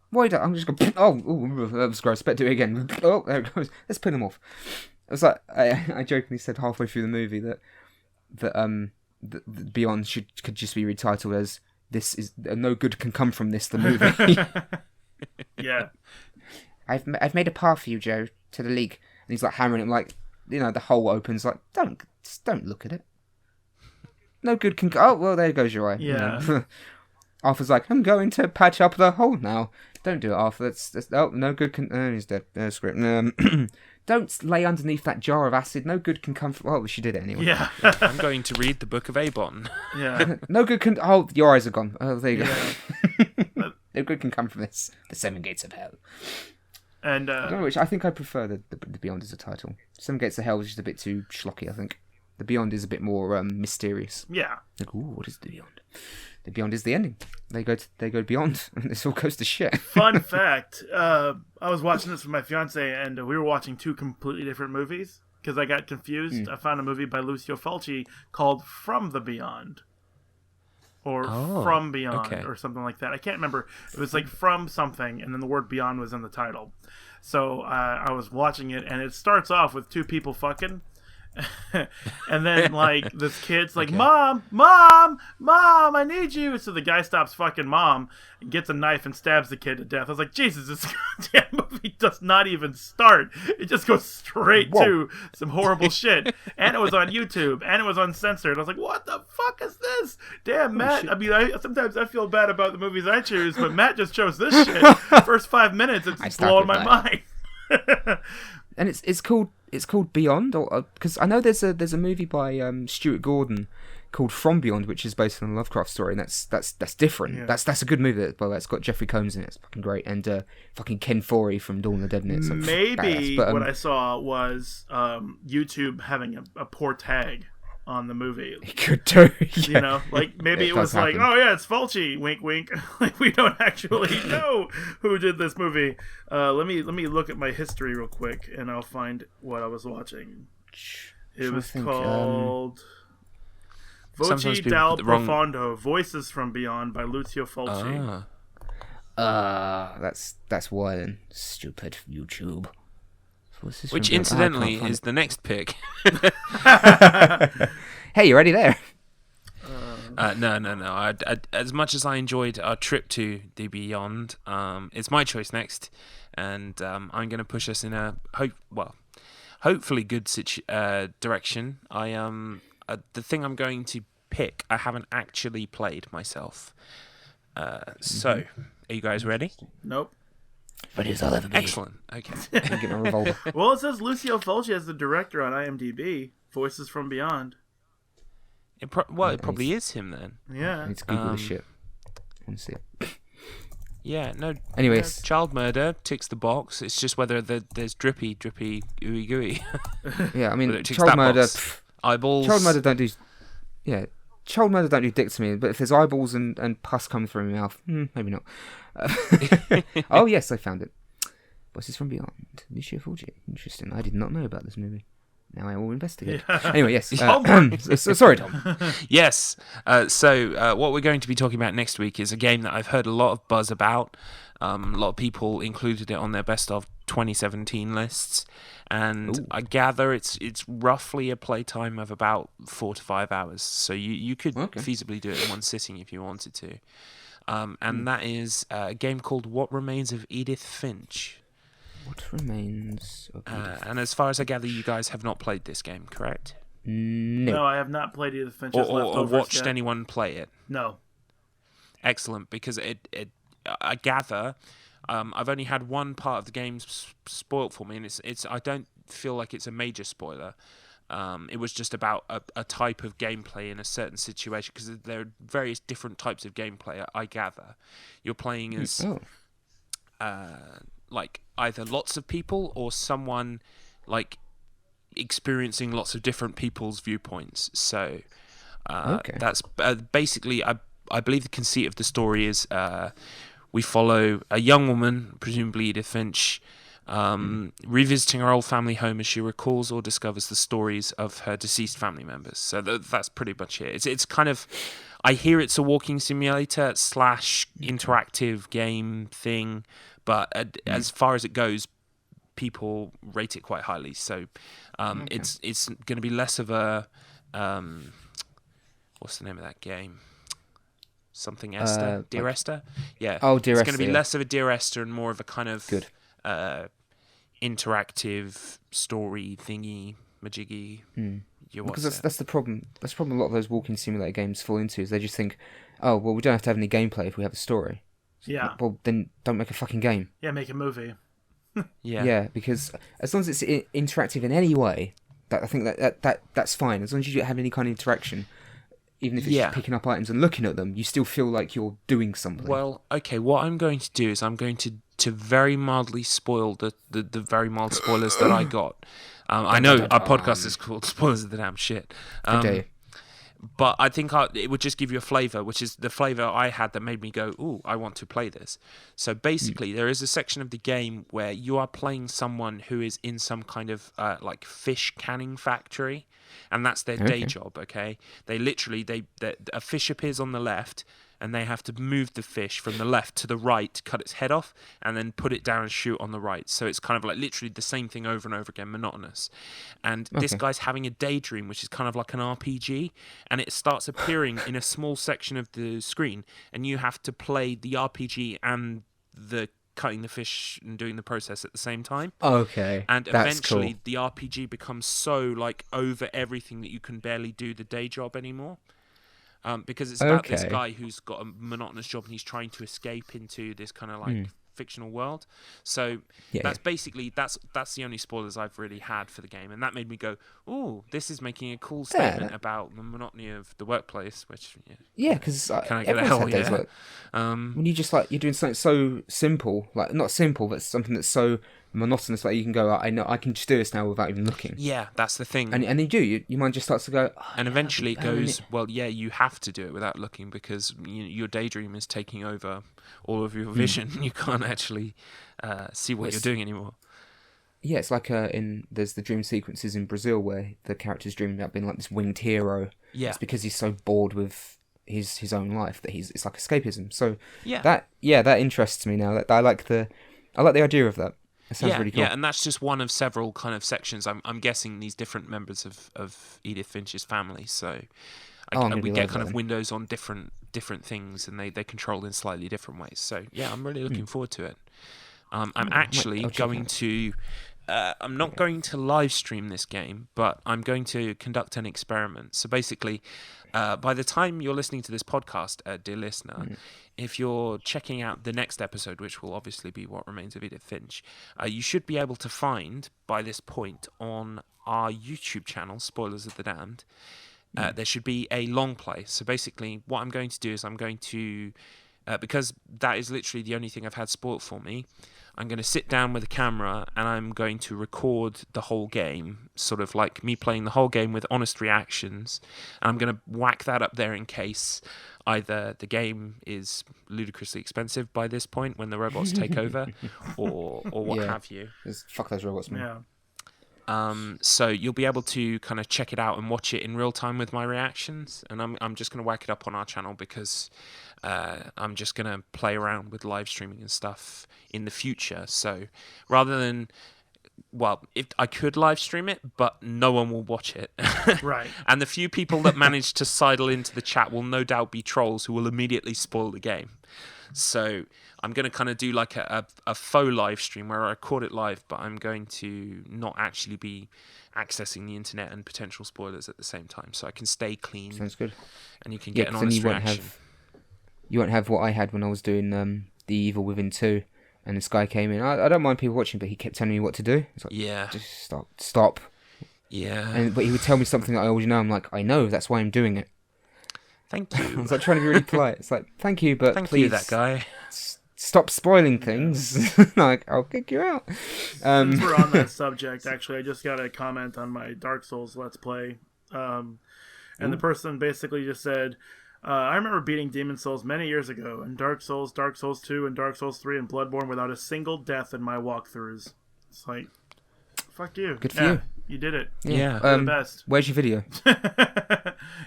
Why don't I'm just going? That was gross. Better do it again. Oh, there it goes. Let's pin him off. It was like I jokingly said halfway through the movie that Beyond could just be retitled as "This is no good can come from this." The movie. Yeah. I've made a path for you, Joe, to the league, and he's like hammering him, like, you know, the hole opens, like, don't look at it. No good can. Oh well, there goes your eye. Yeah. You know? Arthur's like, I'm going to patch up the hole now. Don't do it, Arthur. That's no good can. He's dead. Screw it. Don't lay underneath that jar of acid. No good can come from. Well, she did it anyway. Yeah. I'm going to read the Book of Eibon. Yeah. No good can. Oh, your eyes are gone. Oh, there you go. No good can come from this. The 7 gates of hell. And I don't know which. I think I prefer the Beyond as a title. Seven Gates of Hell is just a bit too schlocky, I think. The Beyond is a bit more mysterious. Yeah. Like, ooh, what is the Beyond? The Beyond is the ending. They go beyond, and this all goes to shit. Fun fact: I was watching this with my fiance, and we were watching two completely different movies because I got confused. I found a movie by Lucio Fulci called From the Beyond. Or From Beyond, or something like that. I can't remember. It was like From something, and then the word Beyond was in the title. So I was watching it, and it starts off with two people fucking. And then, like, this kid's like, Mom, I need you. So the guy stops fucking mom and gets a knife and stabs the kid to death. I was like, Jesus, this goddamn movie does not even start. It just goes straight to some horrible shit. And it was on YouTube, and it was uncensored. I was like, what the fuck is this? Damn, Matt. I mean, sometimes I feel bad about the movies I choose, but Matt just chose this shit. First 5 minutes, it's blowing my mind. And it's called Beyond, or because I know there's a movie by Stuart Gordon called From Beyond, which is based on a Lovecraft story, and that's different. Yeah. That's a good movie. By the way, it's got Jeffrey Combs in it. It's fucking great, and fucking Ken Foree from Dawn of the Dead in it. So maybe what I saw was YouTube having a poor tag on the movie. It could do, yeah. You know, like maybe it was happen. Like, oh yeah, it's Fulci, wink wink. Like we don't actually know who did this movie. Let me look at my history real quick, and I'll find what I was watching. It was called Voci dal Profondo: Voices from Beyond by Lucio Fulci. That's why then. Stupid YouTube. Which, incidentally, is the next pick. Hey, you're already there. No. As much as I enjoyed our trip to the Beyond, it's my choice next, and I'm going to push us in a hopefully good direction. The thing I'm going to pick, I haven't actually played myself. So, are you guys ready? Nope. But it's all ever be. Excellent. Okay. Get my revolver. Well, it says Lucio Fulci as the director on IMDb. Voices from Beyond. It probably is him then. Yeah. It's Google shit. Honestly. Yeah. No. Anyways, child murder ticks the box. It's just whether there's Drippy, Ooey, Gooey. Yeah, I mean, child murder. Eyeballs. Child murder don't do. Yeah. Child murder don't do dick to me, but if there's eyeballs and pus coming through my mouth, maybe not. Oh yes, I found it. Voices from Beyond. Lucio Fulci. Interesting. I did not know about this movie. Now I will investigate. Yeah. Anyway, yes. Sorry, Tom. Yes. So what we're going to be talking about next week is a game that I've heard a lot of buzz about. A lot of people included it on their best of 2017 lists, and ooh. I gather it's roughly a playtime of about 4 to 5 hours. So you could feasibly do it in one sitting if you wanted to. And that is a game called What Remains of Edith Finch. What Remains of Edith and as far as I gather, you guys have not played this game, correct? No, I have not played Edith Finch's or watched anyone play it? No. Excellent, because I gather I've only had one part of the game spoiled for me, and it's I don't feel like it's a major spoiler. It was just about a type of gameplay in a certain situation, because there are various different types of gameplay, I gather. You're playing as like either lots of people or someone like experiencing lots of different people's viewpoints. So that's basically, I believe the conceit of the story is we follow a young woman, presumably Edith Finch, revisiting her old family home as she recalls or discovers the stories of her deceased family members. So that's pretty much it. It's kind of, I hear it's a walking simulator / interactive game thing, but as far as it goes, people rate it quite highly. So it's going to be less of a what's the name of that game? Something Esther, Dear Esther. Yeah. Oh, Dear Esther. It's going to be less of a Dear Esther and more of a kind of interactive story thingy, majiggy. Because that's the problem. That's the problem. A lot of those walking simulator games fall into is they just think, oh well, we don't have to have any gameplay if we have a story. Yeah. Well, then don't make a fucking game. Yeah, make a movie. Yeah, because as long as it's interactive in any way, I think that's fine. As long as you have any kind of interaction, even if it's just picking up items and looking at them, you still feel like you're doing something. Well, okay, what I'm going to do is I'm going to very mildly spoil the very mild spoilers that I got. I know our podcast is called Spoilers of the Damn Shit. But I think it would just give you a flavour, which is the flavour I had that made me go, ooh, I want to play this. So basically, there is a section of the game where you are playing someone who is in some kind of like fish canning factory, and that's their day job, okay? They literally, a fish appears on the left, and they have to move the fish from the left to the right, cut its head off, and then put it down and shoot on the right. So it's kind of like literally the same thing over and over again, monotonous. And this guy's having a daydream, which is kind of like an RPG, and it starts appearing in a small section of the screen, and you have to play the RPG and the cutting the fish and doing the process at the same time. Okay, and that's eventually cool. the RPG becomes so like over everything that you can barely do the day job anymore. Because it's about this guy who's got a monotonous job and he's trying to escape into this kind of like fictional world. So that's basically that's the only spoilers I've really had for the game, and that made me go, "Ooh, this is making a cool statement about the monotony of the workplace." Which because can I get a hell yeah? When you just like you're doing something so simple, like not simple, but something that's so monotonous, like you can go, I know I can just do this now without even looking. Yeah, that's the thing. And your mind just starts to go, and eventually it goes, well, yeah, you have to do it without looking because your daydream is taking over all of your vision. You can't actually see what you're doing anymore. Yeah, it's like there's the dream sequences in Brazil where the character's dreaming about being like this winged hero. Yeah, it's because he's so bored with his own life that it's like escapism. So that interests me now. That I like the idea of that. That sounds really cool. Yeah, and that's just one of several kind of sections. I'm guessing these different members of Edith Finch's family. So we get kind of windows on different things, and they control in slightly different ways. So yeah, I'm really looking forward to it. I'm actually going to. I'm not going to live stream this game, but I'm going to conduct an experiment. So basically, by the time you're listening to this podcast, dear listener, if you're checking out the next episode, which will obviously be What Remains of Edith Finch, you should be able to find, by this point, on our YouTube channel, Spoilers of the Damned, there should be a long play. So basically, what I'm going to do is I'm going to, because that is literally the only thing I've had spoiled for me, I'm going to sit down with a camera and I'm going to record the whole game, sort of like me playing the whole game with honest reactions. And I'm going to whack that up there in case either the game is ludicrously expensive by this point when the robots take over, or what have you. Fuck those robots, man. Yeah. So you'll be able to kind of check it out and watch it in real time with my reactions. And I'm just going to whack it up on our channel because I'm just going to play around with live streaming and stuff in the future. So rather than, well, if I could live stream it, but no one will watch it. Right. And the few people that manage to sidle into the chat will no doubt be trolls who will immediately spoil the game. So I'm going to kind of do like a faux live stream where I record it live, but I'm going to not actually be accessing the internet and potential spoilers at the same time. So I can stay clean. Sounds good. And you can get an honest reaction. You won't have what I had when I was doing The Evil Within 2, and this guy came in. I don't mind people watching, but he kept telling me what to do. It's like, just stop. Yeah. But he would tell me something that I already know. I'm like, I know, that's why I'm doing it. Thank you. I was like trying to be really polite. It's like, thank you, but thank please. You, that guy. Stop spoiling things. Like, I'll kick you out. Since we're on that subject, actually, I just got a comment on my Dark Souls Let's Play. And the person basically just said, I remember beating Demon Souls many years ago, and Dark Souls 2, and Dark Souls 3, and Bloodborne without a single death in my walkthroughs. It's like, fuck you. Good for you. You did it. Yeah. You're the best. Where's your video?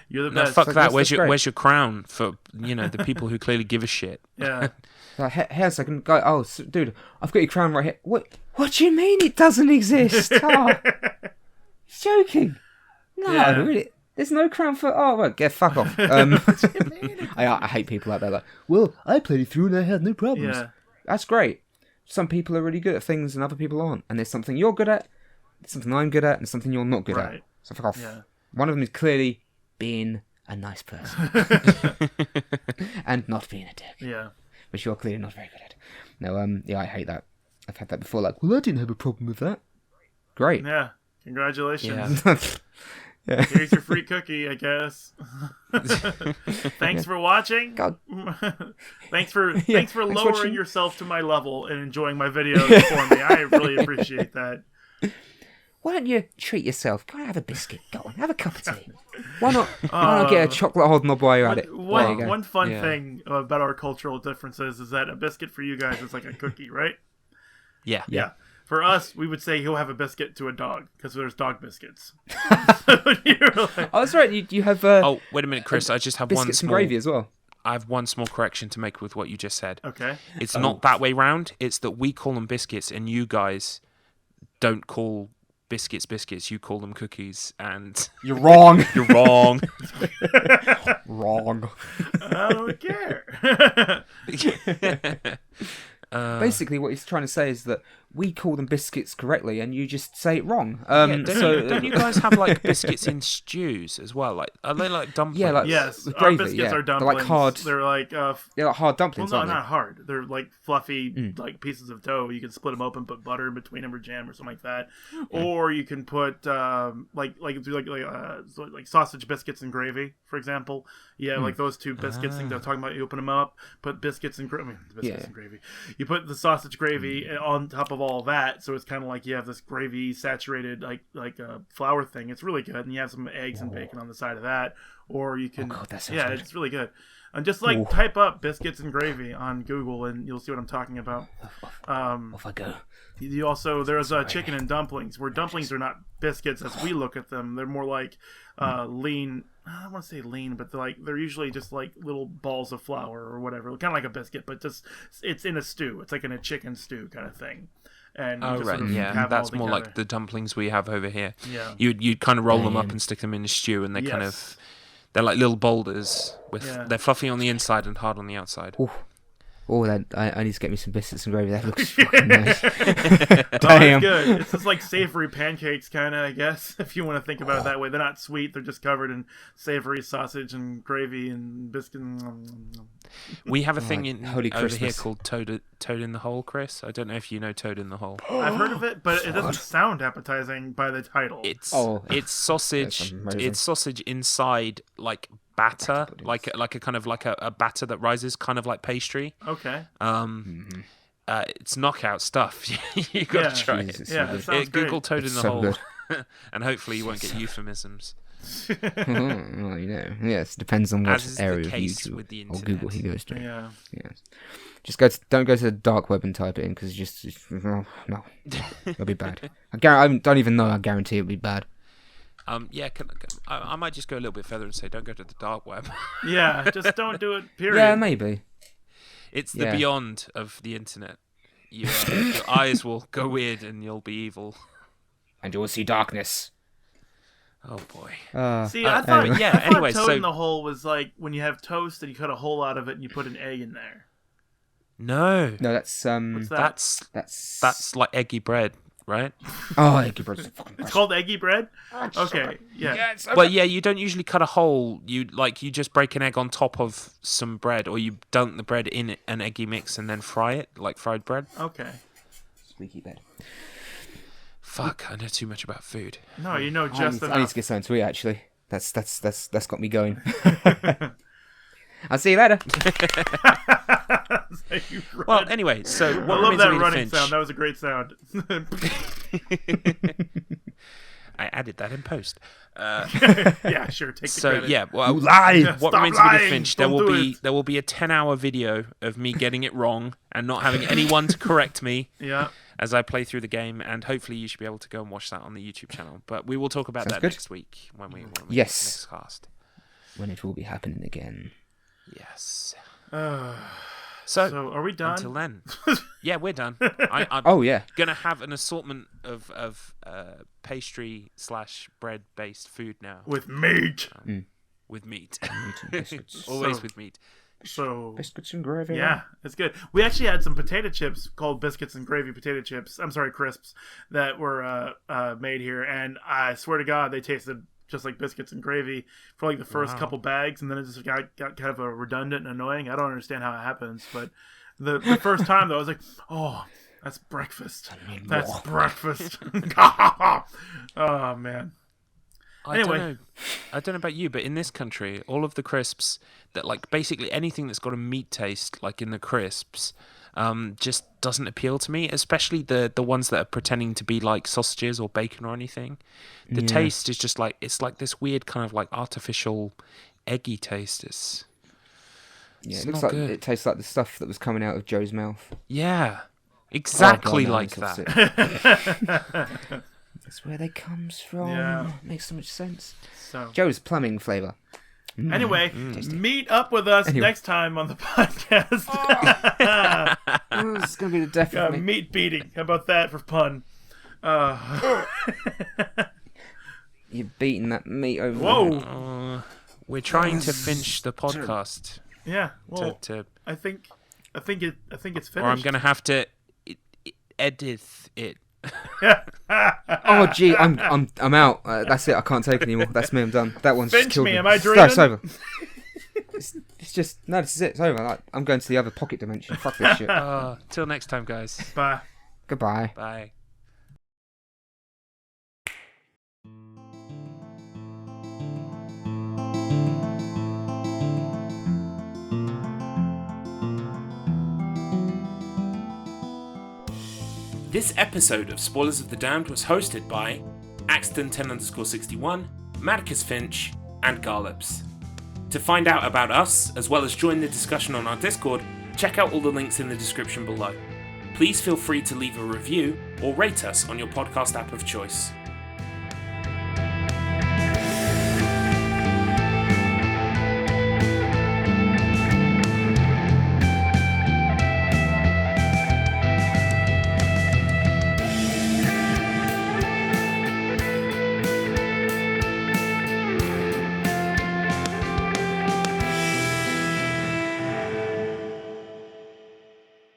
You're the no, best. fuck like, that. where's Where's your crown for, the people who clearly give a shit? Yeah. Like, hey, a second, guy. Oh, dude, I've got your crown right here. What do you mean it doesn't exist? Oh, joking. No, really. There's no crown for... Oh, well, fuck off. I hate people like that. Like, well, I played it through and I had no problems. Yeah. That's great. Some people are really good at things and other people aren't. And there's something you're good at, there's something I'm good at, and something you're not good at. So fuck off. Yeah. One of them is clearly being a nice person. And not being a dick. Yeah. Which you're clearly not very good at. No, I hate that. I've had that before. Like, well, I didn't have a problem with that. Great. Yeah. Congratulations. Yeah. Here's your free cookie, I guess. Thanks for watching. God. Thanks for lowering watching. yourself to my level and enjoying my videos for me. I really appreciate that. Why don't you treat yourself? Go and have a biscuit. Go on, have a cup of tea. Why not get a chocolate hobnob while you're at it? One fun thing about our cultural differences is that a biscuit for you guys is like a cookie, right? Yeah. For us, we would say he'll have a biscuit to a dog because there's dog biscuits. Oh, that's right. You have Oh, wait a minute, Chris. I just have one biscuits and small... gravy as well. I have one small correction to make with what you just said. Okay. It's not that way round. It's that we call them biscuits and you guys don't call biscuits. You call them cookies, and You're wrong. you're wrong. Wrong. I don't care. Basically, what he's trying to say is that we call them biscuits correctly, and you just say it wrong. Don't you guys have like biscuits in stews as well? Like, are they like dumplings? Yeah, like Yes, with our gravy, biscuits yeah. are dumplings. They're like hard. They're like They're like hard dumplings, well, no, aren't not hard. They're like fluffy, like pieces of dough. You can split them open, put butter in between them or jam or something like that. Or you can put like sausage biscuits and gravy, for example. Yeah, like those two biscuits things I was talking about. You open them up, put biscuits and and gravy. You put the sausage gravy on top of all that, so it's kind of like you have this gravy saturated like a flour thing. It's really good, and you have some eggs and bacon on the side of that. Or you can, God, that sounds good. it's really good. And just like type up biscuits and gravy on Google, and you'll see what I'm talking about. Off I go. You also there's chicken and dumplings, where dumplings are not biscuits as we look at them. They're more like lean. I don't want to say lean, but they're usually just like little balls of flour or whatever, kind of like a biscuit, but just it's in a stew. It's like in a chicken stew kind of thing. And you just sort of have them that's all more together. like the dumplings we have over here. Yeah. You'd kind of roll them up and stick them in a stew, and they're like little boulders they're fluffy on the inside and hard on the outside. Oh, I need to get me some biscuits and gravy. That looks fucking nice. Damn. It's good. It's just like savory pancakes, kind of, I guess, if you want to think about it that way. They're not sweet. They're just covered in savory sausage and gravy and biscuit. We have a thing Holy over Christmas. here called Toad in the Hole, Chris. I don't know if you know Toad in the Hole. I've heard of it, but it doesn't sound appetizing by the title. It's That's sausage. amazing. It's sausage inside like batter, like a kind of like a batter that rises, kind of like pastry. Okay. It's knockout stuff. You got to try it. Jesus, Yeah, so it sounds Google great. Toad in the so Hole, good. and hopefully you won't get euphemisms. Well, yes, depends on what As is the area of case YouTube with the or Google he internet. goes to. Yeah. Yes. Don't go to the dark web and type it in because no, it'll be bad. I don't even know. I guarantee it'll be bad. I might just go a little bit further and say, don't go to the dark web. Yeah, just don't do it, period. Yeah, maybe. It's the beyond of the internet. Your eyes will go weird and you'll be evil. And you will see darkness. Oh boy. See, I thought, anyway. Yeah, I thought anyway, toad so- in the hole was like when you have toast and you cut a hole out of it and you put an egg in there. No, No, that's What's that? that's like eggy bread, right? Oh, eggy bread's fucking It's called eggy bread? Okay, yeah. Well, yeah, you don't usually cut a hole. You just break an egg on top of some bread, or you dunk the bread in an eggy mix and then fry it like fried bread. Okay. Squeaky bed. Fuck, I know too much about food. No, you know just I need enough. to get something to eat. Actually, that's got me going. I'll see you later. Well, anyway, so I what love remains that of Edith running Finch? sound. That was a great sound. I added that in post. Yeah, sure. Take the So credit. yeah, well, lie. what Stop remains of Edith lying. Finch? Don't do There will be a 10-hour video of me getting it wrong and not having anyone to correct me Yeah. as I play through the game, and hopefully you should be able to go and watch that on the YouTube channel. But we will talk about Sounds that good. next week when we Yes. next cast. When it will be happening again. Yes. So So are we done? until then, yeah, we're done. I'm Oh yeah. gonna have an assortment of pastry / bread based food now With meat. with meat. Biscuits. Always So- with meat. So Biscuits and gravy. yeah, it's good. We actually had some potato chips called biscuits and gravy potato chips. I'm sorry, crisps that were made here, and I swear to God, they tasted just like biscuits and gravy for like the first couple bags, and then it just got kind of a redundant and annoying. I don't understand how it happens, but the first time though, I was like, oh, that's breakfast. That's breakfast. Oh man. I Anyway. don't know. I don't know about you, but in this country, all of the crisps that, like, basically anything that's got a meat taste, like in the crisps, just doesn't appeal to me. Especially the ones that are pretending to be like sausages or bacon or anything. The taste is just like it's like this weird kind of like artificial, eggy taste. It looks like it tastes like the stuff that was coming out of Joe's mouth. Yeah, exactly no, like it's that. That's where they comes from. Yeah. Makes so much sense. So Joe's plumbing flavour. anyway, meet up with us next time on the podcast. Oh, this is going to be the death of me. Meat beating. How about that for pun? You're beating that meat over. Whoa. We're trying to finish the podcast. Yeah. Well, to I think it's finished. or I'm going to have to edit it. Oh gee, I'm out. That's it. I can't take anymore. That's me. I'm done. That one's Finch just killed me. me. Am I No, dreaming? it's over. It's just no. This is it. It's over. Like, I'm going to the other pocket dimension. Fuck this shit. Till next time, guys. Bye. Goodbye. Bye. This episode of Spoilers of the Damned was hosted by Axton10_61, Marcus Finch, and Garlips. To find out about us, as well as join the discussion on our Discord, check out all the links in the description below. Please feel free to leave a review or rate us on your podcast app of choice.